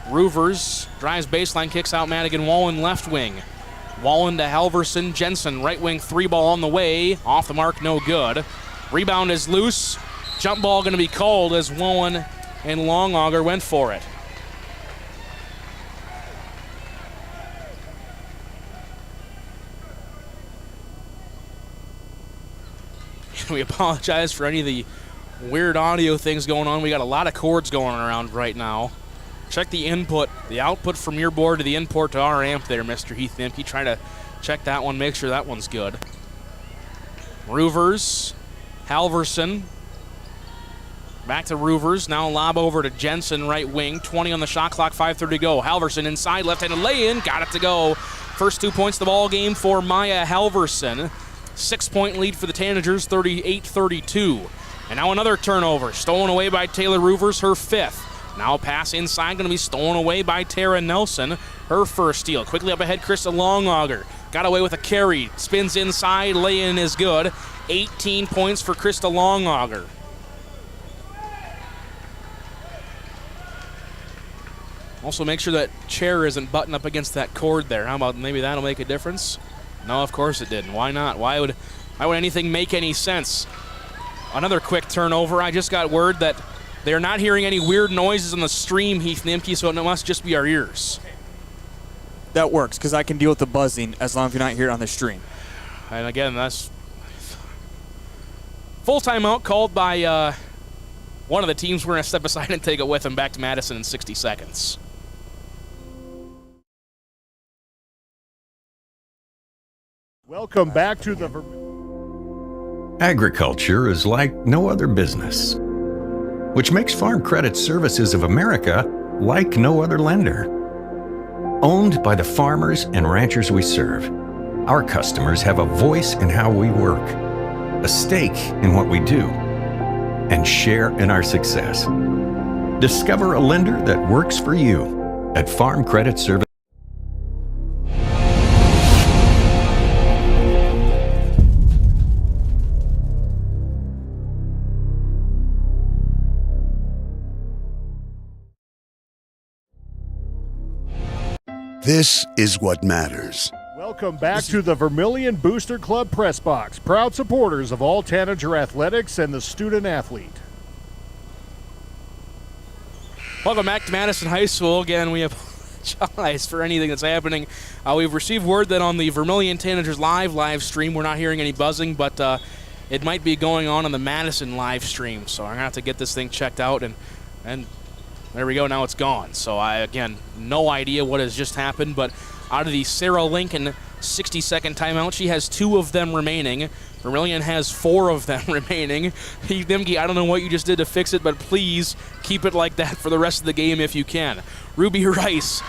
Roovers drives baseline, kicks out Madigan Wallen left wing. Wallen to Halverson. Jensen right wing three ball on the way. Off the mark, no good. Rebound is loose. Jump ball going to be called as Wallen and Longauger went for it. We apologize for any of the weird audio things going on. We got a lot of cords going around right now. Check the input, the output from your board to the input to our amp there, Mr. Heath Nimke. Try to check that one, make sure that one's good. Roovers, Halverson. Back to Roovers, now lob over to Jensen, right wing. 20 on the shot clock, 5:30 to go. Halverson inside, left-handed lay-in, got it to go. First 2 points of the ball game for Maya Halverson. 6-point lead for the Tanagers, 38-32. And now another turnover, stolen away by Taylor Roovers, her fifth. Now a pass inside, going to be stolen away by Tara Nelson, her first steal. Quickly up ahead, Krista Longauger. Got away with a carry, spins inside, lay-in is good. 18 points for Krista Longauger. Also make sure that chair isn't buttoned up against that cord there. How about maybe that'll make a difference? No, of course it didn't. Why not? Why would anything make any sense? Another quick turnover. I just got word that they're not hearing any weird noises on the stream, Heath Nimke, so it must just be our ears. That works, because I can deal with the buzzing as long as you're not here on the stream. And again, that's full timeout called by one of the teams. We're going to step aside and take it with them back to Madison in 60 seconds. Welcome back to the Agriculture is like no other business, which makes Farm Credit Services of America like no other lender. Owned by the farmers and ranchers we serve, our customers have a voice in how we work, a stake in what we do, and share in our success. Discover a lender that works for you at Farm Credit Services. This is what matters. Welcome back to the Vermillion Booster Club Press Box, proud supporters of all Tanager athletics and the student athlete. Welcome back to Madison High School. Again, we apologize for anything that's happening. We've received word that on the Vermillion Tanagers live stream, we're not hearing any buzzing, but it might be going on the Madison live stream. So I'm going to have to get this thing checked out, and there we go. Now it's gone. So again, no idea what has just happened, but out of the Sarah Lincoln 60-second timeout, she has 2 of them remaining. Vermillion has 4 of them remaining. Nimke, I don't know what you just did to fix it, but please keep it like that for the rest of the game if you can. Ruby Rice,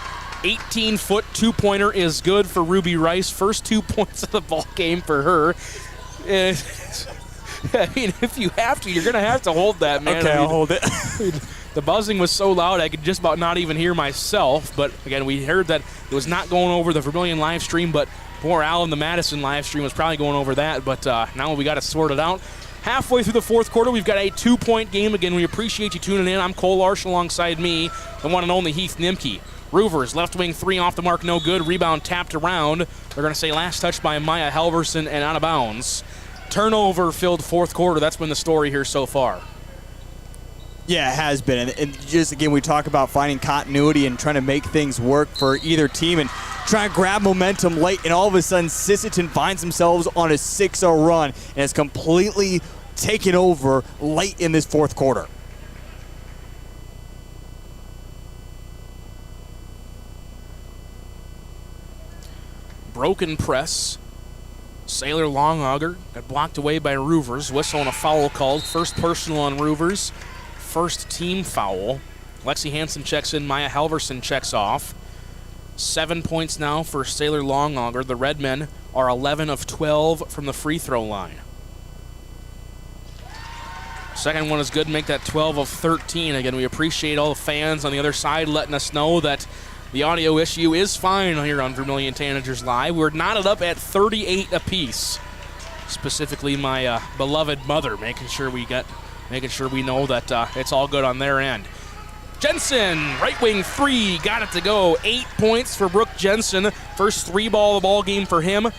18-foot two-pointer is good for Ruby Rice. First 2 points of the ball game for her. I mean, if you have to, you're going to have to hold that, man. Okay, I'll hold it. The buzzing was so loud I could just about not even hear myself. But again, we heard that it was not going over the Vermillion live stream, but poor Al in the Madison live stream was probably going over that. But now we got to sort it out. Halfway through the fourth quarter, we've got a 2-point game. Again, we appreciate you tuning in. I'm Cole Larsch alongside me, the one and only Heath Nimke. Roovers, left wing 3 off the mark, no good. Rebound tapped around. They're going to say last touch by Maya Halverson and out of bounds. Turnover-filled fourth quarter. That's been the story here so far. Yeah, it has been. And just, again, we talk about finding continuity and trying to make things work for either team and trying to grab momentum late. And all of a sudden, Sisseton finds themselves on a 6-0 run and has completely taken over late in this fourth quarter. Broken press. Sailor Longauger got blocked away by Roovers. Whistle and a foul called. First personal on Roovers. First team foul. Lexi Hansen checks in. Maya Halverson checks off. 7 points now for Sailor Longauger. The Redmen are 11 of 12 from the free throw line. Second one is good. Make that 12 of 13. Again, we appreciate all the fans on the other side letting us know that the audio issue is fine here on Vermillion Tanagers Live. We're knotted up at 38 apiece. Specifically, my beloved mother making sure we know that it's all good on their end. Jensen, right wing 3, got it to go. 8 points for Brooke Jensen. First 3-ball of the ball game for her,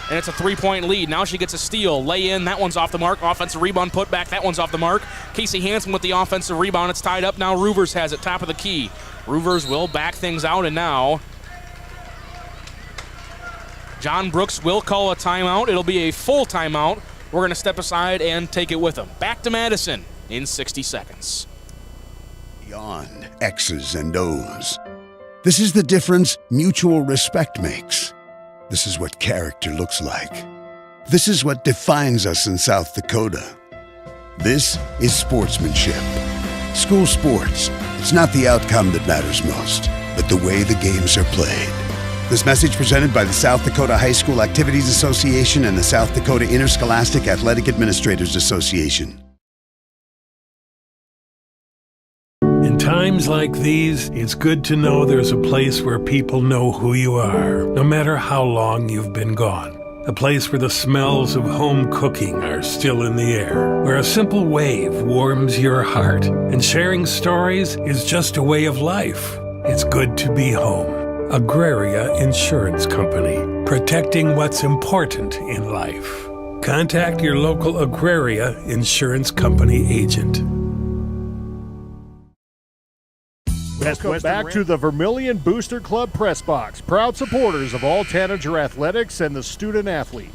and it's a 3-point lead. Now she gets a steal, lay in, that one's off the mark. Offensive rebound, put back, that one's off the mark. Casey Hansen with the offensive rebound. It's tied up now. Roovers has it, top of the key. Roovers will back things out, and now John Brooks will call a timeout. It'll be a full timeout. We're going to step aside and take it with him. Back to Madison in 60 seconds. Beyond X's and O's. This is the difference mutual respect makes. This is what character looks like. This is what defines us in South Dakota. This is sportsmanship. School sports. It's not the outcome that matters most, but the way the games are played. This message presented by the South Dakota High School Activities Association and the South Dakota Interscholastic Athletic Administrators Association. In times like these, it's good to know there's a place where people know who you are, no matter how long you've been gone. A place where the smells of home cooking are still in the air, where a simple wave warms your heart, and sharing stories is just a way of life. It's good to be home. Agraria Insurance Company, protecting what's important in life. Contact your local Agraria Insurance Company agent. Welcome back to the Vermillion Booster Club Press Box, proud supporters of all Tanager athletics and the student athlete.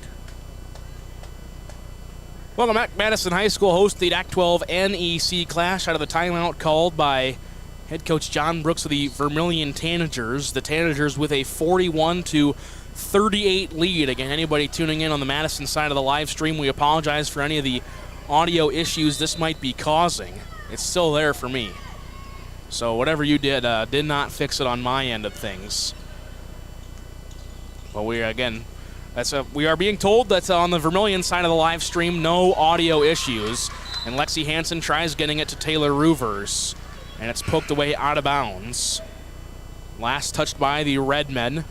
Welcome back. Madison High School hosts the XII NEC clash out of the timeout called by head coach John Brooks of the Vermillion Tanagers. The Tanagers with a 41-38 lead. Again, anybody tuning in on the Madison side of the live stream, we apologize for any of the audio issues this might be causing. It's still there for me. So whatever you did not fix it on my end of things. But we are being told that on the Vermillion side of the live stream, no audio issues. And Lexi Hansen tries getting it to Taylor Roovers, and it's poked away out of bounds. Last touched by the Redmen.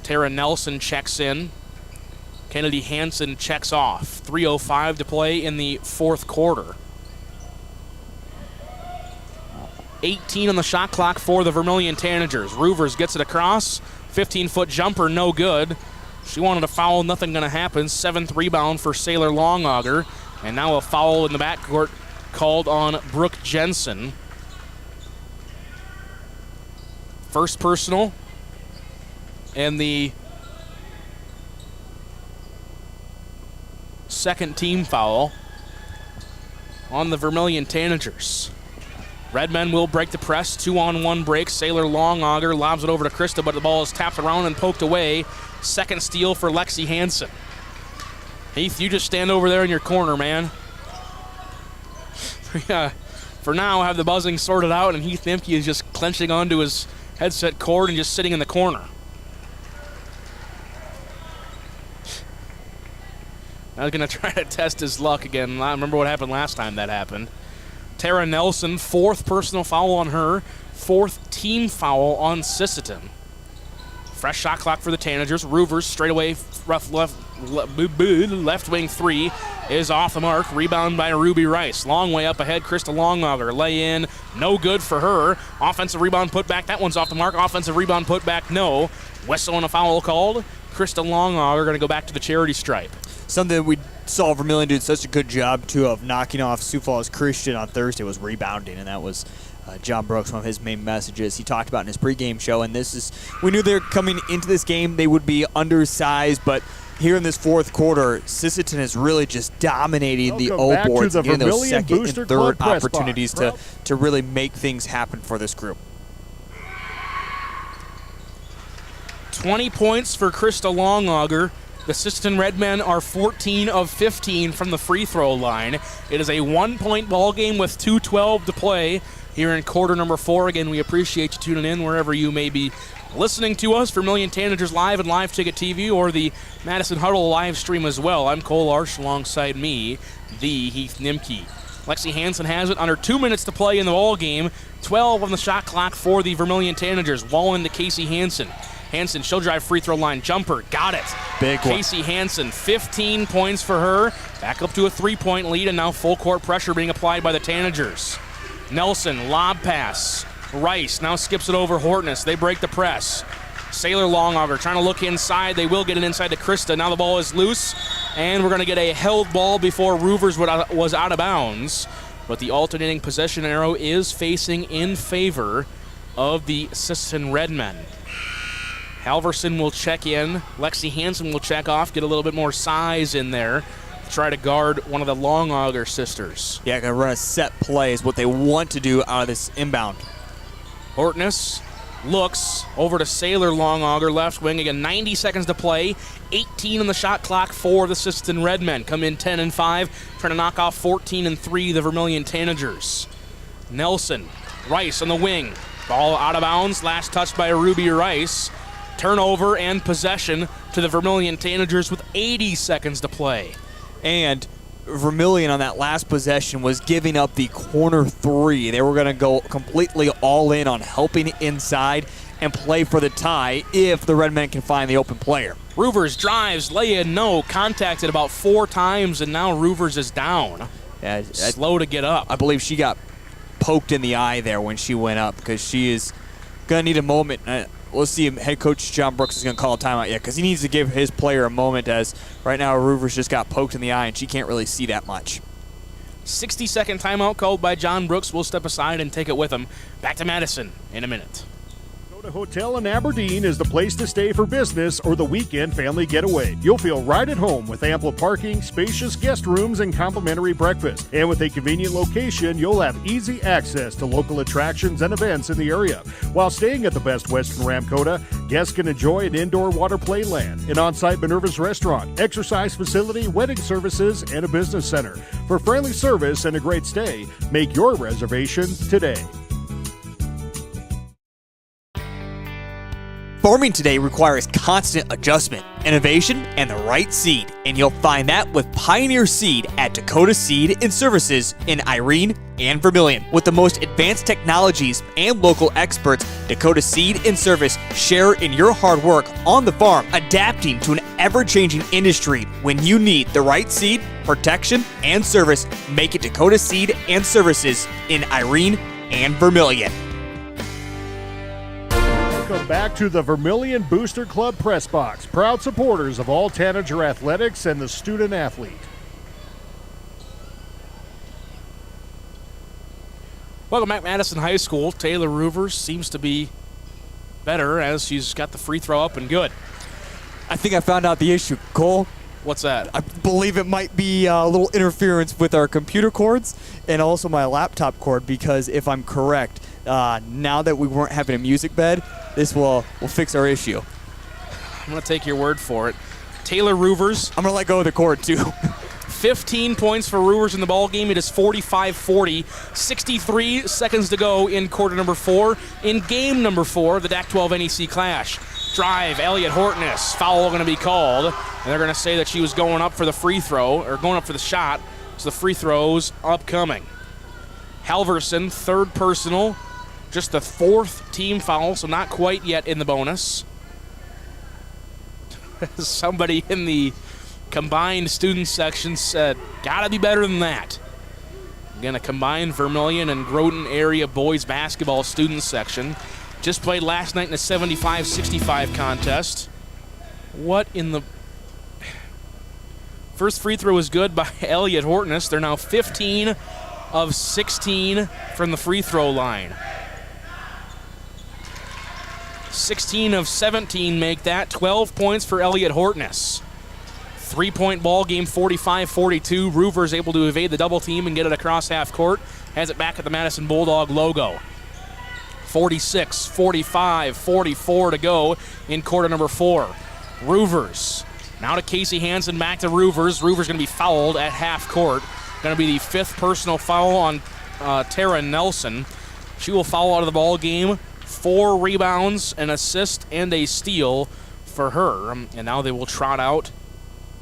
Tara Nelson checks in. Kennedy Hansen checks off. 3:05 to play in the fourth quarter. 18 on the shot clock for the Vermillion Tanagers. Roovers gets it across. 15-foot jumper, no good. She wanted a foul, nothing going to happen. 7th rebound for Sailor Longauger. And now a foul in the backcourt called on Brooke Jensen. First personal. And the second team foul on the Vermillion Tanagers. Redmen will break the press. 2-on-1 break. Sailor Longauger lobs it over to Krista, but the ball is tapped around and poked away. Second steal for Lexi Hansen. Heath, you just stand over there in your corner, man. For now, have the buzzing sorted out, and Heath Nimke is just clenching onto his headset cord and just sitting in the corner. I was going to try to test his luck again. I remember what happened last time that happened. Tara Nelson, 4th personal foul on her, 4th team foul on Sisseton. Fresh shot clock for the Tanagers. Roovers straight away, left wing 3 is off the mark. Rebound by Ruby Rice. Long way up ahead. Krista Longauger lay in. No good for her. Offensive rebound put back. That one's off the mark. Offensive rebound put back. No. Whistle and a foul called. Krista Longauger going to go back to the charity stripe. Something we saw Vermillion do such a good job, too, of knocking off Sioux Falls Christian on Thursday was rebounding, and that was John Brooks, one of his main messages he talked about in his pregame show. And we knew they were coming into this game, they would be undersized, but here in this fourth quarter, Sisseton is really just dominating the O boards and getting those second and third opportunities to really make things happen for this group. 20 points for Krista Longauger. The Sisseton Redmen are 14 of 15 from the free throw line. It is a 1-point ball game with 2:12 to play here in quarter number 4. Again, we appreciate you tuning in wherever you may be listening to us. Vermillion Tanagers Live and Live Ticket TV or the Madison Huddle live stream as well. I'm Cole Larsch alongside me, the Heath Nimke. Lexi Hansen has it under 2 minutes to play in the ball game. 12 on the shot clock for the Vermillion Tanagers. Wall into Casey Hansen. Hansen, she'll drive free throw line jumper. Got it. Big one. Casey Hansen, 15 points for her. Back up to a 3-point lead, and now full court pressure being applied by the Tanagers. Nelson, lob pass. Rice now skips it over Hortness. They break the press. Sailor Longauger trying to look inside. They will get it inside to Krista. Now the ball is loose, and we're going to get a held ball before Roovers was out of bounds. But the alternating possession arrow is facing in favor of the Sisseton Redmen. Halverson will check in. Lexi Hansen will check off, get a little bit more size in there. Try to guard one of the Longauger sisters. Yeah, going to run a set play is what they want to do out of this inbound. Hortness looks over to Sailor Longauger, left wing. Again, 90 seconds to play. 18 on the shot clock for the Sisseton Redmen. Come in 10 and 5, trying to knock off 14 and 3, the Vermillion Tanagers. Nelson, Rice on the wing. Ball out of bounds, last touched by Ruby Rice. Turnover and possession to the Vermillion Tanagers with 80 seconds to play. And Vermillion on that last possession was giving up the corner 3. They were going to go completely all in on helping inside and play for the tie if the Redmen can find the open player. Roovers drives, lay in, no. Contacted about 4 times, and now Roovers is down. Yeah, slow to get up. I believe she got poked in the eye there when she went up because she is going to need a moment. We'll see if head coach John Brooks is going to call a timeout yet because he needs to give his player a moment as right now Roovers just got poked in the eye and she can't really see that much. 60-second timeout called by John Brooks. We'll step aside and take it with him. Back to Madison in a minute. The Hotel in Aberdeen is the place to stay for business or the weekend family getaway. You'll feel right at home with ample parking, spacious guest rooms, and complimentary breakfast. And with a convenient location, you'll have easy access to local attractions and events in the area. While staying at the Best Western Ramkota, guests can enjoy an indoor water play land, an on-site Minerva's restaurant, exercise facility, wedding services, and a business center. For friendly service and a great stay, make your reservation today. Farming today requires constant adjustment, innovation, and the right seed, and you'll find that with Pioneer Seed at Dakota Seed and Services in Irene and Vermillion. With the most advanced technologies and local experts, Dakota Seed and Service share in your hard work on the farm, adapting to an ever-changing industry. When you need the right seed, protection, and service, make it Dakota Seed and Services in Irene and Vermillion. Welcome back to the Vermillion Booster Club Press Box, proud supporters of all Tanager athletics and the student athlete. Welcome back, Madison High School. Taylor Roovers seems to be better as she's got the free throw up and good. I think I found out the issue, Cole. What's that? I believe it might be a little interference with our computer cords and also my laptop cord because if I'm correct, now that we weren't having a music bed, this will fix our issue. I'm going to take your word for it. Taylor Roovers. I'm going to let go of the cord, too. 15 points for Roovers in the ball game. It is 45-40. 63 seconds to go in quarter number 4. In game number 4, the DAC-12 NEC clash. Drive, Elliott Hortness. Foul going to be called. And they're going to say that she was going up for the free throw, or going up for the shot. So the free throw's upcoming. Halverson, third personal. Just the 4th team foul, so not quite yet in the bonus. Somebody in the combined student section said, gotta be better than that. Again, a combined Vermillion and Groton area boys basketball student section. Just played last night in a 75-65 contest. What in the... First free throw was good by Elliot Hortness. They're now 15 of 16 from the free throw line. 16 of 17 make that. 12 points for Elliot Hortness. 3-point ball game, 45-42. Roovers able to evade the double team and get it across half court. Has it back at the Madison Bulldog logo. 46, 45, 44 to go in quarter number 4. Roovers. Now to Casey Hansen, back to Roovers. Roovers going to be fouled at half court. Going to be the 5th personal foul on Tara Nelson. She will foul out of the ball game. 4 rebounds, an assist, and a steal for her. And now they will trot out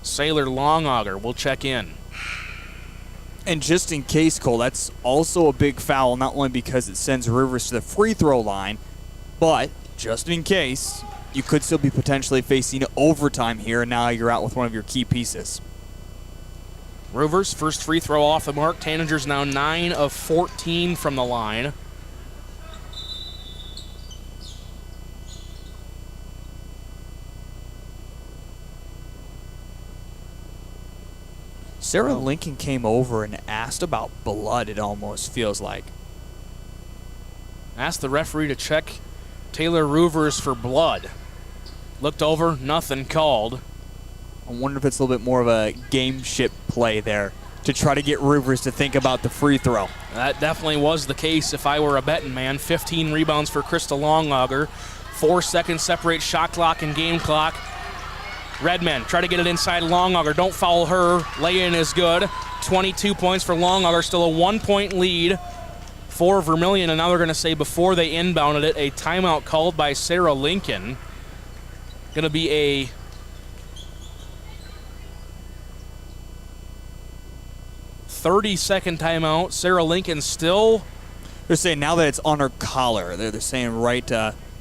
Sailor Longauger. Will check in. And just in case, Cole, that's also a big foul, not only because it sends Roovers to the free throw line, but just in case, you could still be potentially facing overtime here, and now you're out with one of your key pieces. Roovers, first free throw off the mark. Tanagers now 9 of 14 from the line. Sarah Lincoln came over and asked about blood, it almost feels like. Asked the referee to check Taylor Roovers for blood. Looked over, nothing called. I wonder if it's a little bit more of a game-ship play there to try to get Roovers to think about the free throw. That definitely was the case if I were a betting man. 15 rebounds for Krista Longauger. 4 seconds separate shot clock and game clock. Redmen try to get it inside Longauger. Don't foul her. Lay-in is good. 22 points for Longauger. Still a 1-point lead for Vermillion. And now they're going to say before they inbounded it, a timeout called by Sarah Lincoln. Going to be a .30-second timeout. Sarah Lincoln still... They're saying now that it's on her collar. They're saying right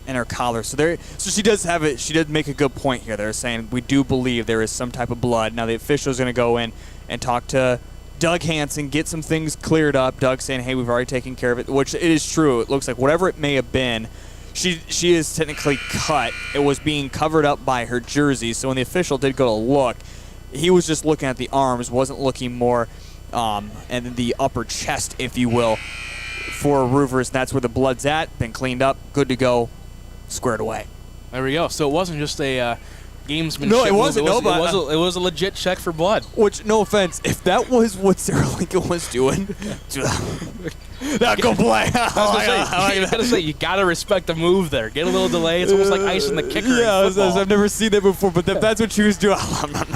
in her collar. So she does have it. She did make a good point here. They're saying we do believe there is some type of blood. Now the official is going to go in and talk to Doug Hansen, get some things cleared up. Doug saying, hey, we've already taken care of it, which it is true. It looks like whatever it may have been, she is technically cut. It was being covered up by her jersey. So when the official did go to look, he was just looking at the arms, wasn't looking more and the upper chest, if you will, for Roovers. That's where the blood's at. Been cleaned up, good to go, squared away. There we go. So it wasn't just a gamesmanship. No, it wasn't. It was a legit check for blood. Which, no offense, if that was what Sarah Lincoln was doing, that go play. I was gonna say you gotta respect the move there. Get a little delay. It's almost like icing the kicker. Yeah, in football. I've never seen that before. But if that's what she was doing,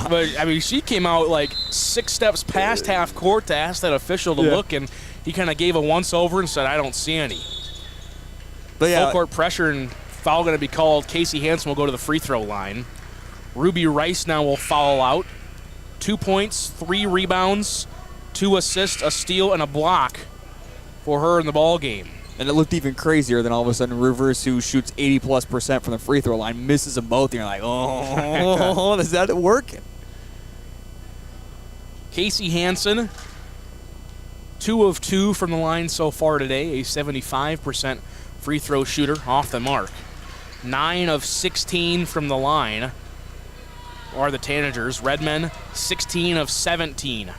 But I mean, she came out like 6 steps past half court to ask that official to look, and he kind of gave a once over and said, "I don't see any." But full court pressure and foul going to be called. Casey Hansen will go to the free throw line. Ruby Rice now will foul out. 2 points, 3 rebounds, 2 assists, a steal, and a block for her in the ball game. And it looked even crazier than all of a sudden Roovers, who shoots 80+% from the free throw line, misses them both. And you're like, oh, is that working? Casey Hansen, 2 of 2 from the line so far today, a 75% free throw shooter off the mark. 9 of 16 from the line are the Tanagers. Redmen, 16 of 17.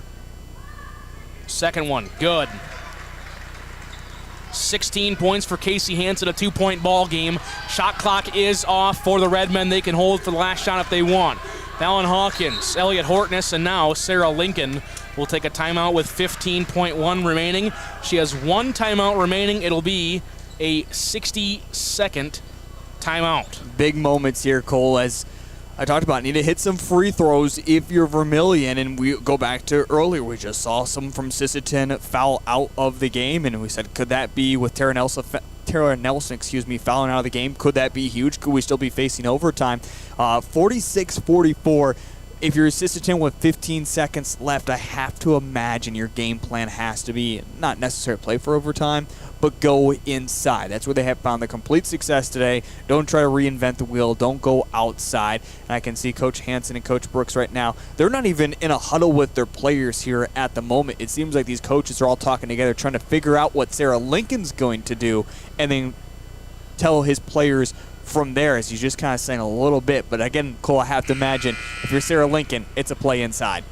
Second one, good. 16 points for Casey Hansen, a 2-point ball game. Shot clock is off for the Redmen. They can hold for the last shot if they want. Fallon Hawkins, Elliot Hortness, and now Sarah Lincoln will take a timeout with 15.1 remaining. She has 1 timeout remaining. It'll be a 60-second timeout. Big moments here, Cole, as I talked about. Need to hit some free throws if you're Vermillion, and we go back to earlier. We just saw some from Sisseton foul out of the game, and we said, could that be with Tara Nelson, fouling out of the game? Could that be huge? Could we still be facing overtime? 46-44. if you're Sisseton with 15 seconds left, I have to imagine your game plan has to be not necessarily play for overtime, but go inside. That's where they have found the complete success today. Don't try to reinvent the wheel. Don't go outside. And I can see Coach Hansen and Coach Brooks right now. They're not even in a huddle with their players here at the moment. It seems like these coaches are all talking together, trying to figure out what Sarah Lincoln's going to do, and then tell his players from there, as he's just kind of saying a little bit. But again, Cole, I have to imagine if you're Sarah Lincoln, it's a play inside.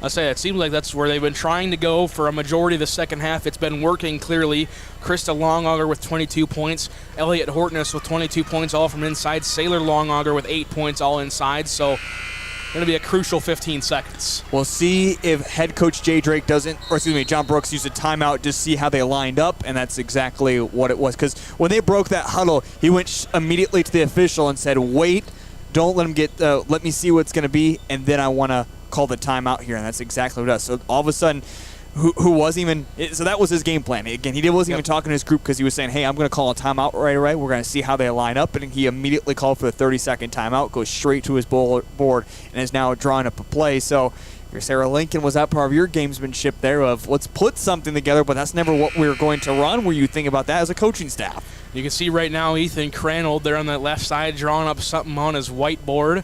I say it seems like that's where they've been trying to go for a majority of the second half. It's been working clearly. Krista Longauger with 22 points. Elliot Hortness with 22 points, all from inside. Saylor Longauger with 8 points, all inside. So going to be a crucial 15 seconds. We'll see if head coach John Brooks used a timeout to see how they lined up, and that's exactly what it was. Because when they broke that huddle, he went immediately to the official and said, wait, don't let him get, let me see what's going to be, and then I want to call the timeout here, and that's exactly what it does. So all of a sudden, who wasn't even, so that was his game plan. Again, he wasn't even talking to his group because he was saying, hey, I'm going to call a timeout right away. We're going to see how they line up, and he immediately called for the 30-second timeout, goes straight to his board, and is now drawing up a play. So your Sarah Lincoln, was that part of your gamesmanship there of let's put something together, but that's never what we were going to run? Were you thinking about that as a coaching staff? You can see right now Ethan Cranold there on that left side drawing up something on his whiteboard.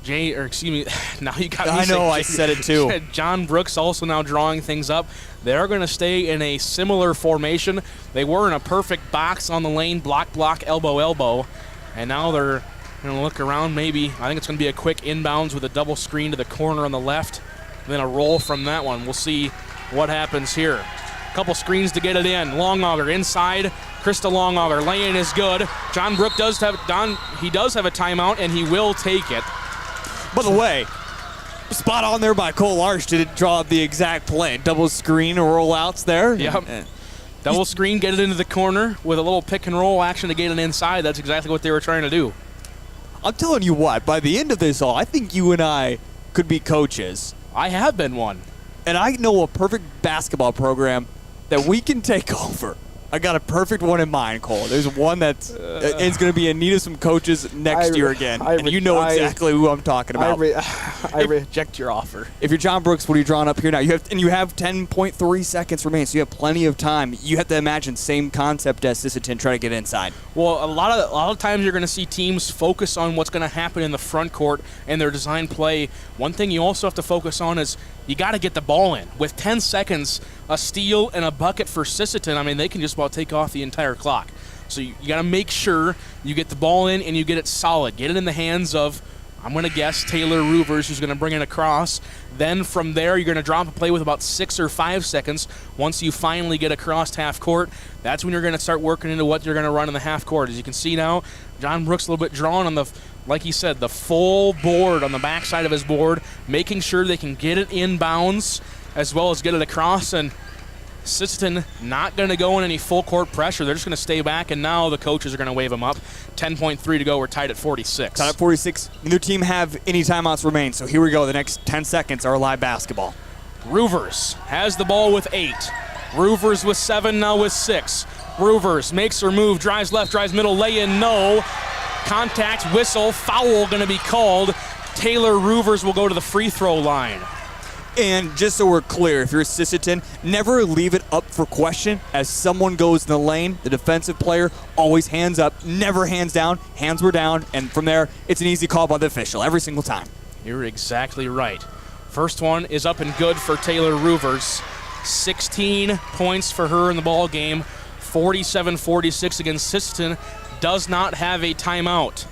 Now you got me. I know, I said it too. John Brooks also now drawing things up. They're going to stay in a similar formation. They were in a perfect box on the lane, block, elbow, and now they're going to look around maybe. I think it's going to be a quick inbounds with a double screen to the corner on the left, and then a roll from that one. We'll see what happens here. A couple screens to get it in. Longauger inside. Krista Longauger laying is good. John Brooks does have a timeout, and he will take it. By the way, spot on there by Cole Larsch to draw up the exact play. Double screen rollouts there. Yep. Double screen, get it into the corner with a little pick and roll action to get it inside. That's exactly what they were trying to do. I'm telling you what, by the end of this all, I think you and I could be coaches. I have been one. And I know a perfect basketball program that we can take over. I got a perfect one in mind, Cole. There's one that's it's going to be in need of some coaches next year again. And you know exactly who I'm talking about. I reject your offer. If you're John Brooks, what are you drawing up here now? You have 10.3 seconds remaining, so you have plenty of time. You have to imagine same concept as Sisseton, try to get inside. Well, a lot of times you're going to see teams focus on what's going to happen in the front court and their design play. One thing you also have to focus on is you got to get the ball in. With 10 seconds, a steal and a bucket for Sisseton, I mean, they can just about take off the entire clock. So you got to make sure you get the ball in and you get it solid. Get it in the hands of, I'm going to guess, Taylor Roovers, who's going to bring it across. Then from there, you're going to drop a play with about 6 or 5 seconds. Once you finally get across half court, that's when you're going to start working into what you're going to run in the half court. As you can see now, John Brooks a little bit drawn on the, like he said, the full board on the backside of his board, making sure they can get it inbounds as well as get it across. And Sisseton not going to go in any full court pressure. They're just going to stay back, and now the coaches are going to wave them up. 10.3 to go. We're tied at 46. Tied at 46. Neither team have any timeouts remain, so here we go. The next 10 seconds are live basketball. Roovers has the ball with 8. Roovers with 7, now with 6. Roovers makes her move, drives left, drives middle, lay in, no. Contact, whistle, foul going to be called. Taylor Roovers will go to the free throw line. And just so we're clear, if you're Sisseton, never leave it up for question. As someone goes in the lane, the defensive player always hands up, never hands down. Hands were down, and from there, it's an easy call by the official every single time. You're exactly right. First one is up and good for Taylor Roovers. 16 points for her in the ball game. 47-46 against Sisseton. Does not have a timeout.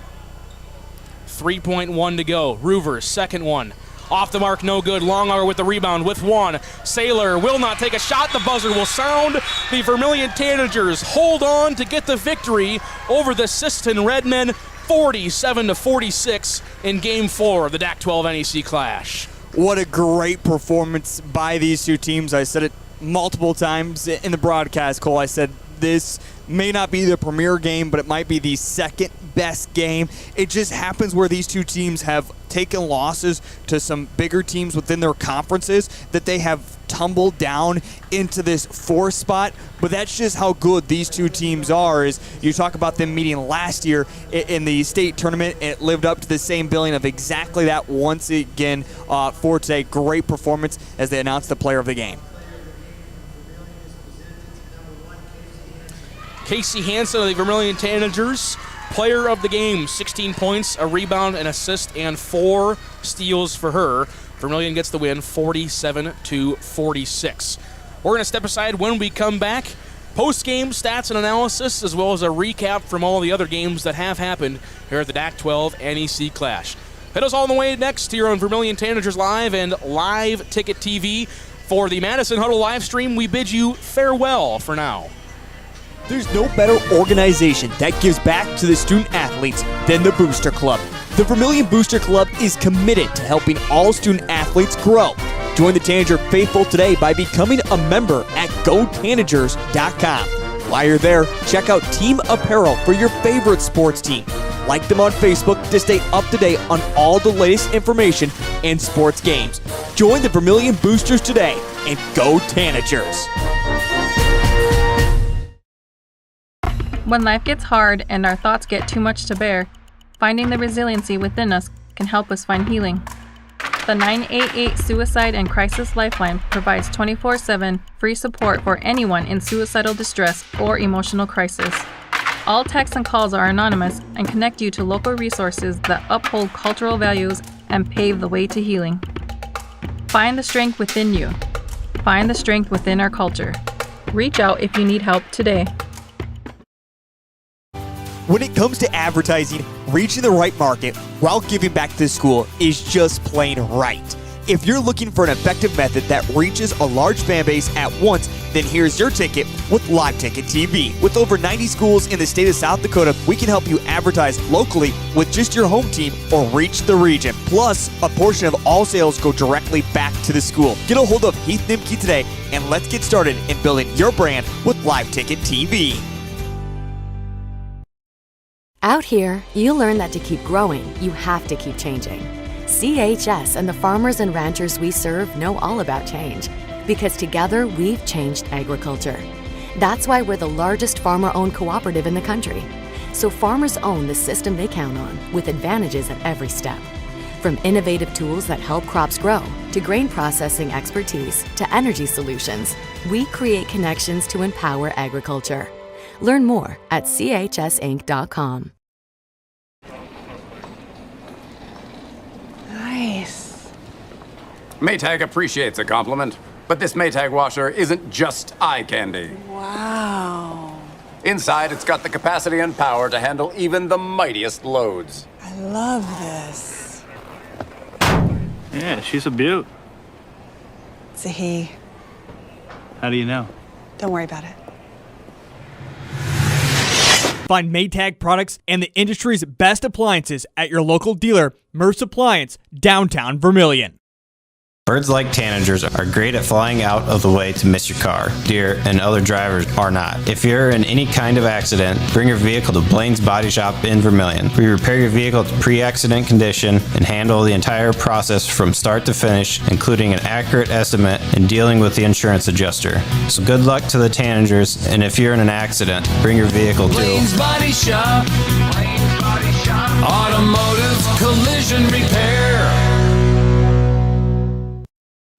3.1 to go. Roovers, second one. Off the mark, no good. Longauger with the rebound with 1. Saylor will not take a shot. The buzzer will sound. The Vermillion Tanagers hold on to get the victory over the Sisseton Redmen, 47-46 in Game 4 of the DAC-12 NEC Clash. What a great performance by these two teams. I said it multiple times in the broadcast, Cole. I said this may not be the premier game, but it might be the second best game. It just happens where these two teams have taken losses to some bigger teams within their conferences that they have tumbled down into this 4th spot. But that's just how good these two teams are. Is you talk about them meeting last year in the state tournament, and it lived up to the same billing of exactly that once again for today. Great performance as they announced the player of the game. Casey Hansen of the Vermillion Tanagers, player of the game, 16 points, a rebound, an assist, and 4 steals for her. Vermillion gets the win, 47-46. We're going to step aside when we come back. Post-game stats and analysis, as well as a recap from all the other games that have happened here at the DAC-12 NEC Clash. Hit us all the way next here on Vermillion Tanagers Live and Live Ticket TV. For the Madison Huddle live stream, we bid you farewell for now. There's no better organization that gives back to the student athletes than the Booster Club. The Vermillion Booster Club is committed to helping all student athletes grow. Join the Tanager faithful today by becoming a member at GoTanagers.com. While you're there, check out Team Apparel for your favorite sports team. Like them on Facebook to stay up to date on all the latest information and sports games. Join the Vermillion Boosters today and go Tanagers! When life gets hard and our thoughts get too much to bear, finding the resiliency within us can help us find healing. The 988 Suicide and Crisis Lifeline provides 24/7 free support for anyone in suicidal distress or emotional crisis. All texts and calls are anonymous and connect you to local resources that uphold cultural values and pave the way to healing. Find the strength within you. Find the strength within our culture. Reach out if you need help today. When it comes to advertising, reaching the right market while giving back to the school is just plain right. If you're looking for an effective method that reaches a large fan base at once, then here's your ticket with Live Ticket TV. With over 90 schools in the state of South Dakota, we can help you advertise locally with just your home team or reach the region. Plus, a portion of all sales go directly back to the school. Get a hold of Heath Nimke today, and let's get started in building your brand with Live Ticket TV. Out here, you learn that to keep growing, you have to keep changing. CHS and the farmers and ranchers we serve know all about change, because together we've changed agriculture. That's why we're the largest farmer-owned cooperative in the country. So farmers own the system they count on, with advantages at every step. From innovative tools that help crops grow, to grain processing expertise, to energy solutions, we create connections to empower agriculture. Learn more at chsinc.com. Nice. Maytag appreciates a compliment, but this Maytag washer isn't just eye candy. Wow. Inside, it's got the capacity and power to handle even the mightiest loads. I love this. Yeah, she's a beaut. It's a he. How do you know? Don't worry about it. Find Maytag products and the industry's best appliances at your local dealer, Merce Appliance, downtown Vermillion. Birds like tanagers are great at flying out of the way to miss your car. Deer and other drivers are not. If you're in any kind of accident, bring your vehicle to Blaine's Body Shop in Vermillion. We repair your vehicle to pre-accident condition and handle the entire process from start to finish, including an accurate estimate and dealing with the insurance adjuster. So good luck to the tanagers, and if you're in an accident, bring your vehicle to Blaine's Body Shop. Blaine's Body Shop. Automotive collision repair.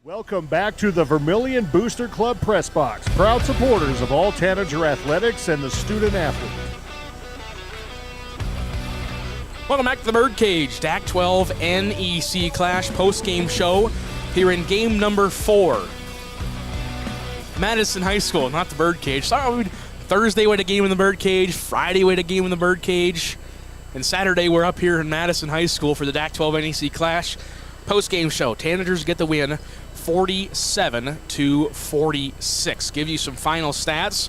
Welcome back to the Vermillion Booster Club Press Box, proud supporters of all Tanager athletics and the student athlete. Welcome back to the Birdcage, DAC-12 NEC Clash post-game show here in game number 4. Madison High School, not the Birdcage. Sorry, Thursday we had a game in the Birdcage, Friday we had a game in the Birdcage, and Saturday we're up here in Madison High School for the DAC-12 NEC Clash post-game show. Tanagers get the win, 47-46. Give you some final stats.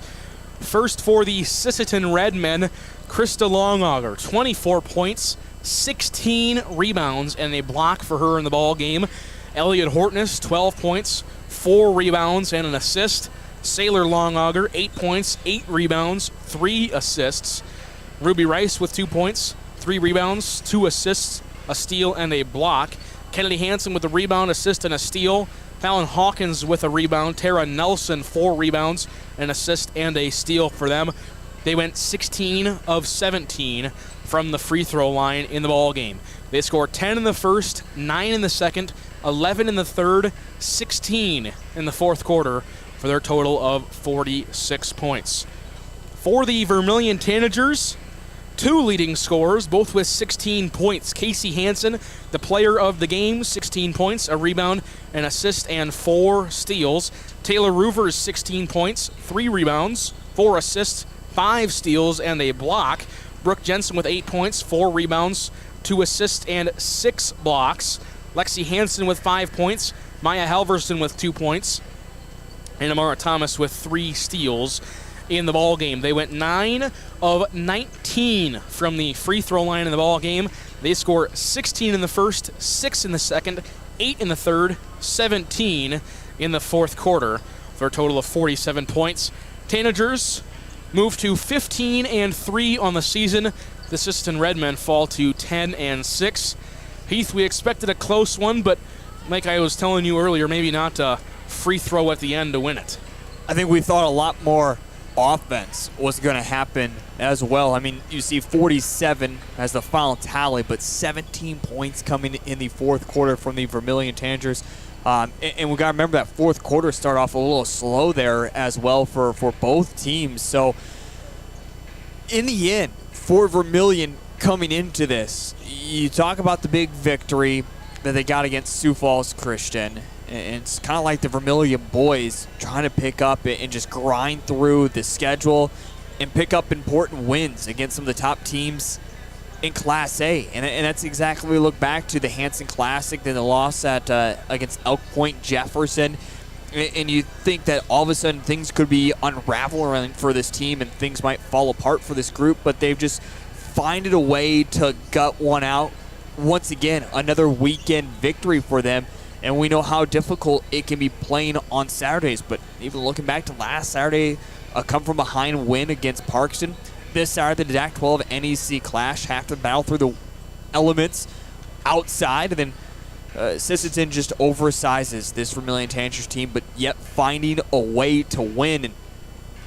First for the Sisseton Redmen, Krista Longauger, 24 points, 16 rebounds, and a block for her in the ball game. Elliot Hortness, 12 points, 4 rebounds, and an assist. Sailor Longauger, 8 points, 8 rebounds, 3 assists. Ruby Rice with 2 points, 3 rebounds, 2 assists, a steal, and a block. Kennedy Hansen with a rebound, assist, and a steal. Fallon Hawkins with a rebound. Tara Nelson, 4 rebounds, an assist, and a steal for them. They went 16 of 17 from the free throw line in the ball game. They scored 10 in the first, 9 in the second, 11 in the third, 16 in the fourth quarter for their total of 46 points. For the Vermillion Tanagers, 2 leading scorers, both with 16 points. Casey Hansen, the player of the game, 16 points, a rebound, an assist, and 4 steals. Taylor Roovers, 16 points, 3 rebounds, 4 assists, 5 steals, and a block. Brooke Jensen with 8 points, 4 rebounds, 2 assists, and 6 blocks. Lexi Hansen with 5 points, Maya Halverson with 2 points, and Amara Thomas with 3 steals in the ball game. They went 9 of 19 from the free throw line in the ball game. They score 16 in the first, 6 in the second, 8 in the third, 17 in the fourth quarter for a total of 47 points. Tanagers move to 15-3 on the season. The Sisseton Redmen fall to 10-6. Heath, we expected a close one, but like I was telling you earlier, maybe not a free throw at the end to win it. I think we thought a lot more offense was going to happen as well. I mean, you see 47 as the final tally, but 17 points coming in the fourth quarter from the Vermillion Tanagers. And we got to remember that fourth quarter started off a little slow there as well for both teams. So in the end, for Vermillion coming into this, you talk about the big victory that they got against Sioux Falls Christian. And it's kind of like the Vermillion boys trying to pick up and just grind through the schedule and pick up important wins against some of the top teams in Class A. And that's exactly what we look back to, the Hanson Classic, then the loss at against Elk Point Jefferson. And you think that all of a sudden things could be unraveling for this team and things might fall apart for this group, but they've just finded a way to gut one out. Once again, another weekend victory for them. And we know how difficult it can be playing on Saturdays. But even looking back to last Saturday, a come-from-behind win against Parkston. This Saturday, the DAC-12 NEC clash, have to battle through the elements outside. And then Sisseton just oversizes this Vermillion Tanagers team, but yet finding a way to win. And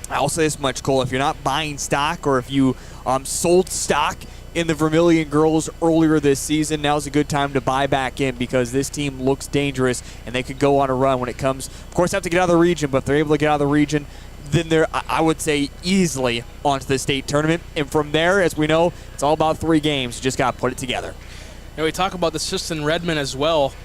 I'll say this much, Cole, if you're not buying stock or if you sold stock in the Vermillion girls earlier this season, now's a good time to buy back in because this team looks dangerous and they could go on a run when it comes. Of course, they have to get out of the region, but if they're able to get out of the region, then they're, I would say, easily onto the state tournament. And from there, as we know, it's all about 3 games. You just got to put it together. And we talk about the Sisseton Redmen as well.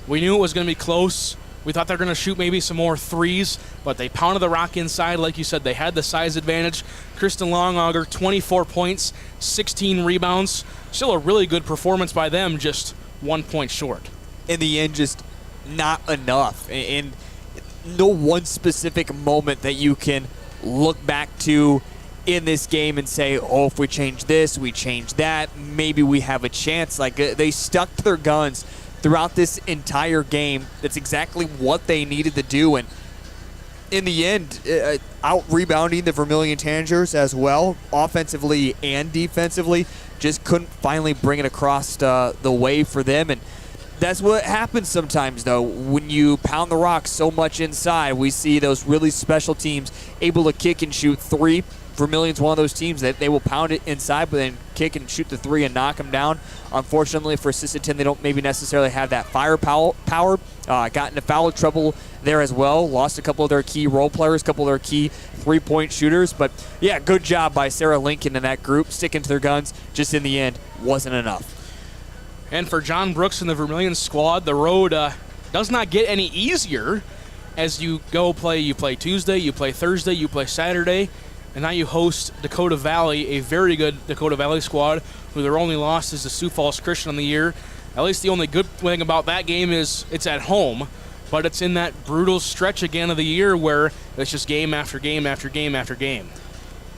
We knew it was going to be close. We thought they were going to shoot maybe some more threes, but they pounded the rock inside. Like you said, they had the size advantage. Kristen Longauger, 24 points, 16 rebounds. Still a really good performance by them, just 1 point short. In the end, just not enough. And no one specific moment that you can look back to in this game and say, oh, if we change this, we change that, maybe we have a chance. Like, they stuck to their guns throughout this entire game. That's exactly what they needed to do. And in the end, out-rebounding the Vermillion Tanagers as well, offensively and defensively, just couldn't finally bring it across the way for them. And that's what happens sometimes, though. When you pound the rock so much inside, we see those really special teams able to kick and shoot 3. Vermillion's one of those teams that they will pound it inside, but then kick and shoot the 3 and knock them down. Unfortunately for Sisseton, they don't maybe necessarily have that firepower. Got into foul trouble there as well. Lost a couple of their key role players, a couple of their key 3-point shooters. But, yeah, good job by Sarah Lincoln and that group, sticking to their guns. Just in the end, wasn't enough. And for John Brooks and the Vermillion squad, the road does not get any easier as you play. You play Tuesday, you play Thursday, you play Saturday. And now you host Dakota Valley, a very good Dakota Valley squad, who their only loss is the Sioux Falls Christian on the year. At least the only good thing about that game is it's at home, but it's in that brutal stretch again of the year where it's just game after game after game after game.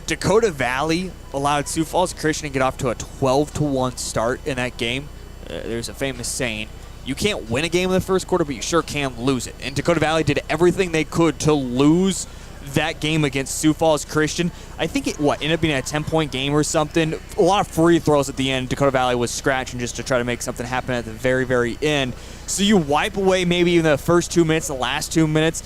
Dakota Valley allowed Sioux Falls Christian to get off to a 12-1 start in that game. There's a famous saying, you can't win a game in the first quarter, but you sure can lose it. And Dakota Valley did everything they could to lose that game against Sioux Falls Christian, I think it ended up being a 10-point game or something. A lot of free throws at the end. Dakota Valley was scratching just to try to make something happen at the very, very end. So you wipe away maybe even the first 2 minutes, the last 2 minutes.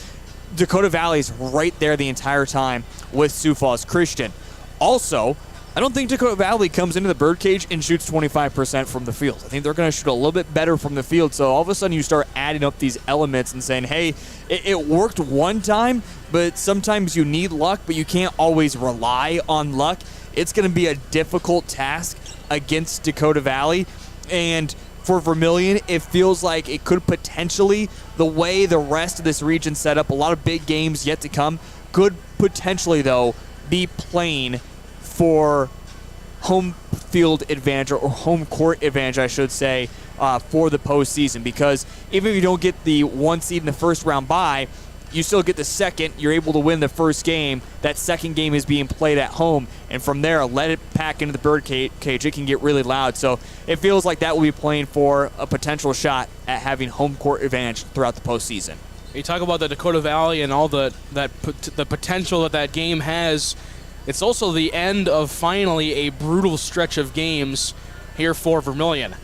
Dakota Valley's right there the entire time with Sioux Falls Christian. Also, I don't think Dakota Valley comes into the birdcage and shoots 25% from the field. I think they're going to shoot a little bit better from the field. So all of a sudden you start adding up these elements and saying, hey, it worked one time, but sometimes you need luck, but you can't always rely on luck. It's going to be a difficult task against Dakota Valley. And for Vermillion, it feels like it could potentially, the way the rest of this region set up, a lot of big games yet to come, could potentially, though, be playing for home field advantage, or home court advantage, I should say, for the postseason. Because even if you don't get the 1 seed in the first round bye, you still get the second. You're able to win the first game. That second game is being played at home. And from there, let it pack into the bird cage. It can get really loud. So it feels like that will be playing for a potential shot at having home court advantage throughout the postseason. You talk about the Dakota Valley and all the potential that game has. It's also the end of finally a brutal stretch of games here for Vermillion.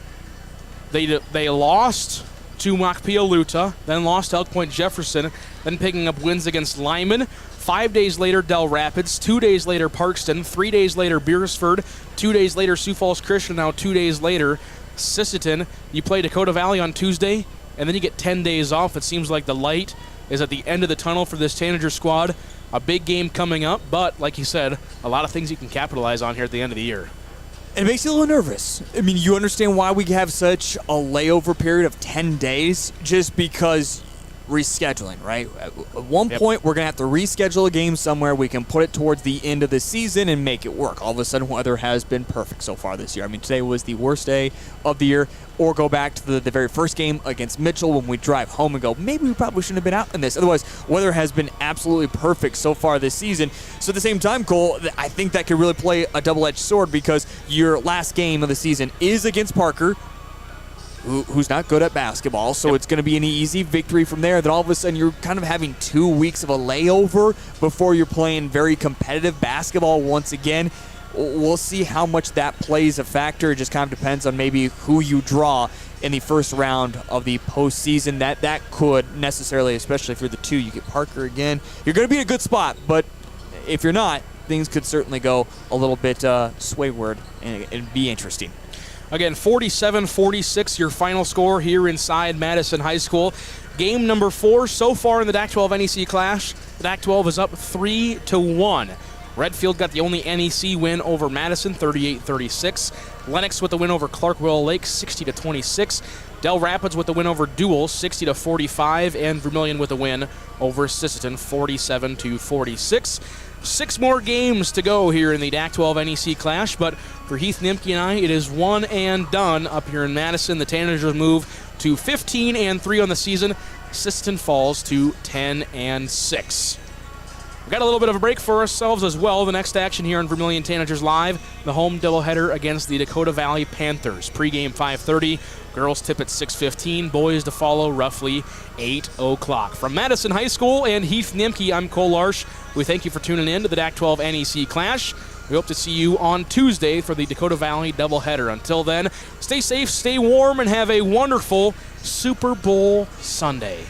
They lost to Makpialuta, then lost to Elk Point Jefferson, then picking up wins against Lyman. 5 days later, Del Rapids. 2 days later, Parkston. 3 days later, Beersford. 2 days later, Sioux Falls Christian. Now 2 days later, Sisseton. You play Dakota Valley on Tuesday, and then you get 10 days off. It seems like the light is at the end of the tunnel for this Tanager squad. A big game coming up, but like you said, a lot of things you can capitalize on here at the end of the year. It makes you a little nervous. I mean, you understand why we have such a layover period of 10 days, just because rescheduling, right? At one point, we're going to have to reschedule a game somewhere. We can put it towards the end of the season and make it work. All of a sudden, weather has been perfect so far this year. I mean, today was the worst day of the year. Or go back to the very first game against Mitchell when we drive home and go, maybe we probably shouldn't have been out in this. Otherwise, weather has been absolutely perfect so far this season. So at the same time, Cole, I think that could really play a double-edged sword, because your last game of the season is against Parker, who's not good at basketball, so it's going to be an easy victory from there. Then all of a sudden, you're kind of having 2 weeks of a layover before you're playing very competitive basketball once again. We'll see how much that plays a factor. It just kind of depends on maybe who you draw in the first round of the postseason. That could necessarily, especially if you're the 2, you get Parker again. You're going to be in a good spot, but if you're not, things could certainly go a little bit swayward and be interesting. Again, 47-46, your final score here inside Madison High School. Game number 4 so far in the DAC-12 NEC Clash. The DAC-12 is up 3-1. Redfield got the only NEC win over Madison, 38-36. Lennox with the win over Clark-Willow Lake, 60-26. Del Rapids with the win over Dual, 60-45. And Vermillion with the win over Sisseton, 47-46. 6 more games to go here in the DAC-12 NEC Clash, but for Heath, Nimke, and I, it is one and done up here in Madison. The Tanagers move to 15-3 on the season. Sisseton falls to 10-6. We've got a little bit of a break for ourselves as well. The next action here on Vermillion Tanagers Live, the home doubleheader against the Dakota Valley Panthers. Pregame 5:30, girls tip at 6:15, boys to follow roughly 8 o'clock. From Madison High School and Heath, Nimke, I'm Cole Larsch. We thank you for tuning in to the DAC-12 NEC Clash. We hope to see you on Tuesday for the Dakota Valley doubleheader. Until then, stay safe, stay warm, and have a wonderful Super Bowl Sunday.